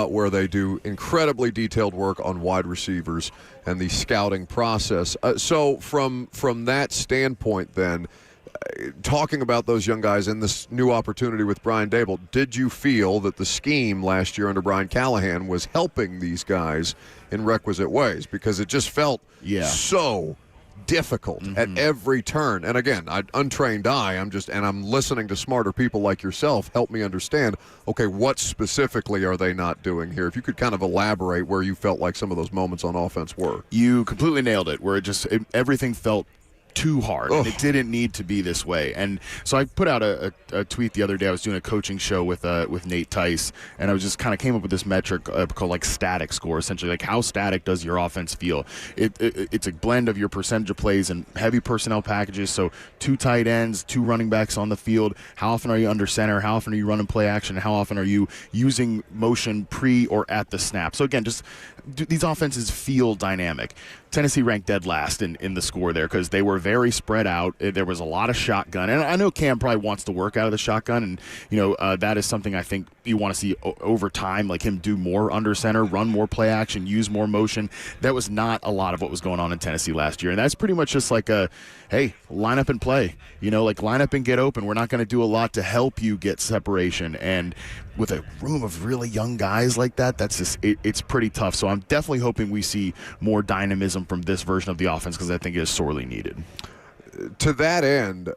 where they do incredibly detailed work on wide receivers and the scouting process. So from that standpoint then, talking about those young guys in this new opportunity with Brian Daboll, did you feel that the scheme last year under Brian Callahan was helping these guys in requisite ways? Because it just felt so difficult at every turn. And again, untrained eye, I'm listening to smarter people like yourself help me understand, okay, what specifically are they not doing here? If you could kind of elaborate where you felt like some of those moments on offense were. You completely nailed it, where everything felt too hard, and it didn't need to be this way. And so I put out a tweet the other day. I was doing a coaching show with Nate Tice, and I was just kind of came up with this metric called static score, essentially how static does your offense feel. It's a blend of your percentage of plays and heavy personnel packages, so 2 tight ends, 2 running backs on the field. How often are you under center? How often are you running play action? How often are you using motion pre or at the snap? So again, just these offenses feel dynamic. Tennessee ranked dead last in the score there because they were very spread out. There was a lot of shotgun. And I know Cam probably wants to work out of the shotgun, and that is something I think you want to see over time, like him do more under center, run more play action, use more motion. That was not a lot of what was going on in Tennessee last year. And that's pretty much just like hey, line up and play. Line up and get open. We're not going to do a lot to help you get separation. And with a room of really young guys like that, that's just it's pretty tough. So I'm definitely hoping we see more dynamism from this version of the offense because I think it is sorely needed. To that end,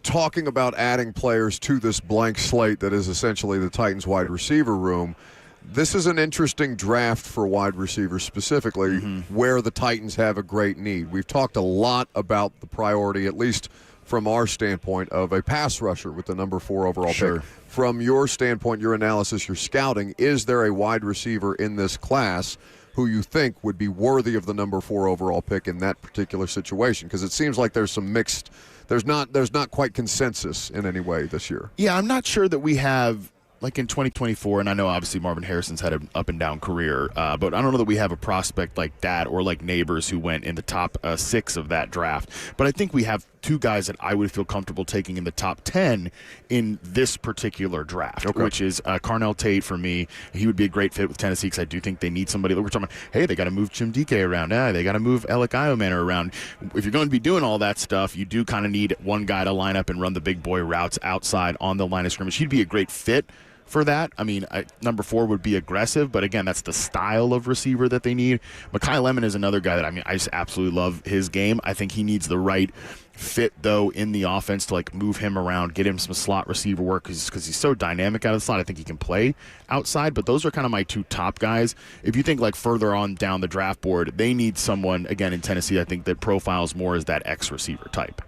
talking about adding players to this blank slate that is essentially the Titans wide receiver room, this is an interesting draft for wide receivers specifically where the Titans have a great need. We've talked a lot about the priority, at least from our standpoint, of a pass rusher with the number 4 overall pick. From your standpoint, your analysis, your scouting, is there a wide receiver in this class who you think would be worthy of the number 4 overall pick in that particular situation? Because it seems like there's some mixed, there's not quite consensus in any way this year. Yeah, I'm not sure that we have, like in 2024, and I know obviously Marvin Harrison's had an up and down career, but I don't know that we have a prospect like that or like Neighbors who went in the top 6 of that draft. But I think we have 2 guys that I would feel comfortable taking in the top 10 in this particular draft, which is Carnell Tate for me. He would be a great fit with Tennessee because I do think they need somebody. We're talking about, hey, they got to move Jim DK around. They got to move Alec Iomanner around. If you're going to be doing all that stuff, you do kind of need one guy to line up and run the big boy routes outside on the line of scrimmage. He'd be a great fit for that. I mean, number 4 would be aggressive, but again, that's the style of receiver that they need. Mekhi Lemon is another guy that, I just absolutely love his game. I think he needs the right fit, though, in the offense to move him around, get him some slot receiver work because he's so dynamic out of the slot. I think he can play outside, but those are kind of my 2 top guys. If you think further on down the draft board, they need someone, again, in Tennessee, I think that profiles more as that X receiver type.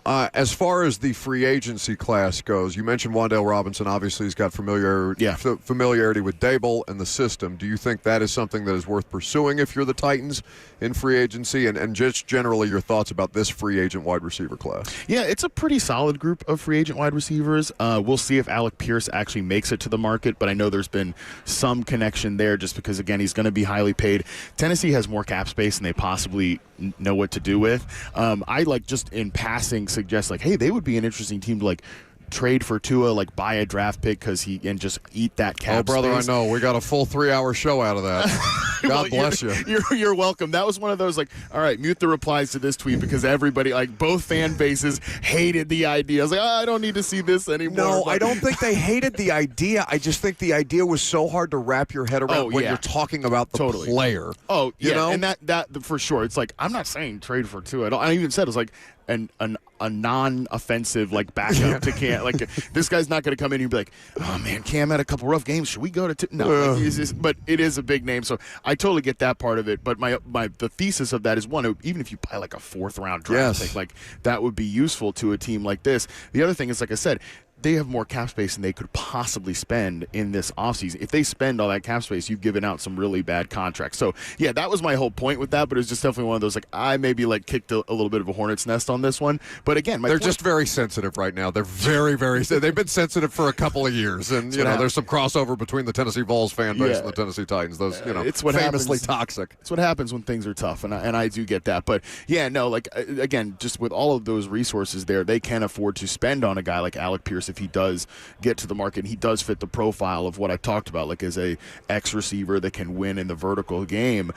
As far as the free agency class goes, you mentioned Wan'Dale Robinson. Obviously, he's got familiarity with Daboll and the system. Do you think that is something that is worth pursuing if you're the Titans in free agency? And just generally your thoughts about this free agent wide receiver class. Yeah, it's a pretty solid group of free agent wide receivers. We'll see if Alec Pierce actually makes it to the market, but I know there's been some connection there just because, again, he's going to be highly paid. Tennessee has more cap space than they possibly know what to do with. I just in passing suggest hey, they would be an interesting team to trade for Tua, buy a draft pick and just eat that cap. Oh, brother, space. I know. We got a full 3-hour show out of that. God bless you. You're welcome. That was one of those, all right, mute the replies to this tweet because everybody, both fan bases hated the idea. I was I don't need to see this anymore. No, I don't think they hated the idea. I just think the idea was so hard to wrap your head around when you're talking about the player. Oh, yeah. You know? And that for sure. It's I'm not saying trade for Tua. I even said, a non-offensive like backup to Cam. Like this guy's not going to come in and be like, oh man, Cam had a couple rough games. Should we go to? No, but it is a big name, so I totally get that part of it. But the thesis of that is one, even if you buy like a 4th round draft pick, like that would be useful to a team like this. The other thing is, like I said, they have more cap space than they could possibly spend in this offseason. If they spend all that cap space, you've given out some really bad contracts. So, yeah, that was my whole point with that, but it was just definitely one of those, like, I maybe, like, kicked a little bit of a hornet's nest on this one. But, again, they're just very sensitive right now. They're very, very – they've been sensitive for a couple of years. And, there's some crossover between the Tennessee Vols fan base and the Tennessee Titans. Those, it's what famously happens. Toxic. It's what happens when things are tough, and I do get that. But, yeah, no, like, again, just with all of those resources there, they can afford to spend on a guy like Alec Pierce if he does – get to the market, and he does fit the profile of what I talked about, like as a X-receiver that can win in the vertical game.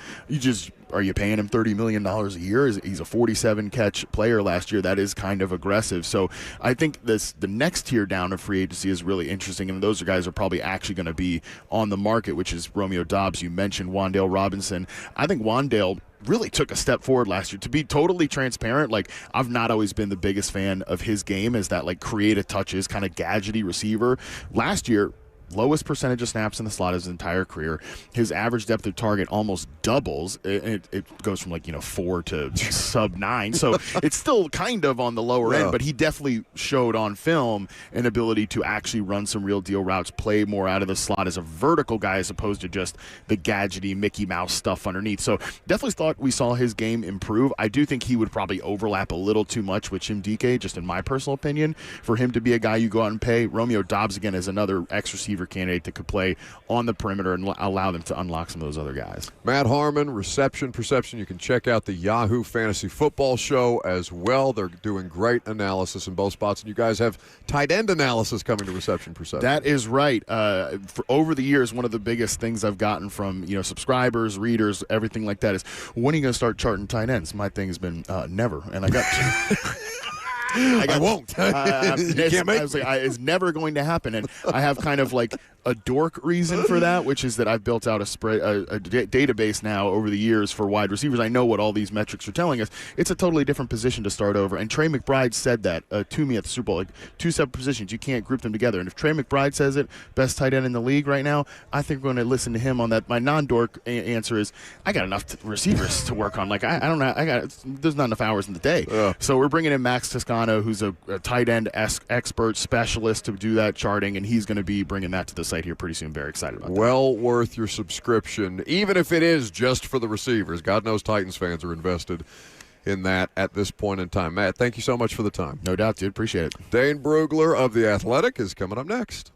Are you paying him $30 million a year? He's a 47-catch player last year. That is kind of aggressive. So I think the next tier down of free agency is really interesting, and those guys are probably actually going to be on the market, which is Romeo Doubs. You mentioned Wan'Dale Robinson. I think Wan'Dale really took a step forward last year. To be totally transparent, like I've not always been the biggest fan of his game as that like creative touches, kind of gadgety receiver. Last year, lowest percentage of snaps in the slot his entire career. His average depth of target almost doubles. It goes from 4 to sub 9. So it's still kind of on the lower end, but he definitely showed on film an ability to actually run some real deal routes, play more out of the slot as a vertical guy as opposed to just the gadgety Mickey Mouse stuff underneath. So definitely thought we saw his game improve. I do think he would probably overlap a little too much with Jim DK, just in my personal opinion, for him to be a guy you go out and pay. Romeo Doubs, again, is another X-receiver candidate that could play on the perimeter and allow them to unlock some of those other guys. Matt Harmon, Reception Perception. You can check out the Yahoo Fantasy Football Show as well. They're doing great analysis in both spots, and you guys have tight end analysis coming to Reception Perception. That is right. For over the years, one of the biggest things I've gotten from subscribers, readers, everything like that is, when are you going to start charting tight ends? My thing has been never, and I got. I won't. It's never going to happen, and I have kind of like a dork reason for that, which is that I've built out a database now over the years for wide receivers. I know what all these metrics are telling us. It's a totally different position to start over, and Trey McBride said that to me at the Super Bowl. Like 2 separate positions, you can't group them together. And if Trey McBride says it, best tight end in the league right now, I think we're going to listen to him on that. My non-dork answer is I got enough receivers to work on. Like I don't know. There's not enough hours in the day. So we're bringing in Max Toscano, who's a tight end expert specialist to do that charting, and he's going to be bringing that to the site here pretty soon. Very excited about that. Well worth your subscription, even if it is just for the receivers. God knows Titans fans are invested in that at this point in time. Matt, thank you so much for the time. No doubt, dude. Appreciate it. Dane Bugler of The Athletic is coming up next.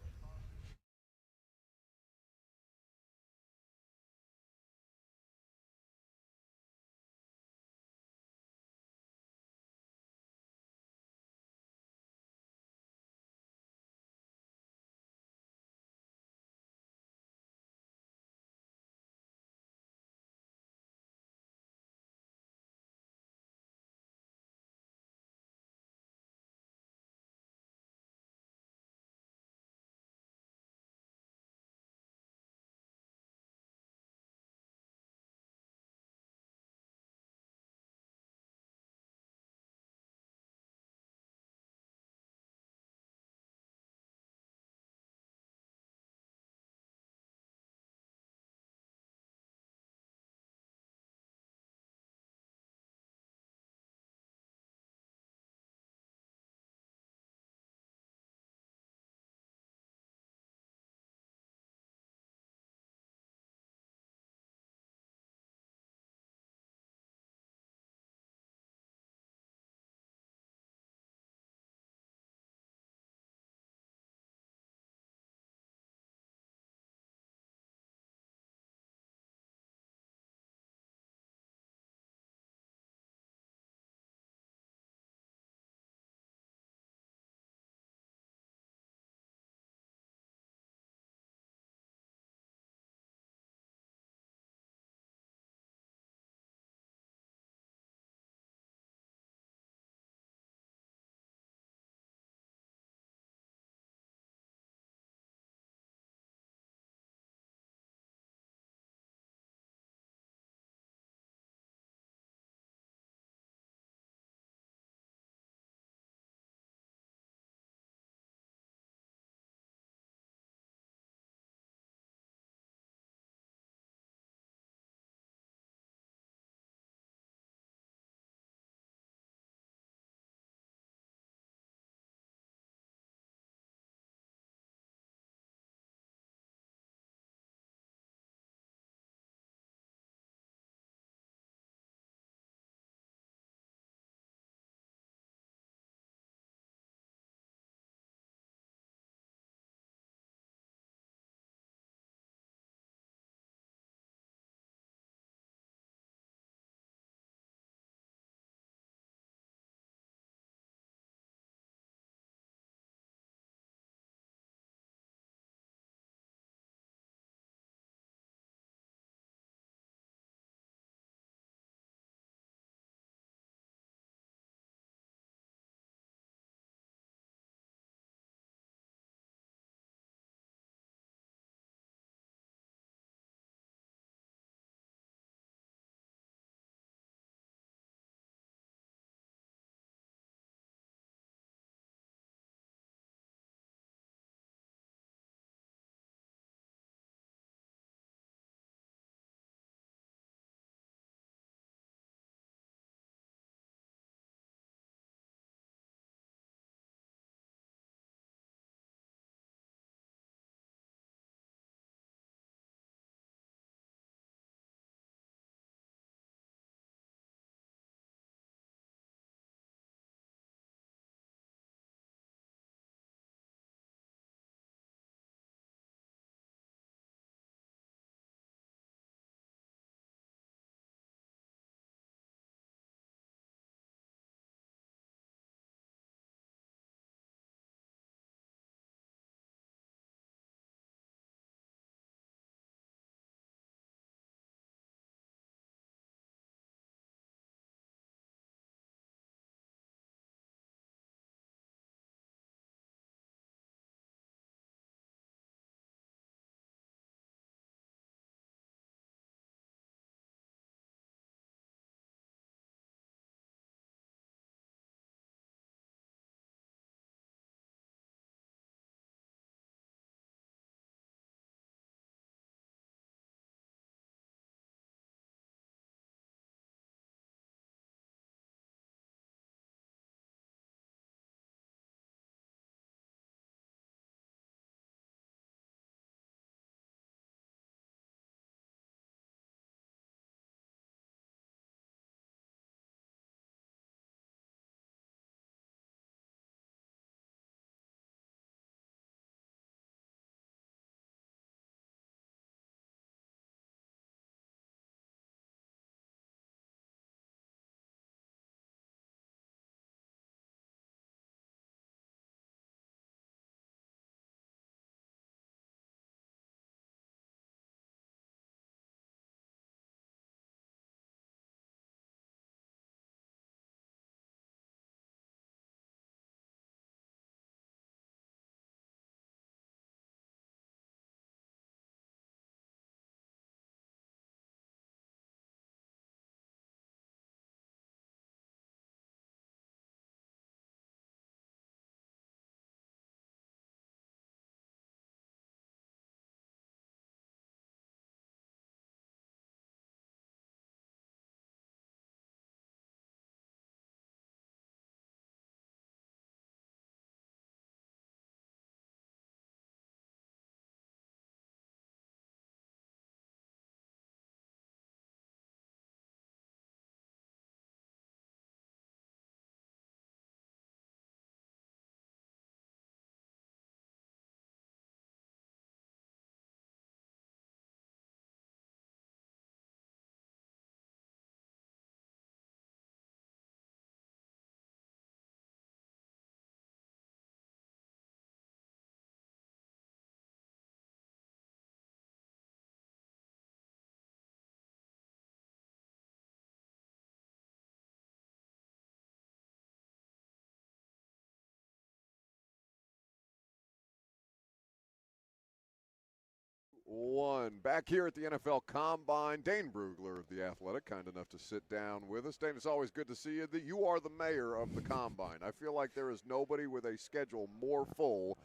1. Back here at the NFL Combine, Dane Bugler of The Athletic, kind enough to sit down with us. Dane, it's always good to see you. You are the mayor of the Combine. I feel like there is nobody with a schedule more full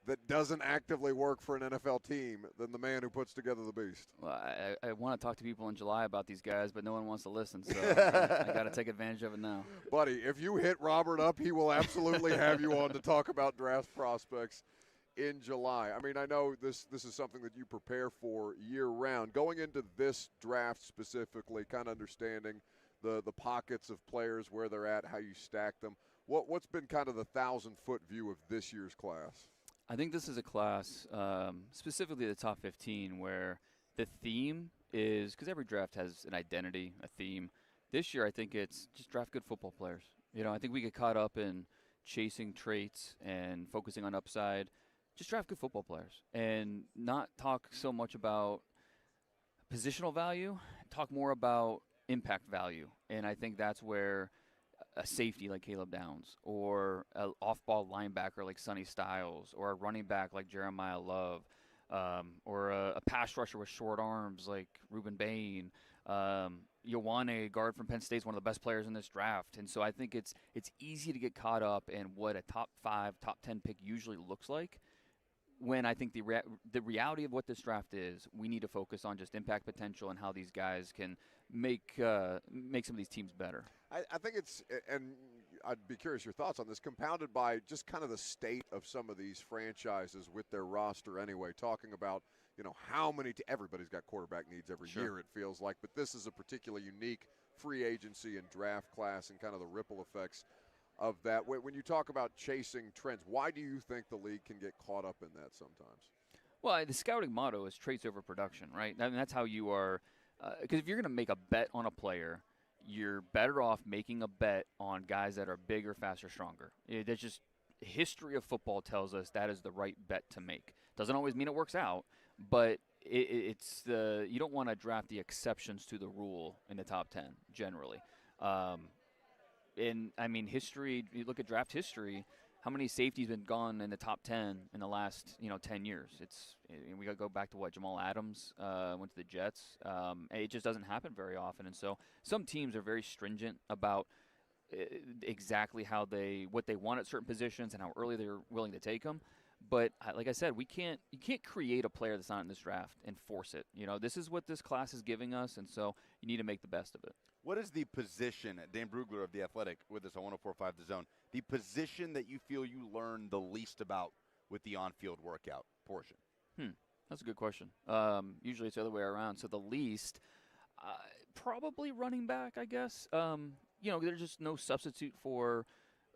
that doesn't actively work for an NFL team than the man who puts together the beast. Well, I want to talk to people in July about these guys, but no one wants to listen, so I got to take advantage of it now. Buddy, if you hit Robert up, he will absolutely have you on to talk about draft prospects in July. I mean, I know this is something that you prepare for year-round. Going into this draft specifically, kind of understanding the pockets of players, where they're at, how you stack them, what's been kind of the 1,000-foot view of this year's class? I think this is a class, specifically the top 15, where the theme is, because every draft has an identity, a theme. This year, I think it's just draft good football players. You know, I think we get caught up in chasing traits and focusing on upside. Just draft good football players and not talk so much about positional value, talk more about impact value. And I think that's where a safety like Caleb Downs, or an off-ball linebacker like Sonny Styles, or a running back like Jeremiah Love, or a pass rusher with short arms like Ruben Bain. Ioane, guard from Penn State, is one of the best players in this draft. And so I think it's easy to get caught up in what a top 5, top 10 pick usually looks like, when I think the reality of what this draft is, we need to focus on just impact potential and how these guys can make some of these teams better. I think it's, and I'd be curious your thoughts on this, compounded by just kind of the state of some of these franchises with their roster anyway, talking about, you know, how many, everybody's got quarterback needs every year, it feels like, but this is a particularly unique free agency and draft class and kind of the ripple effects of that. When you talk about chasing trends, why do you think the league can get caught up in that sometimes? Well, the scouting motto is traits over production, right? I mean, that's how you are, because if you're going to make a bet on a player, you're better off making a bet on guys that are bigger, faster, stronger. That's just history of football tells us that is the right bet to make. Doesn't always mean it works out, but it's you don't want to draft the exceptions to the rule in the top 10 generally. And I mean, history. You look at draft history. How many safeties been gone in the top 10 in the last 10 years? We got to go back to what Jamal Adams went to the Jets. It just doesn't happen very often, and so some teams are very stringent about exactly what they want at certain positions and how early they're willing to take them. But like I said, you can't create a player that's not in this draft and force it. You know, this is what this class is giving us, and so you need to make the best of it. What is the position, Dane Bugler of The Athletic with us on 104.5 The Zone, the position that you feel you learned the least about with the on-field workout portion? That's a good question. Usually it's the other way around. So the least, probably running back, I guess. There's just no substitute for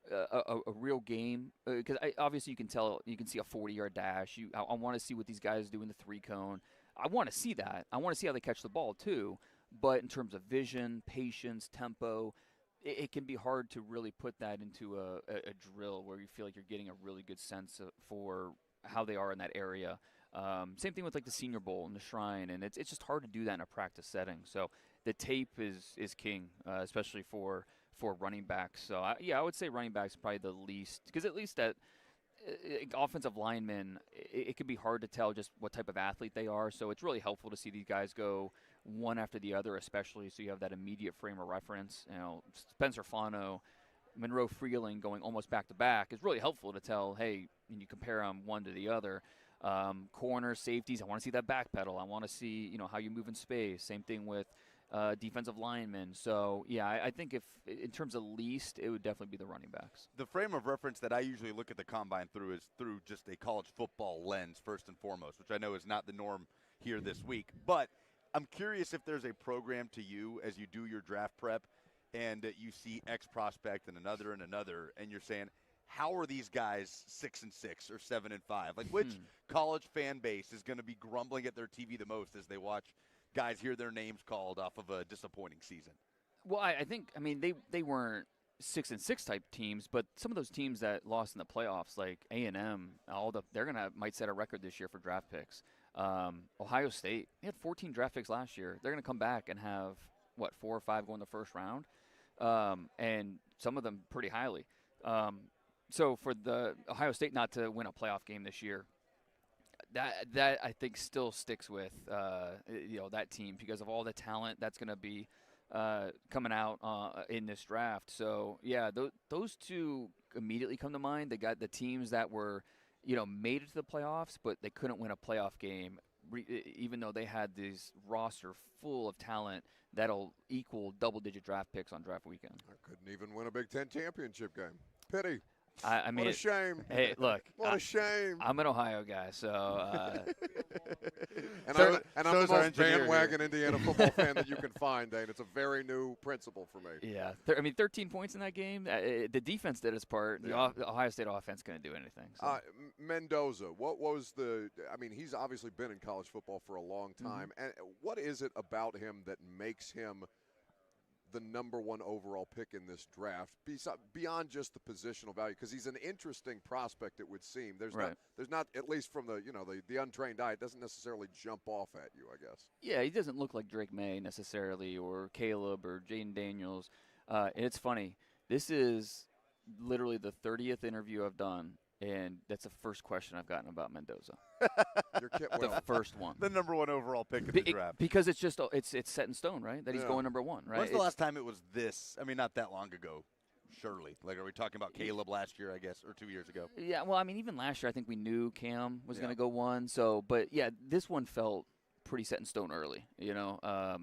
a real game, because obviously you can see a 40-yard dash. I want to see what these guys do in the 3-cone. I want to see that. I want to see how they catch the ball too. But in terms of vision, patience, tempo, it can be hard to really put that into a drill where you feel like you're getting a really good sense for how they are in that area. Same thing with like the Senior Bowl and the Shrine, and it's just hard to do that in a practice setting. So the tape is king, especially for running backs. So I would say running backs probably the least, because at least that offensive linemen, it can be hard to tell just what type of athlete they are. So it's really helpful to see these guys go one after the other, especially so you have that immediate frame of reference. You know, Spencer Fano, Monroe Freeling going almost back to back is really helpful to tell, hey, when you compare them one to the other. Corners, safeties, I want to see that back pedal. I want to see, how you move in space. Same thing with defensive linemen. So, yeah, I think if in terms of least, it would definitely be the running backs. The frame of reference that I usually look at the Combine through is through just a college football lens, first and foremost, which I know is not the norm here this week. But I'm curious if there's a program to you as you do your draft prep and you see X prospect and another, and you're saying, how are these guys 6-6 or 7-5? Like, which college fan base is going to be grumbling at their TV the most as they watch guys hear their names called off of a disappointing season? Well, I think they weren't 6-6 type teams, but some of those teams that lost in the playoffs, like A&M, they're might set a record this year for draft picks. Ohio State, they had 14 draft picks last year. They're going to come back and have 4 or 5 go in the first round, and some of them pretty highly. So for the Ohio State not to win a playoff game this year, that I think still sticks with that team because of all the talent that's going to be coming out in this draft. So yeah, those two immediately come to mind. They got the teams that were made it to the playoffs, but they couldn't win a playoff game, even though they had this roster full of talent that'll equal double-digit draft picks on draft weekend. I couldn't even win a Big Ten championship game. Pity. I mean, what a shame. Hey, look. What a shame. I'm an Ohio guy, so. I'm the most bandwagon Indiana football fan that you can find, Dane. It's a very new principle for me. Yeah. 13 points in that game. The defense did its part. The Ohio State offense couldn't do anything. So. Mendoza, what was he's obviously been in college football for a long time. And what is it about him that makes him the number one overall pick in this draft, beyond just the positional value? Because he's an interesting prospect, it would seem. There's not, at least from the untrained eye, it doesn't necessarily jump off at you, I guess. Yeah, he doesn't look like Drake May necessarily, or Caleb, or Jaden Daniels. It's funny. This is literally the 30th interview I've done, and that's the first question I've gotten about Mendoza. The first one. The number one overall pick in the draft. Because it's just it's set in stone, right? That he's going number one, right? When's the last time it was this? I mean, not that long ago, surely. Like, are we talking about Caleb last year, I guess, or 2 years ago? Yeah, well, I mean, even last year I think we knew Cam was going to go one. So, but, yeah, this one felt pretty set in stone early, But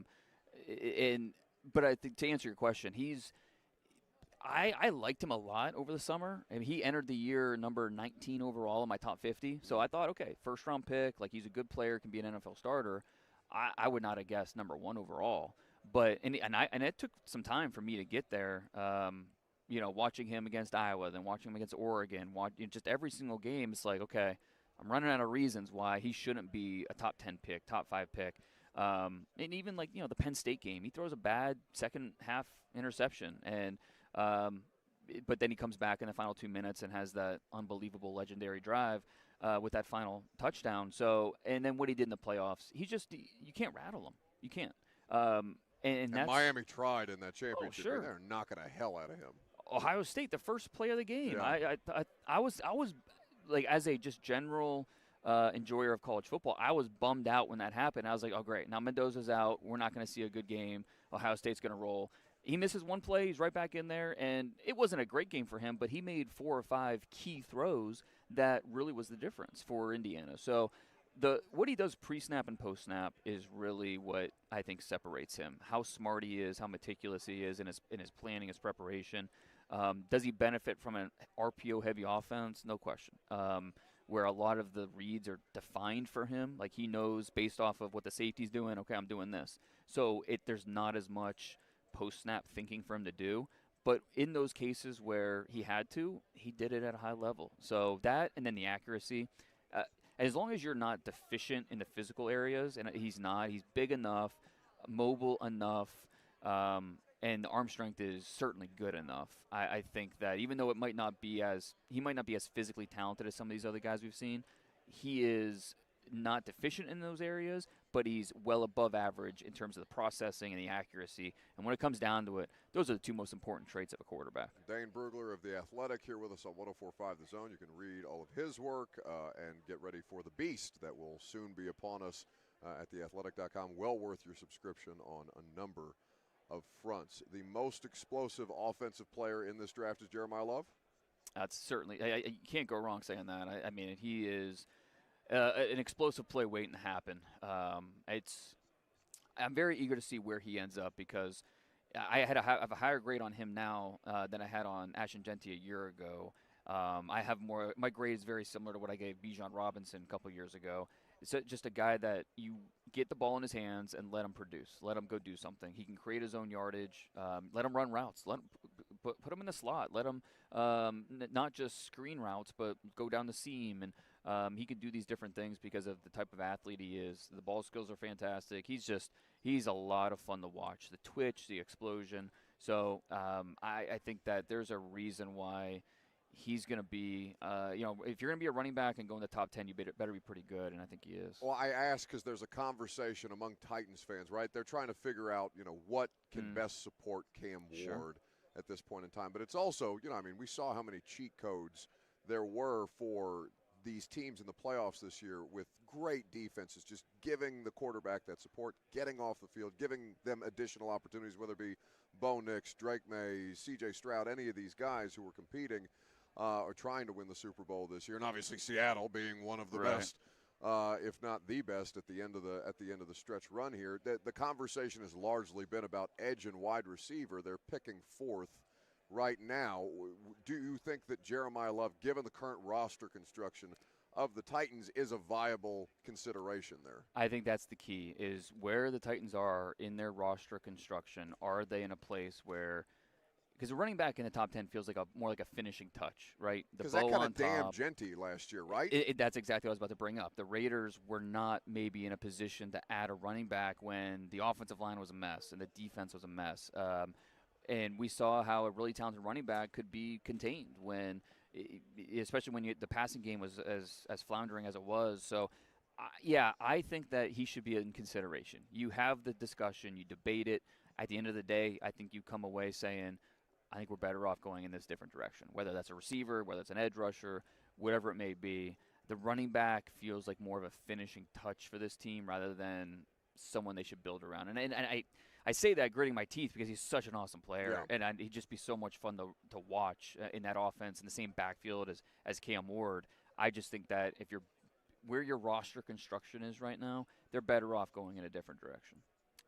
I think to answer your question, I liked him a lot over the summer. I mean, he entered the year number 19 overall in my top 50. So I thought, okay, first-round pick, like he's a good player, can be an NFL starter. I would not have guessed number one overall. But and it took some time for me to get there. Watching him against Iowa, then watching him against Oregon, just every single game, it's like, okay, I'm running out of reasons why he shouldn't be a top 10 pick, top 5 pick. And even the Penn State game, he throws a bad second half interception and. But then he comes back in the final 2 minutes and has that unbelievable legendary drive with that final touchdown. So, and then what he did in the playoffs, you can't rattle him. You can't. And Miami tried in that championship. Oh, sure. They're knocking the hell out of him. Ohio State, the first play of the game. Yeah. I was like, as a just general enjoyer of college football, I was bummed out when that happened. I was like, oh, great. Now Mendoza's out. We're not going to see a good game. Ohio State's going to roll. He misses one play, he's right back in there, and it wasn't a great game for him, but he made 4 or 5 key throws that really was the difference for Indiana. So what he does pre-snap and post-snap is really what I think separates him. How smart he is, how meticulous he is in his planning, his preparation. Does he benefit from an RPO-heavy offense? No question. Where a lot of the reads are defined for him. Like he knows based off of what the safety's doing, okay, I'm doing this. So there's not as much post-snap thinking for him to do, but in those cases where he had to, he did it at a high level. So that, and then the accuracy, as long as you're not deficient in the physical areas, and he's not, he's big enough, mobile enough, and the arm strength is certainly good enough. I think that even though he might not be as physically talented as some of these other guys we've seen, he is not deficient in those areas, but he's well above average in terms of the processing and the accuracy. And when it comes down to it, those are the two most important traits of a quarterback. Dane Bugler of The Athletic here with us on 104.5 The Zone. You can read all of his work and get ready for the beast that will soon be upon us at theathletic.com. Well worth your subscription on a number of fronts. The most explosive offensive player in this draft is Jeremiah Love? That's certainly – you can't go wrong saying that. I mean, he is – an explosive play waiting to happen. I'm very eager to see where he ends up because I have a higher grade on him now than I had on Ashton Genty a year ago. My grade is very similar to what I gave Bijan Robinson a couple years ago. It's just a guy that you get the ball in his hands and let him produce. Let him go do something. He can create his own yardage. Let him run routes. Let him put him in the slot. Let him not just screen routes, but go down the seam. And he can do these different things because of the type of athlete he is. The ball skills are fantastic. He's a lot of fun to watch. The twitch, the explosion. So I think that there's a reason why he's going to be, if you're going to be a running back and go in the top 10, you better be pretty good, and I think he is. Well, I ask because there's a conversation among Titans fans, right? They're trying to figure out, what can best support Cam Ward at this point in time. But it's also, we saw how many cheat codes there were for these teams in the playoffs this year with great defenses, just giving the quarterback that support, getting off the field, giving them additional opportunities, whether it be Bo Nix, Drake May, C.J. Stroud, any of these guys who were competing or trying to win the Super Bowl this year, and obviously Seattle being one of the best, if not the best, at the end of the stretch run here. The conversation has largely been about edge and wide receiver. They're picking fourth right now. Do you think that Jeremiah Love, given the current roster construction of the Titans, is a viable consideration there? I think that's the key, is where the Titans are in their roster construction. Are they in a place where – because a running back in the top 10 feels like more like a finishing touch, right? Because that kind of damned Genty last year, right? That's exactly what I was about to bring up. The Raiders were not maybe in a position to add a running back when the offensive line was a mess and the defense was a mess. And we saw how a really talented running back could be contained when, especially when the passing game was as floundering as it was. So, I think that he should be in consideration. You have the discussion, you debate it. At the end of the day, I think you come away saying, I think we're better off going in this different direction, whether that's a receiver, whether it's an edge rusher, whatever it may be. The running back feels like more of a finishing touch for this team rather than someone they should build around. And I say that gritting my teeth because he's such an awesome player, and he'd just be so much fun to watch in that offense in the same backfield as Cam Ward. I just think that if you're where your roster construction is right now, they're better off going in a different direction.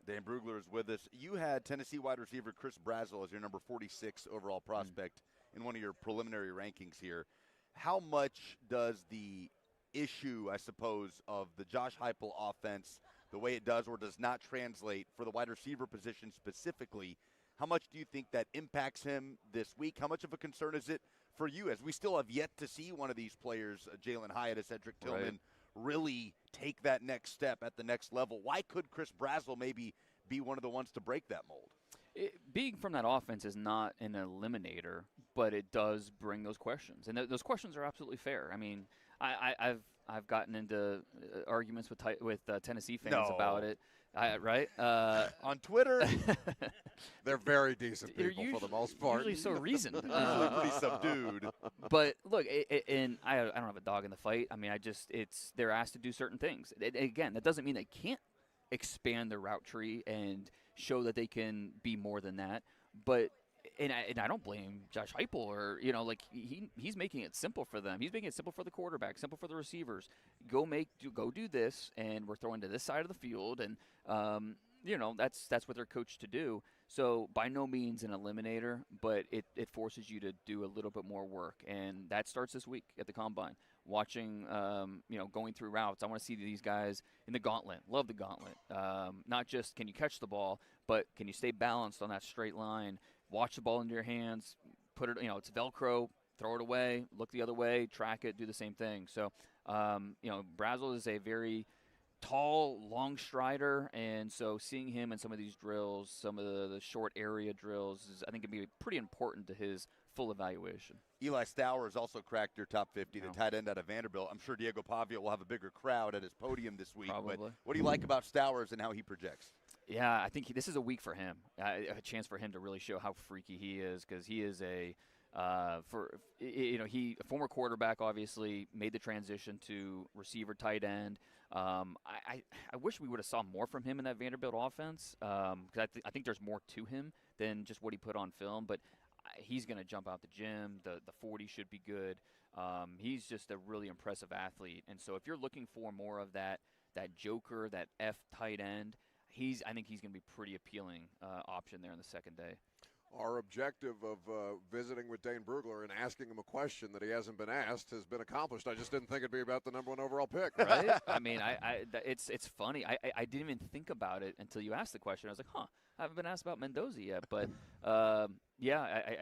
Dane Bugler is with us. You had Tennessee wide receiver Chris Brazzell as your number 46 overall prospect in one of your preliminary rankings here. How much does the issue, I suppose, of the Josh Heupel offense, the way it does or does not translate for the wide receiver position specifically, how much do you think that impacts him this week? How much of a concern is it for you, as we still have yet to see one of these players, Jalen Hyatt, Cedric Tillman, really take that next step at the next level? Why could Chris Brazzell maybe be one of the ones to break that mold? Being from that offense is not an eliminator, but it does bring those questions, and those questions are absolutely fair. I mean, I've gotten into arguments with Tennessee fans about it, right? On Twitter, they're very decent people for the most part. Usually so reasoned, usually pretty subdued. But look, and I don't have a dog in the fight. I mean, they're asked to do certain things. Again, that doesn't mean they can't expand their route tree and show that they can be more than that. But and I don't blame Josh Heupel, or he's making it simple for them. He's making it simple for the quarterback, simple for the receivers. Go do this, and we're throwing to this side of the field, and that's what they're coached to do. So by no means an eliminator, but it forces you to do a little bit more work, and that starts this week at the Combine. Watching, going through routes. I want to see these guys in the gauntlet. Love the gauntlet. Not just can you catch the ball, but can you stay balanced on that straight line? Watch the ball into your hands. Put it, it's Velcro. Throw it away. Look the other way. Track it. Do the same thing. So, Brazzell is a very tall, long strider, and so seeing him in some of these drills, some of the short area drills, I think, going to be pretty important to his full evaluation. Eli Stowers also cracked your top 50, the tight end out of Vanderbilt. I'm sure Diego Pavia will have a bigger crowd at his podium this week. Probably. But what do you like about Stowers and how he projects? Yeah, I think this is a week for him, a chance for him to really show how freaky he is, because he is a former quarterback, obviously, made the transition to receiver tight end. I wish we would have saw more from him in that Vanderbilt offense, because I think there's more to him than just what he put on film, but he's going to jump out the gym. The 40 should be good. He's just a really impressive athlete, and so if you're looking for more of that joker, that F tight end, I think he's going to be pretty appealing option there in the second day. Our objective of visiting with Dane Bugler and asking him a question that he hasn't been asked has been accomplished. I just didn't think it'd be about the number 1 overall pick. Right? I mean, it's funny. I didn't even think about it until you asked the question. I was like, I haven't been asked about Mendoza yet. But, I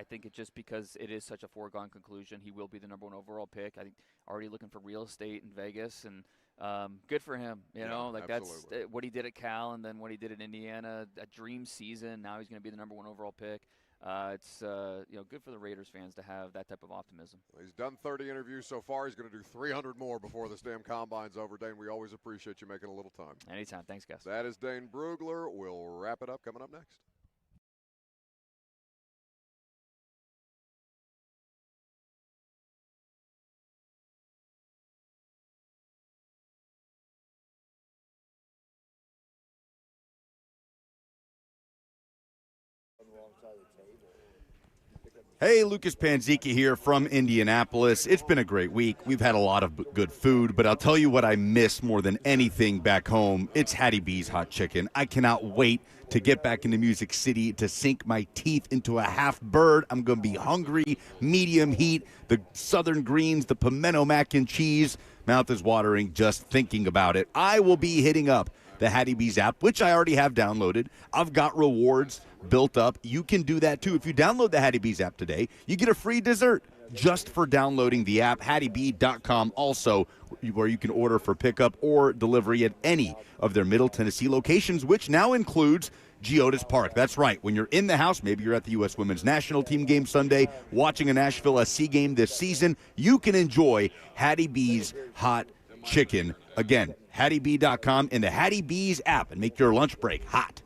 think it's just because it is such a foregone conclusion. He will be the number 1 overall pick. I think already looking for real estate in Vegas, and good for him. That's what he did at Cal, and then what he did at Indiana, a dream season. Now he's going to be the number 1 overall pick. It's good for the Raiders fans to have that type of optimism. Well, he's done 30 interviews so far. He's going to do 300 more before this damn Combine's over. Dane, we always appreciate you making a little time. Anytime. Thanks, guys. That is Dane Bugler. We'll wrap it up coming up next. Hey, Lucas Panzika here from Indianapolis. It's been a great week. We've had a lot of good food, but I'll tell you what I miss more than anything back home. It's Hattie B's hot chicken. I cannot wait to get back into Music City to sink my teeth into a half bird. I'm going to be hungry, medium heat, the southern greens, the pimento mac and cheese. Mouth is watering just thinking about it. I will be hitting up the Hattie B's app, which I already have downloaded. I've got rewards built up. You can do that too. If you download the Hattie B's app today, you get a free dessert just for downloading the app. HattieB.com also, where you can order for pickup or delivery at any of their Middle Tennessee locations, which now includes Geodis Park. That's right. When you're in the house, maybe you're at the U.S. Women's National Team game Sunday, watching a Nashville SC game this season, you can enjoy Hattie B's hot chicken. Again, HattieB.com and the Hattie B's app, and make your lunch break hot.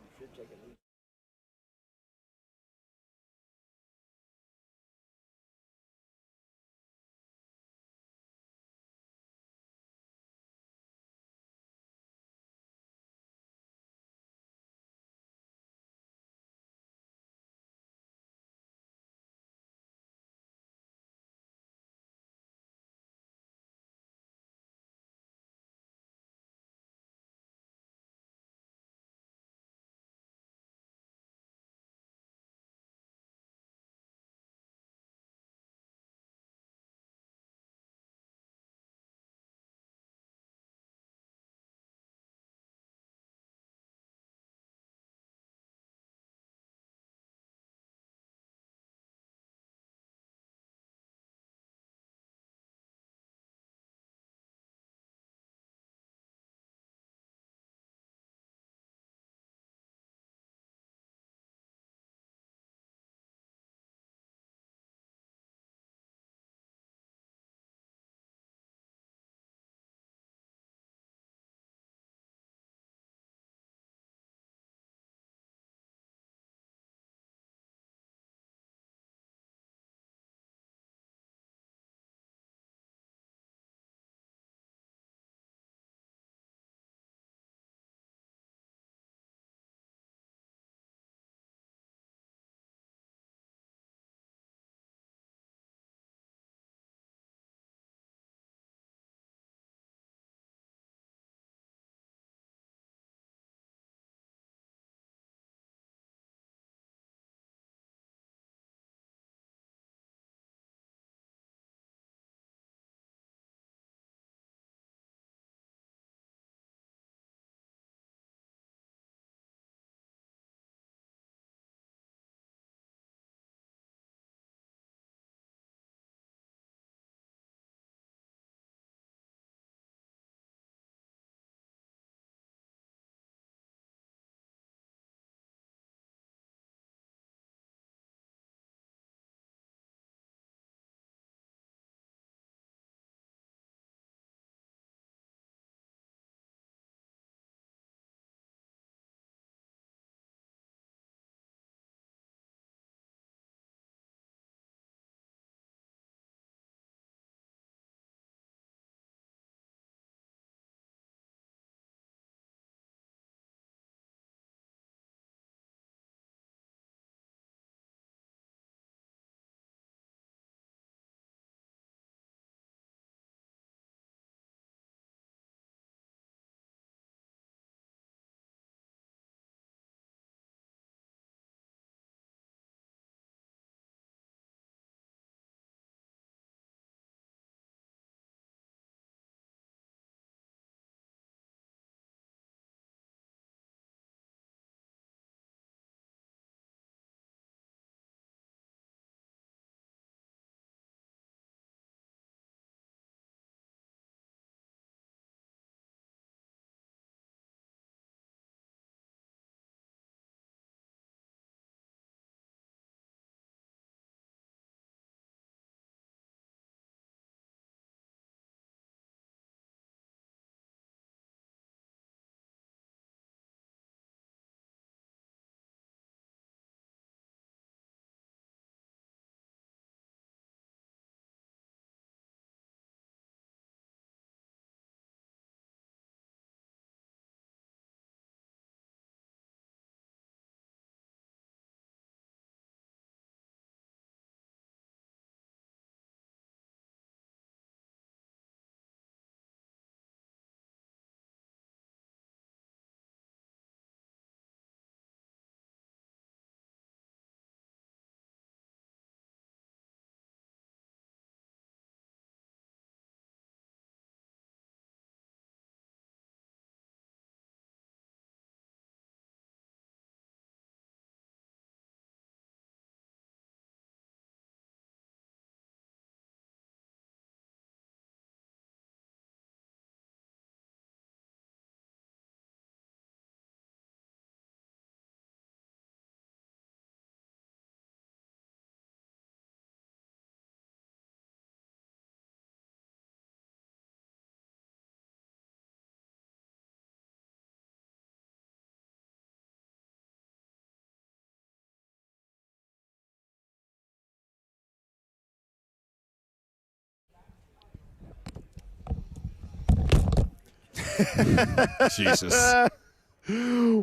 Jesus.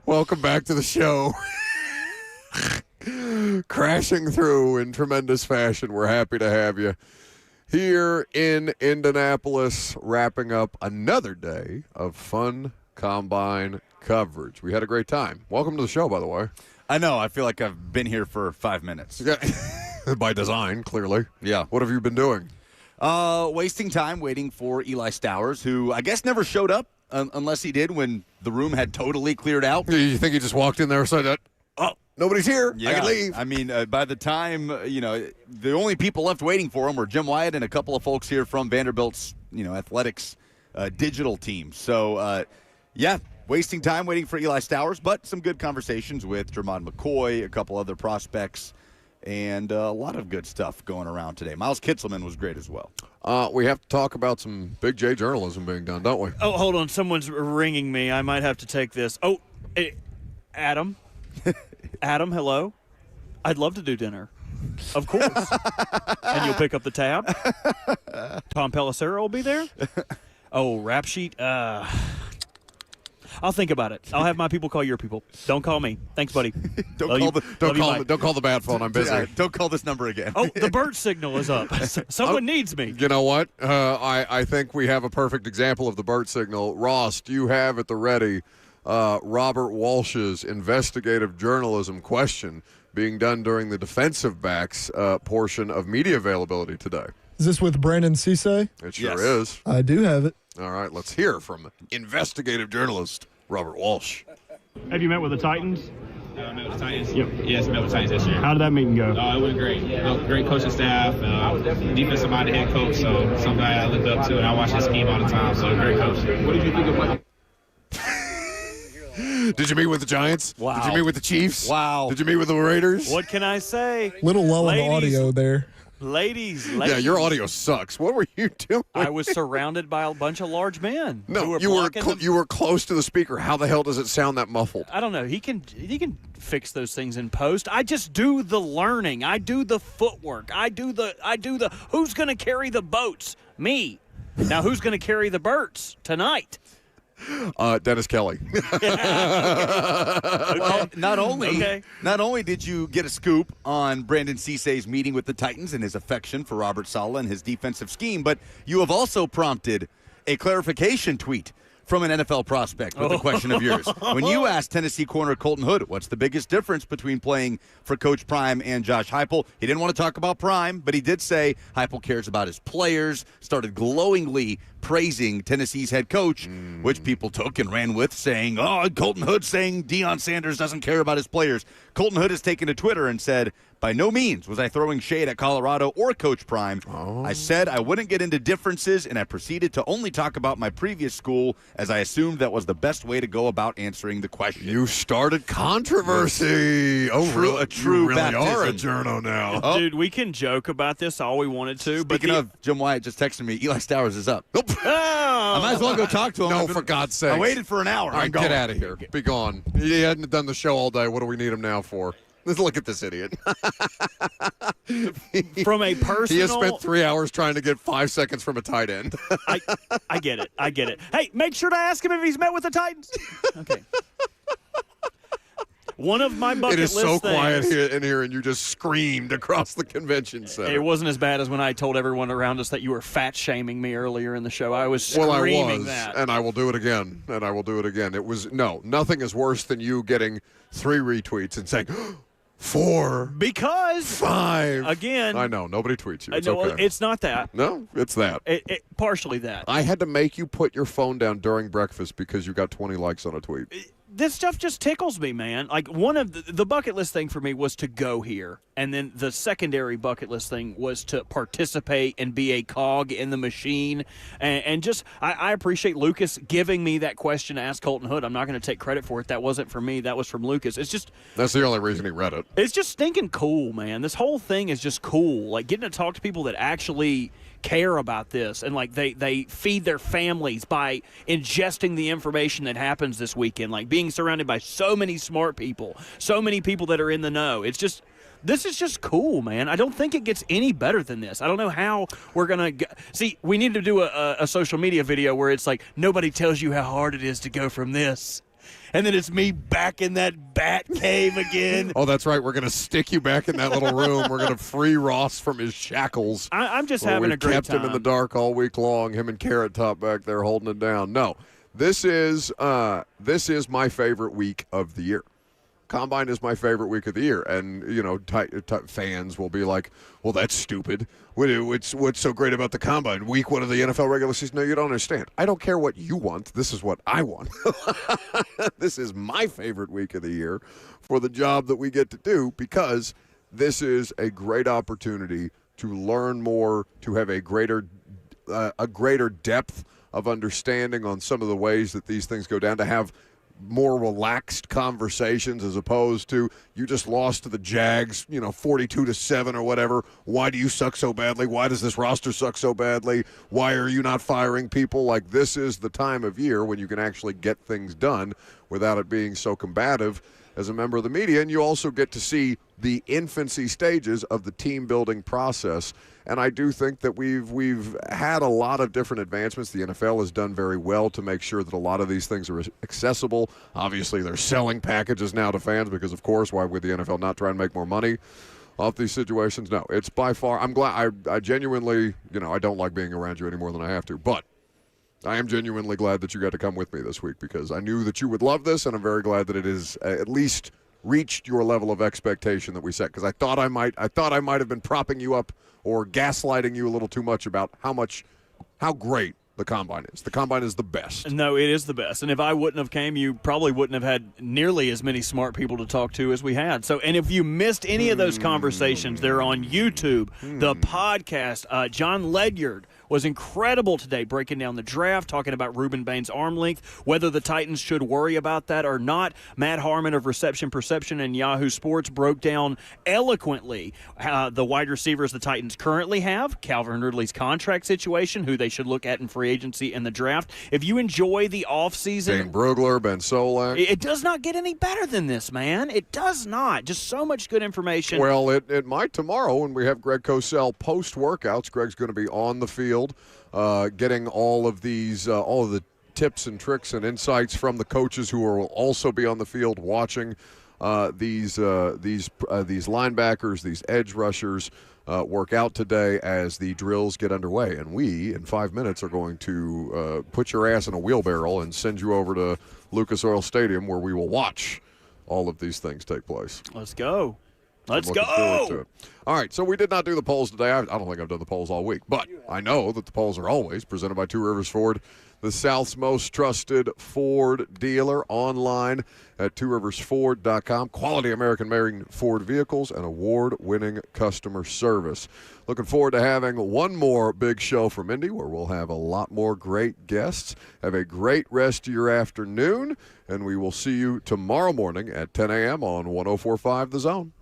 Welcome back to the show. Crashing through in tremendous fashion. We're happy to have you here in Indianapolis, wrapping up another day of fun combine coverage. We had a great time. Welcome to the show, by the way. I know. I feel like I've been here for 5 minutes. Yeah. By design, clearly. Yeah. What have you been doing? Wasting time waiting for Eli Stowers, who I guess never showed up unless he did when the room had totally cleared out. You think he just walked in there and said, oh, nobody's here. Yeah. I can leave. I mean, by the time, the only people left waiting for him were Jim Wyatt and a couple of folks here from Vanderbilt's, athletics digital team. So, wasting time waiting for Eli Stowers, but some good conversations with Jermon McCoy, a couple other prospects, and a lot of good stuff going around today. Miles Kitselman was great as well. We have to talk about some Big J journalism being done, don't we? Oh, hold on. Someone's ringing me. I might have to take this. Oh, Adam. Adam, hello. I'd love to do dinner. Of course. And you'll pick up the tab. Tom Pelissero will be there. Oh, rap sheet. I'll think about it. I'll have my people call your people. Don't call me. Thanks, buddy. Don't call the bad phone. I'm busy. Don't call this number again. Oh, the bird signal is up. Someone needs me. You know what? I think we have a perfect example of the bird signal. Ross, do you have at the ready Robert Walsh's investigative journalism question being done during the defensive backs portion of media availability today? Is this with Brandon Cisse? It sure is. I do have it. All right, let's hear from investigative journalist Robert Walsh. Have you met with the Titans? Met with the Titans? Yep. Yes, met with the Titans this year. How did that meeting go? It went great. Great coaching staff, defensive-minded head coach, so somebody I looked up to, and I watch his scheme all the time, so great coach. What did you think of what? Did you meet with the Giants? Wow. Did you meet with the Chiefs? Wow. Did you meet with the Raiders? What can I say? Little low on audio there. Ladies. Yeah, your audio sucks. What were you doing? I was surrounded by a bunch of large men. No, you were close to the speaker. How the hell does it sound that muffled? I don't know. He can fix those things in post. I just do the learning. I do the footwork. I do the who's going to carry the boats? Me. Now who's going to carry the birds tonight? Dennis Kelly. Well, not only did you get a scoop on Brandon Cisse's meeting with the Titans and his affection for Robert Saleh and his defensive scheme, but you have also prompted a clarification tweet from an NFL prospect with a question of yours. When you asked Tennessee corner Colton Hood, what's the biggest difference between playing for Coach Prime and Josh Heupel? He didn't want to talk about Prime, but he did say Heupel cares about his players, started glowingly praising Tennessee's head coach, which people took and ran with, saying, Colton Hood saying Deion Sanders doesn't care about his players. Colton Hood has taken to Twitter and said, by no means was I throwing shade at Colorado or Coach Prime. I said I wouldn't get into differences, and I proceeded to only talk about my previous school, as I assumed that was the best way to go about answering the question. You started controversy. A true you really baptism. are a journo now. Dude, we can joke about this all we wanted to. Speaking of, Jim Wyatt just texted me, Eli Stowers is up. Oh. I might as well go talk to him. No, for God's sake. I waited for an hour. All right, get out of here. Be gone. He hadn't done the show all day. What do we need him now for? Let's look at this idiot. From a personal... He has spent 3 hours trying to get 5 seconds from a tight end. I get it. I get it. Hey, make sure to ask him if he's met with the Titans. Okay. One of my bucket list things. It is so quiet here in here, and you just screamed across the convention center. It wasn't as bad as when I told everyone around us that you were fat-shaming me earlier in the show. I was screaming that. And I will do it again. It was, nothing is worse than you getting 3 retweets and saying, 4. Because 5. Again. I know. Nobody tweets you. It's okay. It's not that. No, it's that. Partially that. I had to make you put your phone down during breakfast because you got 20 likes on a tweet. This stuff just tickles me, man. Like, one of the bucket list thing for me was to go here. And then the secondary bucket list thing was to participate and be a cog in the machine. And just, I appreciate Lucas giving me that question to ask Colton Hood. I'm not going to take credit for it. That wasn't from me. That was from Lucas. It's just... That's the only reason he read it. It's just stinking cool, man. This whole thing is just cool. Like, getting to talk to people that actually care about this, and like they feed their families by ingesting the information that happens this weekend, like being surrounded by so many smart people, so many people that are in the know. It's just This is just cool, man. I don't think it gets any better than this. I don't know how we're going to – see, we need to do a social media video where it's like nobody tells you how hard it is to go from this. And then it's me back in that bat cave again. Oh, that's right. We're going to stick you back in that little room. We're going to free Ross from his shackles. I'm just having a great time. Kept him in the dark all week long, him and Carrot Top back there holding it down. No, this is my favorite week of the year. Combine is my favorite week of the year, and fans will be like, "Well, that's stupid. What's so great about the Combine? Week 1 of the NFL regular season?" No, you don't understand. I don't care what you want. This is what I want. This is my favorite week of the year for the job that we get to do, because this is a great opportunity to learn more, to have a greater depth of understanding on some of the ways that these things go down, to have more relaxed conversations as opposed to you just lost to the Jags, 42-7 or whatever. Why do you suck so badly? Why does this roster suck so badly? Why are you not firing people? Like, this is the time of year when you can actually get things done without it being so combative as a member of the media. And you also get to see the infancy stages of the team building process. And I do think that we've had a lot of different advancements. The NFL has done very well to make sure that a lot of these things are accessible. Obviously, they're selling packages now to fans because, of course, why would the NFL not try and make more money off these situations? No, it's by far – I'm glad – I genuinely – I don't like being around you any more than I have to. But I am genuinely glad that you got to come with me this week, because I knew that you would love this, and I'm very glad that it is at least reached your level of expectation that we set, because I thought I might have been propping you up or gaslighting you a little too much about how great the Combine is. The Combine is the best. No, it is the best. And if I wouldn't have came, you probably wouldn't have had nearly as many smart people to talk to as we had. So, and if you missed any of those conversations, they're on YouTube, the podcast. John Ledard was incredible today, breaking down the draft, talking about Reuben Bain's arm length, whether the Titans should worry about that or not. Matt Harmon of Reception Perception and Yahoo Sports broke down eloquently the wide receivers the Titans currently have, Calvin Ridley's contract situation, who they should look at in free agency and the draft. If you enjoy the offseason, Dane Bugler, Ben Solak. It does not get any better than this, man. It does not. Just so much good information. Well, it might tomorrow when we have Greg Cosell post-workouts. Greg's going to be on the field getting all of the tips and tricks and insights from the coaches who will also be on the field watching these linebackers, these edge rushers work out today as the drills get underway. And we, in 5 minutes, are going to put your ass in a wheelbarrow and send you over to Lucas Oil Stadium, where we will watch all of these things take place. Let's go. Let's go. Forward to it. All right, so we did not do the polls today. I don't think I've done the polls all week, but I know that the polls are always presented by Two Rivers Ford, the South's most trusted Ford dealer, online at tworiversford.com. Quality American-made Ford vehicles and award-winning customer service. Looking forward to having one more big show from Indy, where we'll have a lot more great guests. Have a great rest of your afternoon, and we will see you tomorrow morning at 10 a.m. on 104.5 The Zone.